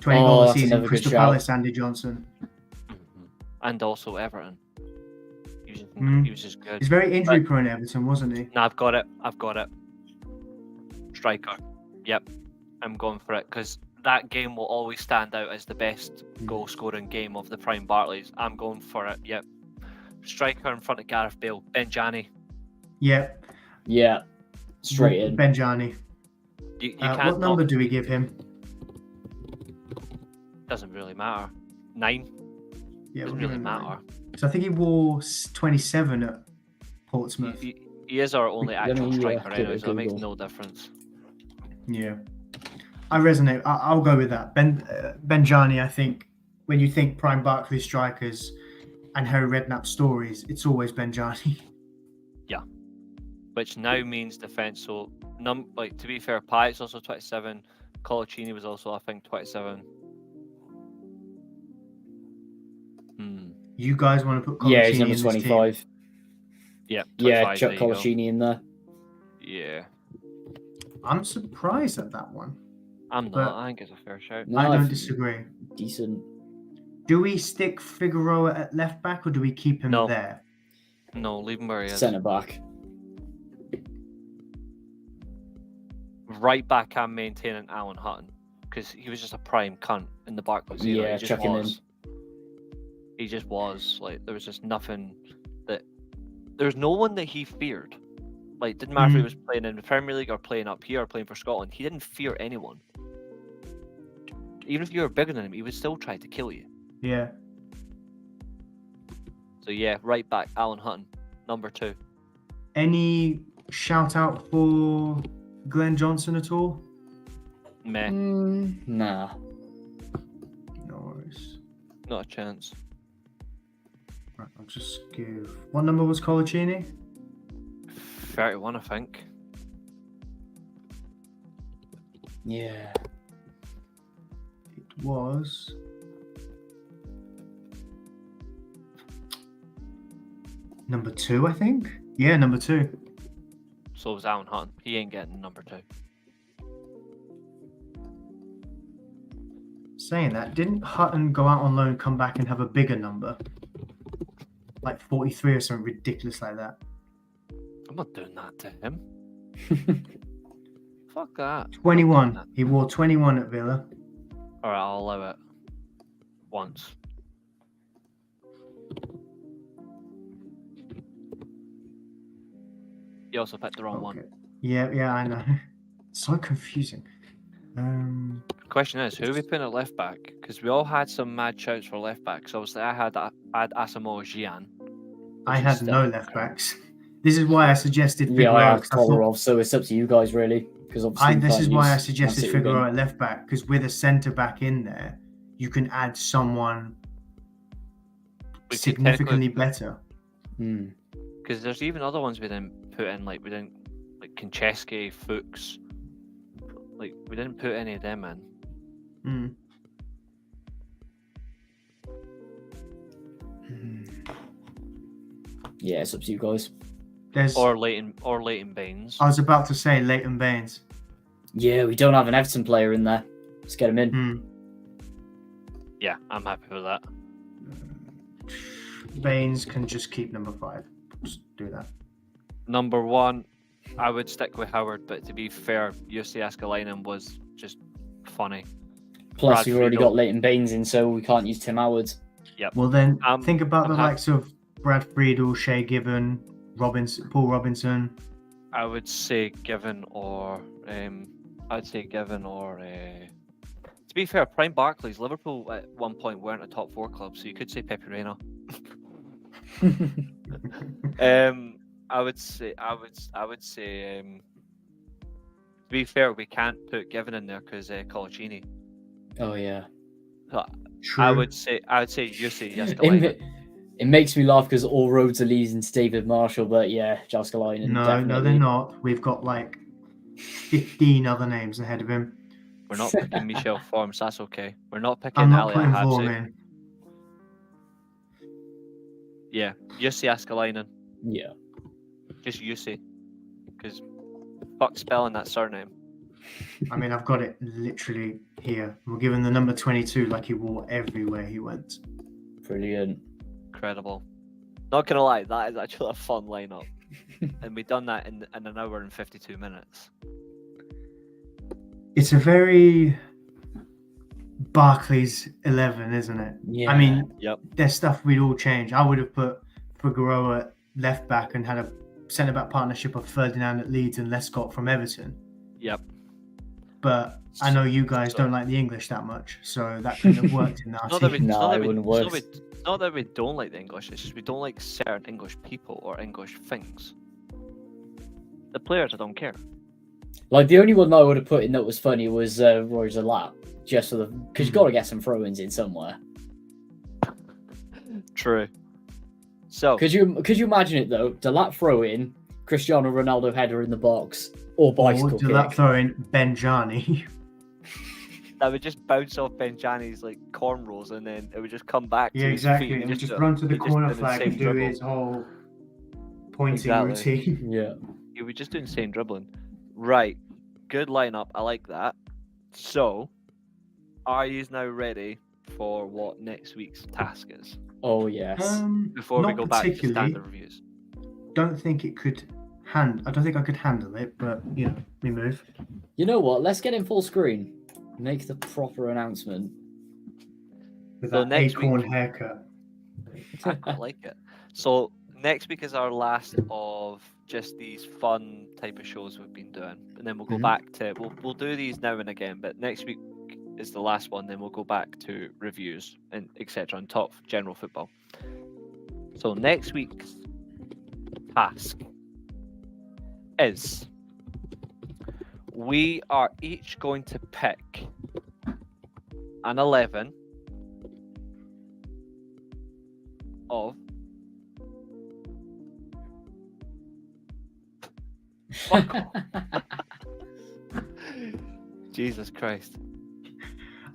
20 goal a season, Crystal Palace, Andy Johnson. And also Everton. He was just good. He's very injury-prone, Everton, wasn't he? No, I've got it. Striker. Yep. I'm going for it because that game will always stand out as the best goal-scoring game of the prime Barclays. I'm going for it. Yep. Striker in front of Gareth Bale. Benjani. Yep. Yeah. Straight in. Benjani. You can't what number do we give him? Doesn't really matter. 9. Yeah, doesn't really matter. So I think he wore 27 at Portsmouth. He is our only actual striker anyway, so it makes Google. no difference. Yeah. I resonate. I'll go with that. Benjani, I think, when you think prime Barclays strikers and Harry Redknapp stories, it's always Benjani. Yeah. Which now means defence. So, to be fair, Pyatt's also 27. Colaccini was also, I think, 27. You guys want to put Colaccini Yeah, he's number in 25. Team? Yeah, yeah, chuck Colaccini in there. Yeah. I'm surprised at that one. I'm not. I think it's a fair shout. No, I don't disagree. Decent. Do we stick Figueroa at left back or do we keep him there? No, leave him where he is. Centre back. Right back, I'm maintaining Alan Hutton because he was just a prime cunt in the Barclays era. Yeah, chuck him in. He just was. Like, there was just nothing that. There's no one that he feared. Like, didn't matter if he was playing in the Premier League or playing up here or playing for Scotland. He didn't fear anyone. Even if you were bigger than him, he would still try to kill you. Yeah. So yeah, right back, Alan Hutton, number 2. Any shout out for Glenn Johnson at all? Meh. Nah. No worries. Not a chance. Right, I'll just give. What number was Colaccini? 31, I think. Yeah. It was. Number 2, I think. Yeah, number 2. So was Alan Hutton. He ain't getting number 2. Saying that, didn't Hutton go out on loan, come back and have a bigger number? Like 43 or something ridiculous like that. I'm not doing that to him. Fuck that. 21. He wore 21 at Villa. Alright, I'll allow it. Once. You also picked the wrong one. Yeah, I know. So confusing. Question is, who are we putting at left back? Because we all had some mad shouts for left back. So obviously I had Asamoah Gyan. I had no left backs. This is why I suggested Figueroa. Yeah, I had Kolarov, so it's up to you guys really. Because obviously this is why I suggested Figueroa at left back, because with a centre back in there, you can add someone significantly better. Because there's even other ones we didn't put in, like Konchesky, Fuchs. Like we didn't put any of them in. Yeah, it's up to you guys. Or Leighton Baines. I was about to say Leighton Baines. Yeah, we don't have an Everton player in there. Let's get him in. Yeah, I'm happy with that. Baines can just keep number 5. Just do that. Number 1, I would stick with Howard, but to be fair, Jussi Jääskeläinen was just funny. Plus, we've already got Leighton Baines in, so we can't use Tim Howard. Yep. Well, then think about the likes of Brad Friedel, Shea Given, Paul Robinson. I would say Given or to be fair, Prime Barclays, Liverpool at one point weren't a top 4 club, so you could say Pepe Reina. I would say to be fair, we can't put Given in there because Colaccini. Oh yeah. True. I would say Jussi Jääskeläinen. It makes me laugh because all roads are leading to David Marshall, but yeah, Jääskeläinen. No, they're not. We've got like 15 other names ahead of him. We're not picking Michel Forms, that's okay. We're not picking I'm not Elliot putting Form Habsi. in. Yeah, Jussi Jääskeläinen. Yeah. Just Jussi. Because fuck spelling that surname. I mean, I've got it literally here. We're giving the number 22 like he wore everywhere he went. Brilliant. Incredible. Not gonna lie, that is actually a fun lineup. And we've done that in an hour and 52 minutes. It's a very Barclays 11, isn't it? Yeah. I mean, Yep. there's stuff we'd all change. I would have put Figueroa at left back and had a centre back partnership of Ferdinand at Leeds and Lescott from Everton. Yep. But I know you guys don't like the English that much, so that couldn't have worked in our it wouldn't work. It's not that we don't like the English, it's just we don't like certain English people or English things. The players, I don't care. Like, the only one that I would have put in that was funny was Roy Zalat, just for the... Because you've got to get some throw-ins in somewhere. True. So... Could you imagine it, though? Zalat throw-in, Cristiano Ronaldo header in the box, or bicycle kick. Zalat throwing Benjani. That would just bounce off Benjani's like cornrows, and then it would just come back. Yeah, to exactly. His feet And just run to the corner flag and do his whole pointing routine. Yeah. He would just do insane dribbling. Right. Good lineup. I like that. So, are you now ready for what next week's task is? Oh, yes. Before we go back to standard reviews. I don't think I could handle it, but, you know, we move. You know what? Let's get in full screen. Make the proper announcement. With that acorn haircut. I like it. So, next week is our last of just these fun type of shows we've been doing, and then we'll go back to we'll do these now and again, but next week is the last one. Then we'll go back to reviews and etc. and talk general football. So next week's task is we are each going to pick an 11 of fuck off. Jesus Christ.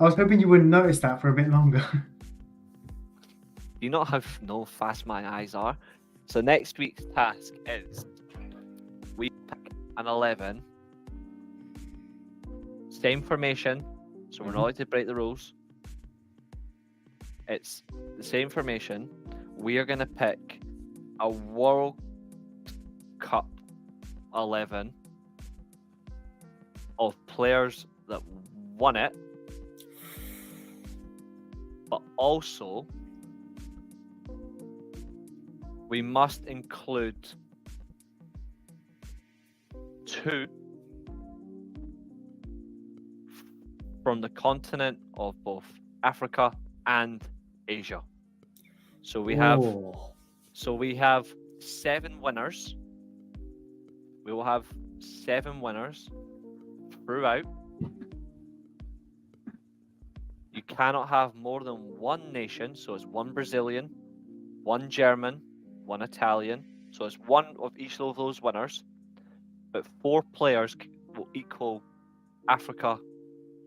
I was hoping you wouldn't notice that for a bit longer. You know how fast my eyes are? So next week's task is we pick an 11. Same formation, so we're not allowed to break the rules. It's the same formation. We are going to pick a World Cup 11 of players that won it but also we must include 2 from the continent of both Africa and Asia. So we have 7 winners. We will have 7 winners throughout. You cannot have more than 1 nation, so it's 1 Brazilian, 1 German, 1 Italian. So it's 1 of each of those winners, but 4 players will equal Africa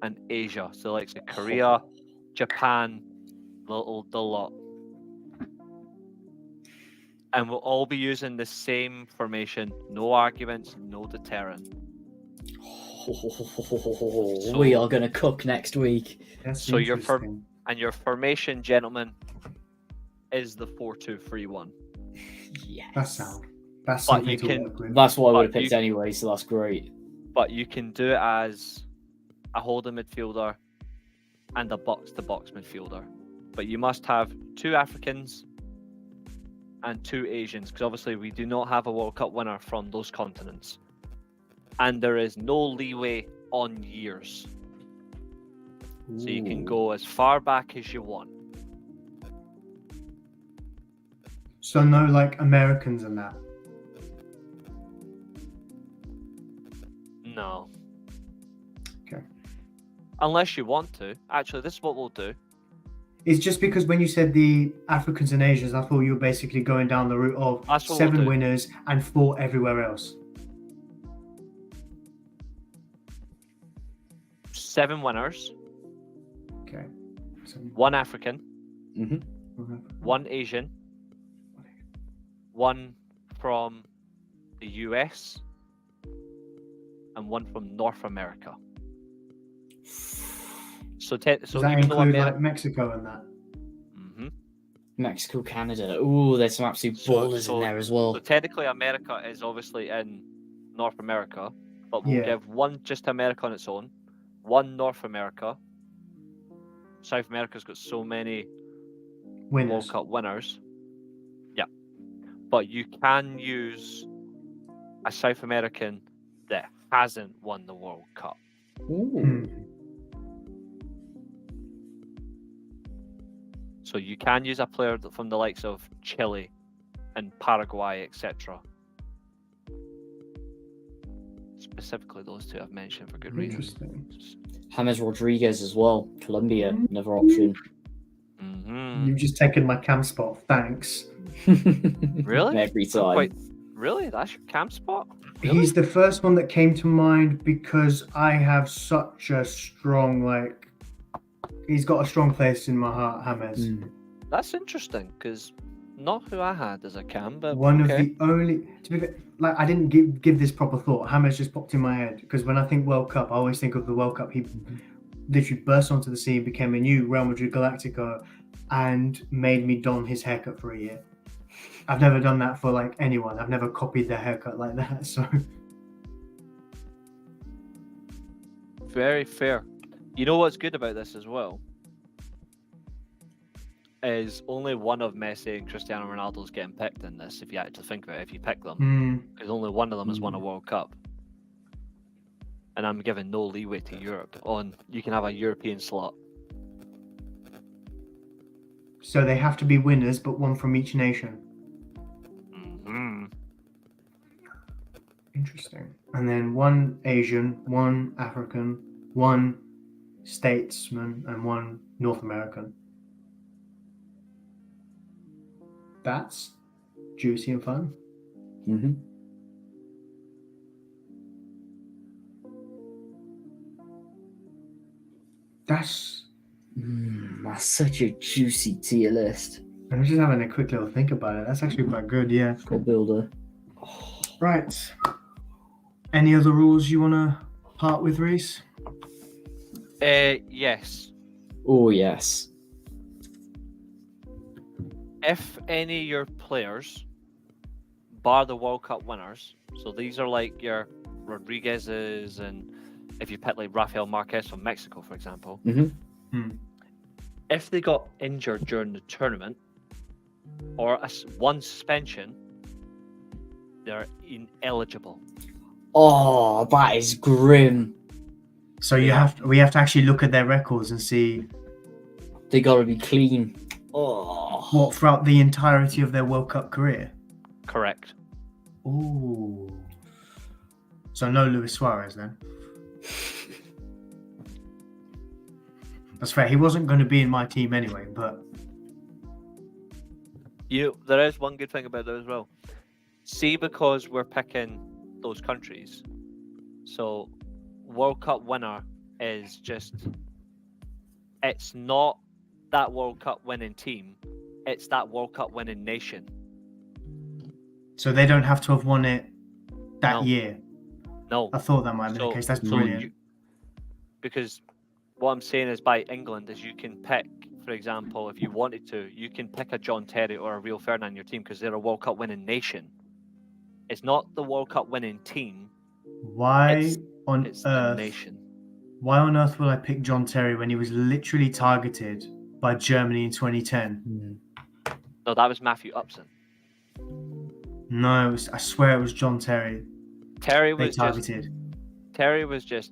and Asia. So like Korea, Japan, the lot. And we'll all be using the same formation. No arguments, no deterrent. We are going to cook next week. That's So your interesting. your formation, gentlemen, is the 4-2-3-1. Yes. That's sound. That's But something you to can- work with. That's what I would But have picked you- anyway, so that's great. But you can do it as a holding midfielder and a box-to-box midfielder. But you must have 2 Africans and 2 Asians, because obviously we do not have a World Cup winner from those continents. And there is no leeway on years. So you can Ooh. go as far back as you want. So no, like Americans and that. No. Okay. Unless you want to. Actually, this is what we'll do. It's just because when you said the Africans and Asians, I thought you were basically going down the route of That's what 7 we'll do. winners and 4 everywhere else. 7 winners, Okay. So, 1 African, Mhm. 1 Asian, 1 from the US, and 1 from North America. So, does so that even though include America, like Mexico and that? Mexico, Canada. Ooh, there's some absolute ballers in there as well. So technically, America is obviously in North America, but we'll Yeah. give 1 just to America on its own, 1 North America. South America's got so many World Winners. Cup winners. Yeah, but you can use a South American that hasn't won the World Cup. Ooh. So you can use a player from the likes of Chile and Paraguay, etc. Specifically, those 2 I've mentioned for good reason. Interesting. James Rodriguez as well. Colombia, another option. You've just taken my cam spot. Thanks. Really? Every time. Wait, really? That's your camp spot? Really? He's the first one that came to mind because I have such a strong, like, he's got a strong place in my heart, James. That's interesting, because not who I had as a cam, but One okay. of the only, to be fair, like, I didn't give this proper thought. James just popped in my head because when I think World Cup, I always think of the World Cup. He literally burst onto the scene, became a new Real Madrid Galactico, and made me don his haircut for a year. I've never done that for like anyone. I've never copied their haircut like that. So Very fair. You know what's good about this as well? Is only one of Messi and Cristiano Ronaldo's getting picked in this, if you actually think about it, if you pick them. Because only one of them has won a World Cup. And I'm giving no leeway to Europe on you can have a European slot. so they have to be winners, but one from each nation. Interesting. And then 1 Asian, 1 African, 1 statesman, and 1 North American. That's juicy and fun. That's That's such a juicy tier list. I'm just having a quick little think about it. That's actually quite good, yeah. Squad builder. Right. Any other rules you want to part with, Reece? Yes. Oh, yes. If any of your players, bar the World Cup winners, so these are like your Rodriguez's, and if you pick like Rafael Marquez from Mexico, for example, if they got injured during the tournament or one suspension, they're ineligible. Oh, that is grim. So we have to actually look at their records and see They gotta be clean. Oh, what throughout the entirety of their World Cup career. Correct. Ooh. So no Luis Suarez then. That's fair. He wasn't going to be in my team anyway, but There is one good thing about that as well. See, because we're picking those countries, so World Cup winner is just, it's not that World Cup winning team, it's that World Cup winning nation. so they don't have to have won it that No. year. No. I thought that might be the case. That's brilliant. Because what I'm saying is, by England, is you can pick, for example, if you wanted to, you can pick a John Terry or a Rio Ferdinand in your team because they're a World Cup winning nation. It's not the World Cup winning team. Why on It's the earth? nation. Why on earth will I pick John Terry when he was literally targeted by Germany in 2010? No, that was Matthew Upson. No, I swear it was John Terry. Terry They was just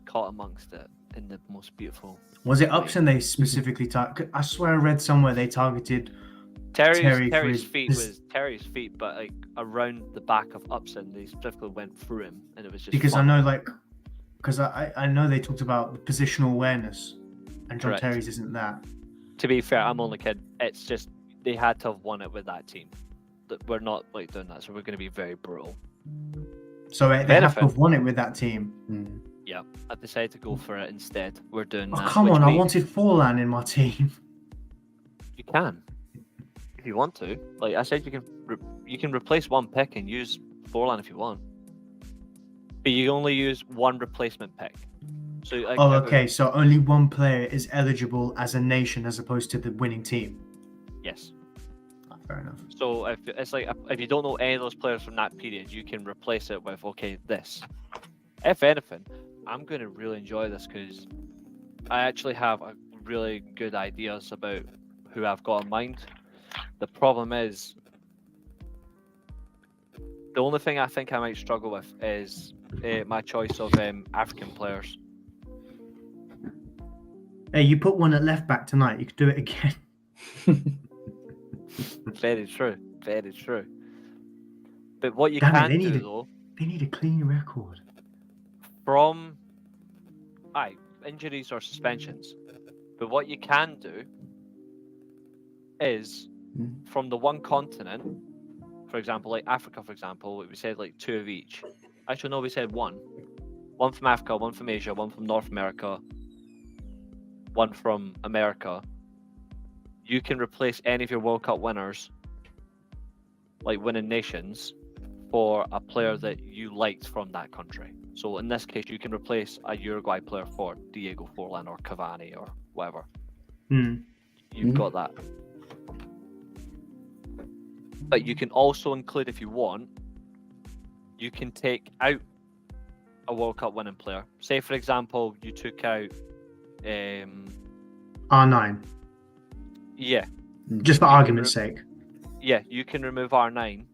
caught amongst it in the most beautiful. Was it Upson they specifically targeted? I swear I read somewhere they targeted Terry's feet, but like around the back of Upson, they specifically went through him, and it was just because fun. I know they talked about the positional awareness, and John Correct. Terry's isn't that. To be fair, I'm only kidding. It's just they had to have won it with that team. That we're not like doing that, so we're going to be very brutal. So they have to have won it with that team. Yeah, I decided to go for it instead. We're doing Oh that. come on! I wanted Forlan in my team. You can, if you want to. Like I said, you can replace one pick and use Forlan if you want, but you only use one replacement pick. So okay. So only one player is eligible as a nation as opposed to the winning team. Yes. Fair enough. So if you don't know any of those players from that period, you can replace it with this. If anything, I'm going to really enjoy this because I actually have a really good ideas about who I've got in mind. The problem is, the only thing I think I might struggle with is my choice of African players. Hey, you put one at left back tonight. You could do it again. Very true. Very true. But what you Damn it, can do though, they need a clean record. From injuries or suspensions, but what you can do is from the one continent, for example, like Africa, for example, we said like 2 of each. Actually, no, we said one from Africa, one from Asia, one from North America, one from America. You can replace any of your World Cup winners, like winning nations, for a player that you liked from that country. So in this case, you can replace a Uruguay player for Diego Forlan or Cavani or whatever. You've got that. But you can also include, if you want, you can take out a World Cup winning player. Say, for example, you took out R9. Yeah. Just for argument's sake. Yeah, you can remove R9,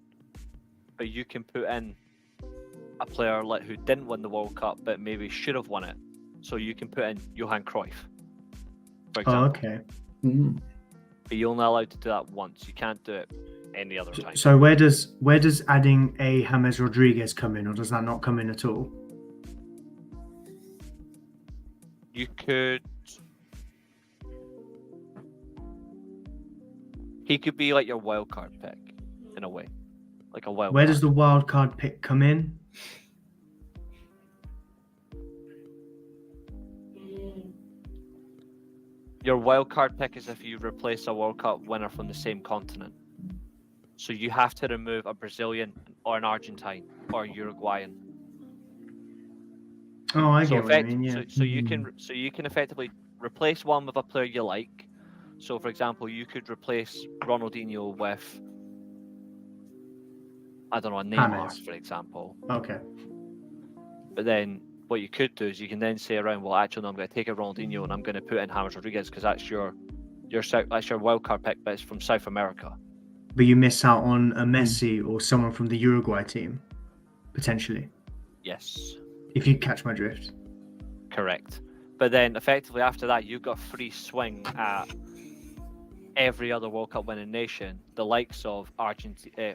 but you can put in a player like who didn't win the World Cup but maybe should have won it. So you can put in Johan Cruyff, for example. Oh, okay. But you're only allowed to do that once. You can't do it any other time. So where does adding a James Rodriguez come in, or does that not come in at all? You could. He could be like your wild card pick in a way, like a wild. Where card. does the wild card pick come in? Your wild card pick is if you replace a World Cup winner from the same continent. So you have to remove a Brazilian or an Argentine or a Uruguayan. Oh, I get what you mean. Yeah. So you can effectively replace one with a player you like. So, for example, you could replace Ronaldinho with, I don't know, a Neymar, James. for example. Okay. But then what you could do is you can then say around, well, actually, no, I'm going to take a Ronaldinho and I'm going to put in James Rodriguez because that's your That's your wildcard pick, but it's from South America. But you miss out on a Messi or someone from the Uruguay team, potentially. Yes. If you catch my drift. Correct. But then effectively after that, you've got free swing at every other World Cup winning nation, the likes of Argentina.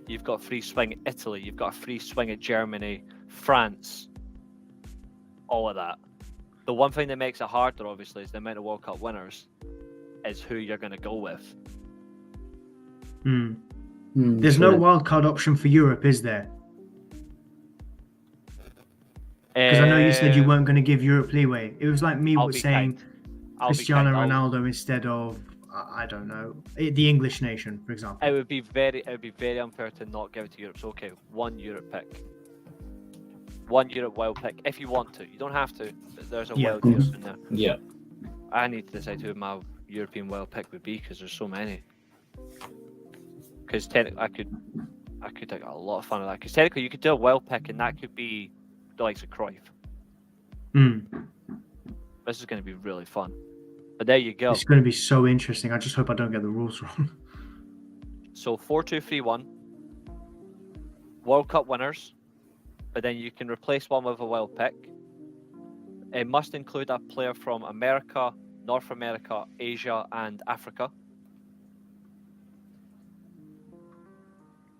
You've got free swing at Italy. You've got a free swing at Germany, France, all of that. The one thing that makes it harder, obviously, is the amount of World Cup winners is who you're going to go with. There's no wildcard option for Europe, is there? Because I know you said you weren't going to give Europe leeway. It was like me saying Cristiano Ronaldo instead of, I don't know, the English nation, for example. It would be very unfair to not give it to Europe. So okay, one Europe pick, one Europe wild pick if you want to. You don't have to. But there's a wild Europe in there. Yeah. I need to decide who my European wild pick would be because there's so many. Because I could take a lot of fun of that. Because technically you could do a wild pick and that could be the likes of Cruyff. This is going to be really fun. But there you go. It's going to be so interesting. I just hope I don't get the rules wrong. So 4-2-3-1. World Cup winners. But then you can replace one with a wild pick. It must include a player from America, North America, Asia, and Africa.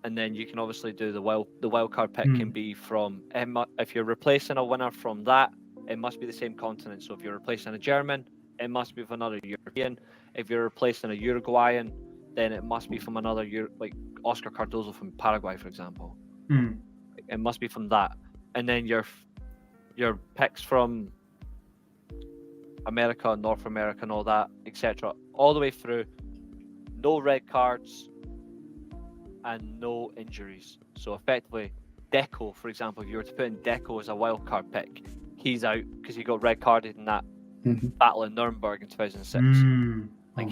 And then you can obviously do the wild card pick can be from, if you're replacing a winner from that, it must be the same continent. So if you're replacing a German, it must be from another European. If you're replacing a Uruguayan, then it must be from another, like Oscar Cardozo from Paraguay, for example. It must be from that. And then your picks from America, North America, and all that, etc., all the way through. No red cards and no injuries. So effectively, Deco, for example, if you were to put in Deco as a wild card pick, he's out because he got red carded in that battle in Nuremberg in 2006.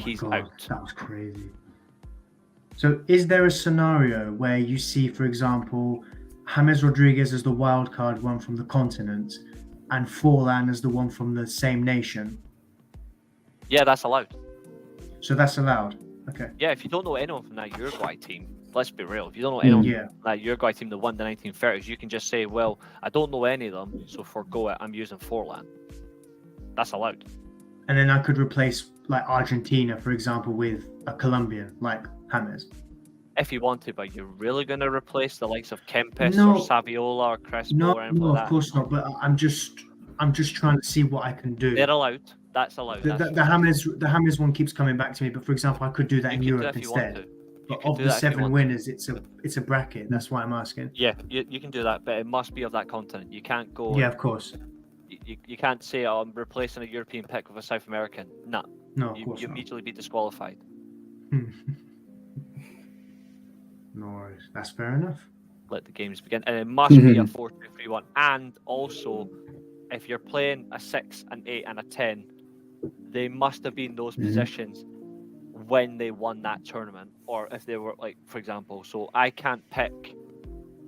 He's out. That was crazy. So is there a scenario where you see, for example, James Rodriguez as the wild card one from the continent and Forlan as the one from the same nation? Yeah, that's allowed. So that's allowed? Okay. Yeah, if you don't know anyone from that Uruguay team, let's be real. If you don't know anyone from that Uruguay team that won the 1930s, you can just say, well, I don't know any of them, so forgo it. I'm using Forlan. That's allowed. And then I could replace like Argentina, for example, with a Colombian like James. If you want to, but you're really going to replace the likes of Kempis or Saviola or Crespo or anything like that? No, of course not. But I'm just trying to see what I can do. They're allowed. That's allowed. The James one keeps coming back to me. But for example, I could do that in Europe instead. But of the 7 winners, it's a bracket. That's why I'm asking. Yeah, you can do that, but it must be of that continent. You can't go. Yeah, of course. You can't say, oh, I'm replacing a European pick with a South American. No, of course you not. immediately be disqualified. No worries. That's fair enough. Let the games begin. And it must be a 4-2-3-1. And also, if you're playing a 6, an 8, and a 10, they must have been those positions when they won that tournament. Or if they were, like, for example, so I can't pick.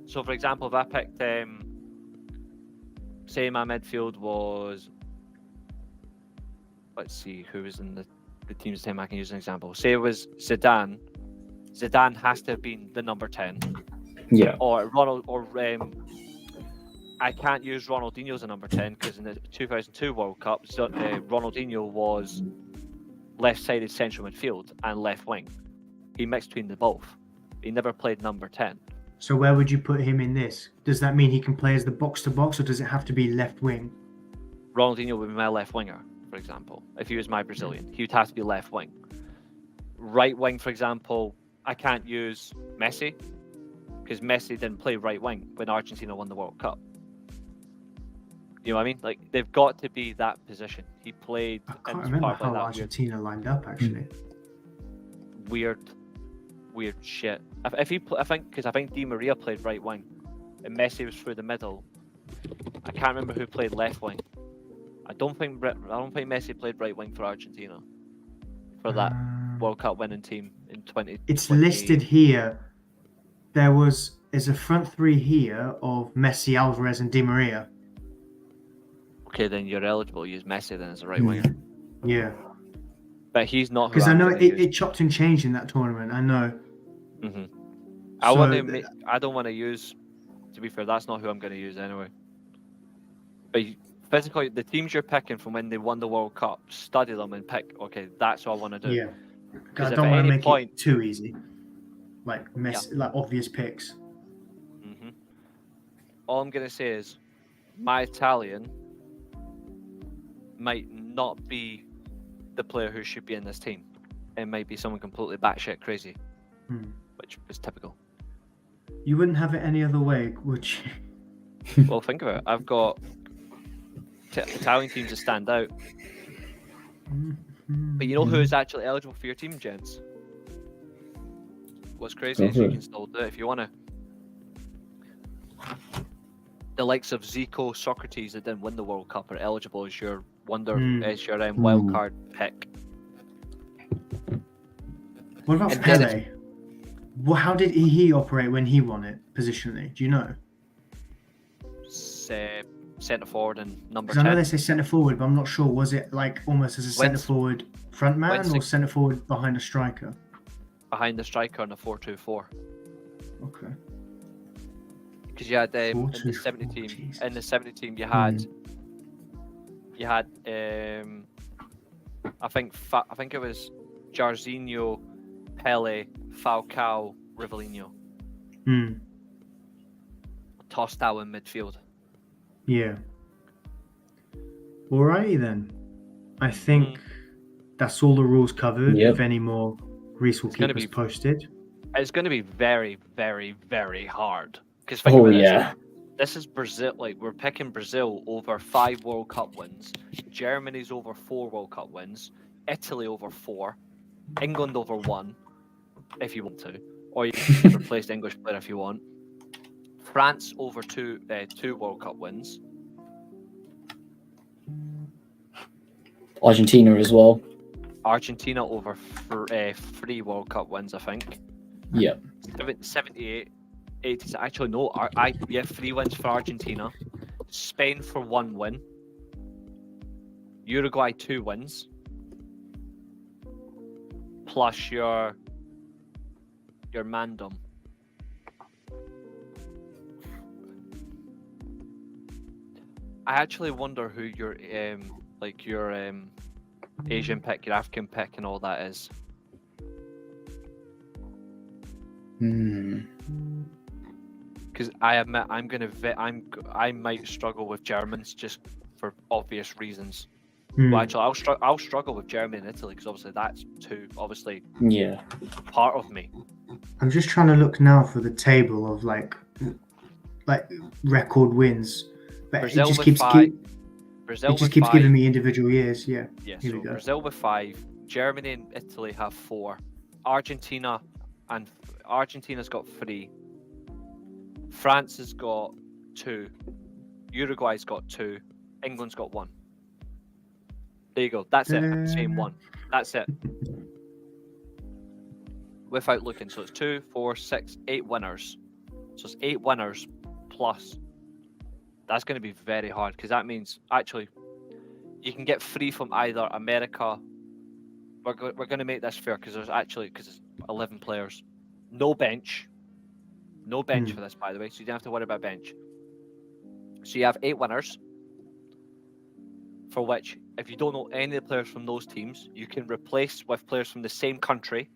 So, for example, if I picked, say my midfield was, let's see, who was in the team's team, I can use an example. Say it was Zidane. Zidane has to have been the number 10. Yeah. Or Ronald, or I can't use Ronaldinho as a number 10 because in the 2002 World Cup, Ronaldinho was left-sided central midfield and left wing. He mixed between the both. He never played number 10. So where would you put him in this? Does that mean he can play as the box-to-box, or does it have to be left wing? Ronaldinho would be my left winger, for example. If he was my Brazilian, he would have to be left wing. Right wing, for example, I can't use Messi because Messi didn't play right wing when Argentina won the World Cup. You know what I mean? Like, they've got to be that position. He played. I can't remember how Argentina lined up actually. Weird shit. I think Di Maria played right wing, and Messi was through the middle. I can't remember who played left wing. I don't think Messi played right wing for Argentina for that World Cup winning team in 2020. It's listed here. There's a front three here of Messi, Alvarez, and Di Maria. Okay, then you're eligible to use Messi then as a right winger. Yeah. But he's not who Because I I'm know going to use. it chopped and changed in that tournament. I know. I So, want to. I don't want to use. To be fair, that's not who I'm going to use anyway. But physically, the teams you're picking from when they won the World Cup, study them and pick. Okay, that's what I want to do. yeah. Because I if don't at want to any make point, it too easy. Like like obvious picks. all I'm going to say is, my Italian might not be the player who should be in this team. It might be someone completely batshit crazy, which is typical. You wouldn't have it any other way, would you? Well, think of it. I've got Italian teams that stand out. But you know who is actually eligible for your team, gents? What's crazy is you can still do it if you want to. The likes of Zico, Socrates that didn't win the World Cup are eligible as your wild card pick. What about And Pele? Well, how did he operate when he won it positionally? Do you know? Centre forward and number Because I know 10. they say centre forward, but I'm not sure. Was it like almost as a centre forward front man or centre forward behind a striker? Behind the striker in a 4-2-4. Okay. Because you had in the 70 team. Jesus. In the 70 team, you had I think it was Jairzinho, Pele, Falcao, Rivellino. Tostao in midfield. Yeah. Alrighty then. I think that's all the rules covered. Yep. If any more, Reece will keep us posted. It's going to be very, very, very hard. Because this is Brazil. Like, we're picking Brazil over 5 World Cup wins, Germany's over 4 World Cup wins, Italy over 4, England over 1, if you want to, or you can replace the English player if you want. France over 2 World Cup wins. Argentina as well. Argentina over 3 World Cup wins, I think. Yep. 78, 80. Actually, no. 3 wins for Argentina. Spain for 1 win. Uruguay 2 wins. Plus your Mandem. I actually wonder who your Asian pick, your African pick, and all that is. Because I admit I might struggle with Germans just for obvious reasons. Well, actually, I'll struggle with Germany and Italy because obviously that's part of me. I'm just trying to look now for the table of like record wins, but Brazil it just with keeps 5. Brazil it just with keeps 5. giving me individual years. Yeah. Yeah. Here So we go. Brazil with 5. Germany and Italy have 4. Argentina's got 3. France has got 2. Uruguay's got 2. England's got 1. There you go. That's it. Same one. That's it. Without looking. So it's 2, 4, 6, 8 winners. So it's 8 winners plus. That's going to be very hard because that means actually you can get 3 from either America. We're going to make this fair because it's 11 players. No bench. No bench for this, by the way. So you don't have to worry about bench. So you have 8 winners. For which, if you don't know any of the players from those teams, you can replace with players from the same country.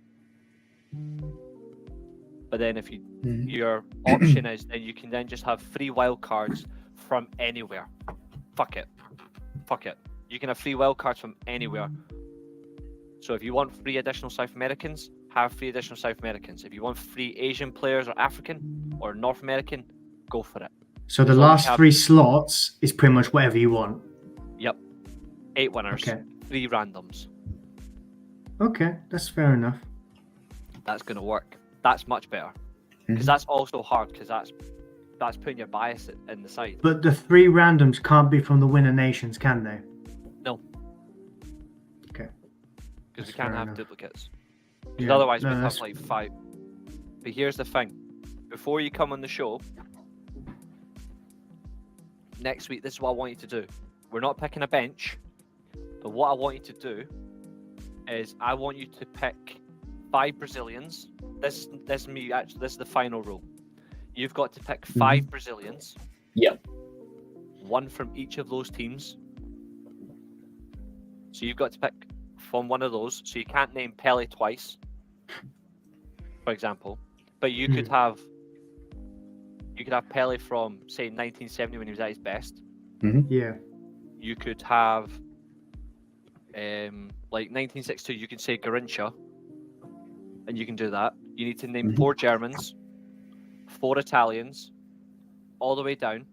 But then if your option is, then you can then just have 3 wild cards from anywhere. Fuck it. You can have 3 wild cards from anywhere. So if you want 3 additional South Americans, have 3 additional South Americans. If you want 3 Asian players or African or North American, go for it. So the last 3 slots is pretty much whatever you want. Yep. 8 winners. Okay. 3 randoms. Okay, that's fair enough. That's going to work. That's much better. Because that's also hard because that's putting your bias in the side. But the 3 randoms can't be from the winner nations, can they? No. Okay. Because we can't have duplicates. Because Yeah, otherwise no, we'd have that's- like 5. But here's the thing. Before you come on the show, next week, this is what I want you to do. We're not picking a bench, but what I want you to do is I want you to pick 5 Brazilians. This is me actually. This is the final rule. You've got to pick 5 Brazilians. Yep. 1 from each of those teams. So you've got to pick from one of those. So you can't name Pele twice, for example. But you could have Pele from, say, 1970 when he was at his best. Yeah. You could have like 1962. You can say Garrincha, and you can do that. You need to name 4 Germans, 4 Italians, all the way down,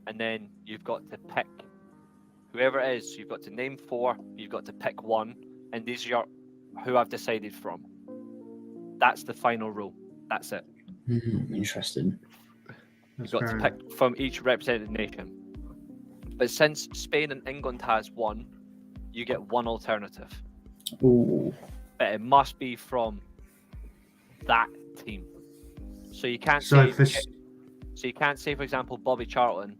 and then you've got to pick whoever it is. So you've got to name 4. You've got to pick 1, and these are who I've decided from. That's the final rule. That's it. Interesting. You've got to pick from each represented nation. But since Spain and England has 1, you get 1 alternative. Ooh. But it must be from that team. So you can't So you can't say, for example, Bobby Charlton,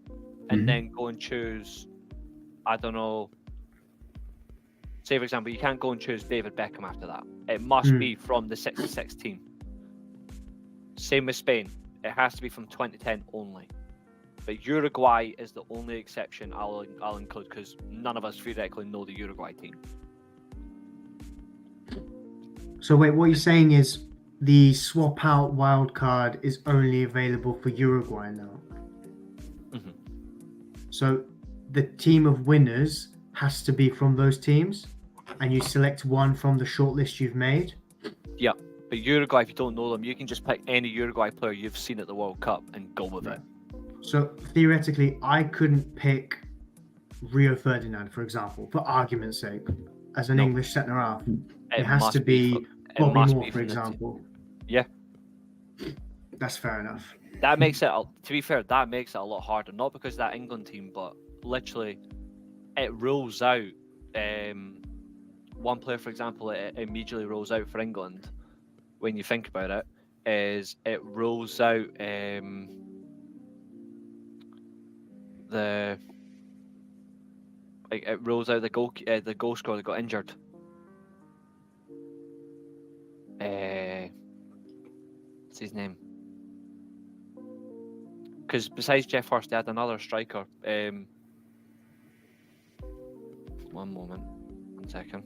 and then go and choose, I don't know. Say, for example, you can't go and choose David Beckham after that. It must be from the 66 team. Same with Spain. It has to be from 2010 only. But Uruguay is the only exception I'll include, because none of us theoretically know the Uruguay team. So wait, what you're saying is the swap out wild card is only available for Uruguay now. So the team of winners has to be from those teams, and you select 1 from the shortlist you've made. Yeah, but Uruguay, if you don't know them, you can just pick any Uruguay player you've seen at the World Cup and go with it. So theoretically, I couldn't pick Rio Ferdinand, for example, for argument's sake, as an English centre half. It has to be Bobby Moore, for example. Yeah, that's fair enough. That makes it, to be fair, that makes it a lot harder. Not because of that England team, but literally, it rules out one player, for example. It immediately rolls out for England. When you think about it, is it rolls out it rolls out the goal scorer that got injured. What's his name? Because besides Jeff Hurst, they had another striker. One moment. 1 second.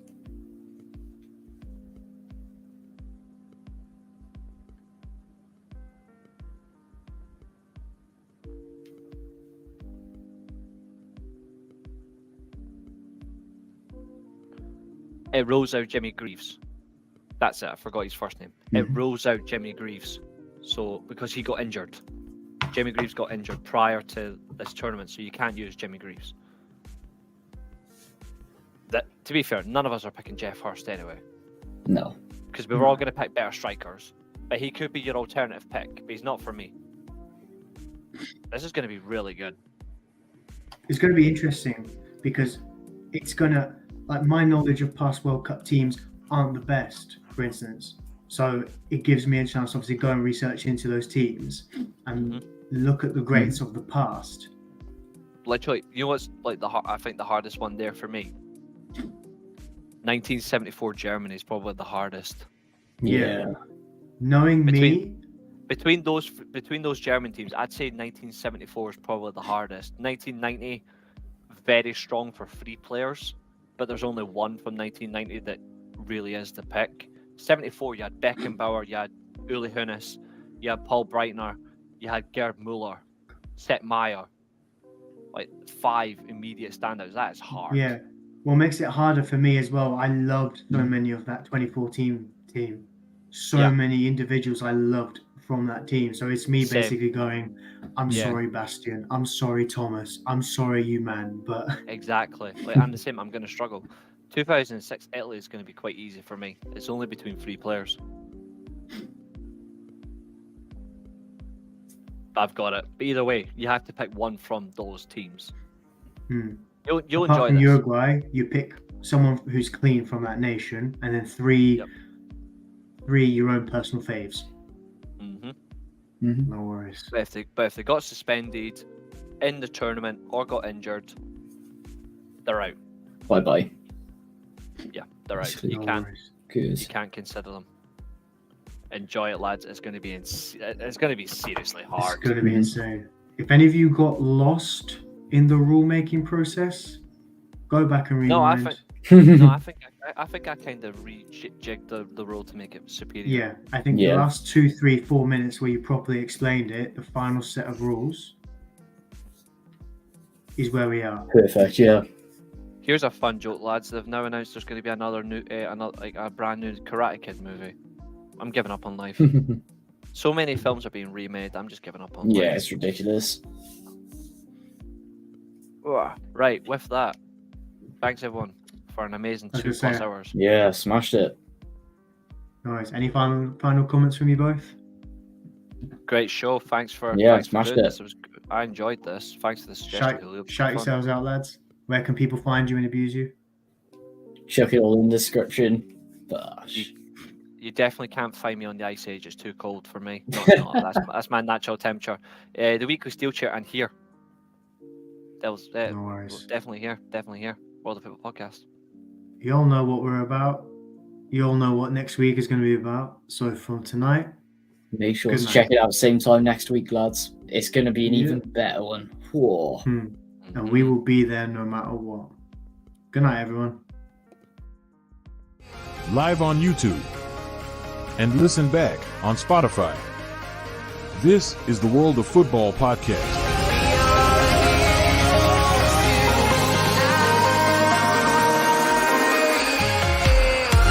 It rolls out Jimmy Greaves. That's it. I forgot his first name. It rolls out Jimmy Greaves. So because he got injured. Jimmy Greaves got injured prior to this tournament, so you can't use Jimmy Greaves. That, to be fair, none of us are picking Jeff Hurst anyway. No. Because we were all going to pick better strikers. But he could be your alternative pick, but he's not for me. This is going to be really good. It's going to be interesting because it's going to, like, my knowledge of past World Cup teams aren't the best, for instance. So it gives me a chance to obviously go and research into those teams and look at the greats of the past. Literally, you know what's like I think the hardest one there for me? 1974 Germany is probably the hardest. Yeah. Knowing between those German teams, I'd say 1974 is probably the hardest. 1990, very strong for 3 players, but there's only 1 from 1990 that really is the pick. 74, you had Beckenbauer, you had Uli Hoeneß, you had Paul Breitner, you had Gerd Müller, Sepp Maier. Like 5 immediate standouts. That is hard. Yeah. What makes it harder for me as well, I loved so many of that 2014 team. So many individuals I loved from that team. So it's me basically going, I'm sorry, Bastian. I'm sorry, Thomas. I'm sorry, you man. But exactly. Like, I'm the same. I'm going to struggle. 2006 Italy is going to be quite easy for me. It's only between 3 players. I've got it. But either way, you have to pick 1 from those teams. You'll enjoy this. Uruguay, you pick someone who's clean from that nation, and then 3 your own personal faves. No worries. But if they got suspended in the tournament or got injured, they're out. Bye. Yeah, they're out. Actually, You No can't. worries. Good. You can't consider them. Enjoy it, lads. It's going to be it's going to be seriously It's hard. going to be insane. If any of you got lost in the rule making process, go back and No, I rewind. think no, I think I kind of rejigged the rule to make it superior. Yeah, I think the last 2, 3, 4 minutes where you properly explained it, the final set of rules, is where we are. Perfect. Yeah. Here's a fun joke, lads. They've now announced there's going to be another a brand new Karate Kid movie. I'm giving up on life. So many films are being remade. I'm just giving up on life. Yeah, it's ridiculous. Right, with that, thanks everyone for an amazing I was 2+ gonna say- hours. Yeah, smashed it. Nice. Any final comments from you both? Great show. Thanks for smashed doing it. this. I enjoyed this. Thanks for the suggestion, Julio. Shout yourselves out, lads. Where can people find you and abuse you? Chuck it all in the description. Gosh. You definitely can't find me on the Ice Age. It's too cold for me. No, it's not. That's my natural temperature. The Weekly Steel Chair and here. That was No worries. definitely here. World of Football Podcast. You all know what we're about. You all know what next week is going to be about. So from tonight, Make sure Good to night. check it out same time next week, lads. It's going to be an Yeah. even better one. Whoa. and we will be there no matter what. Good night, everyone. Live on YouTube. And listen back on Spotify. This is the World of Football Podcast.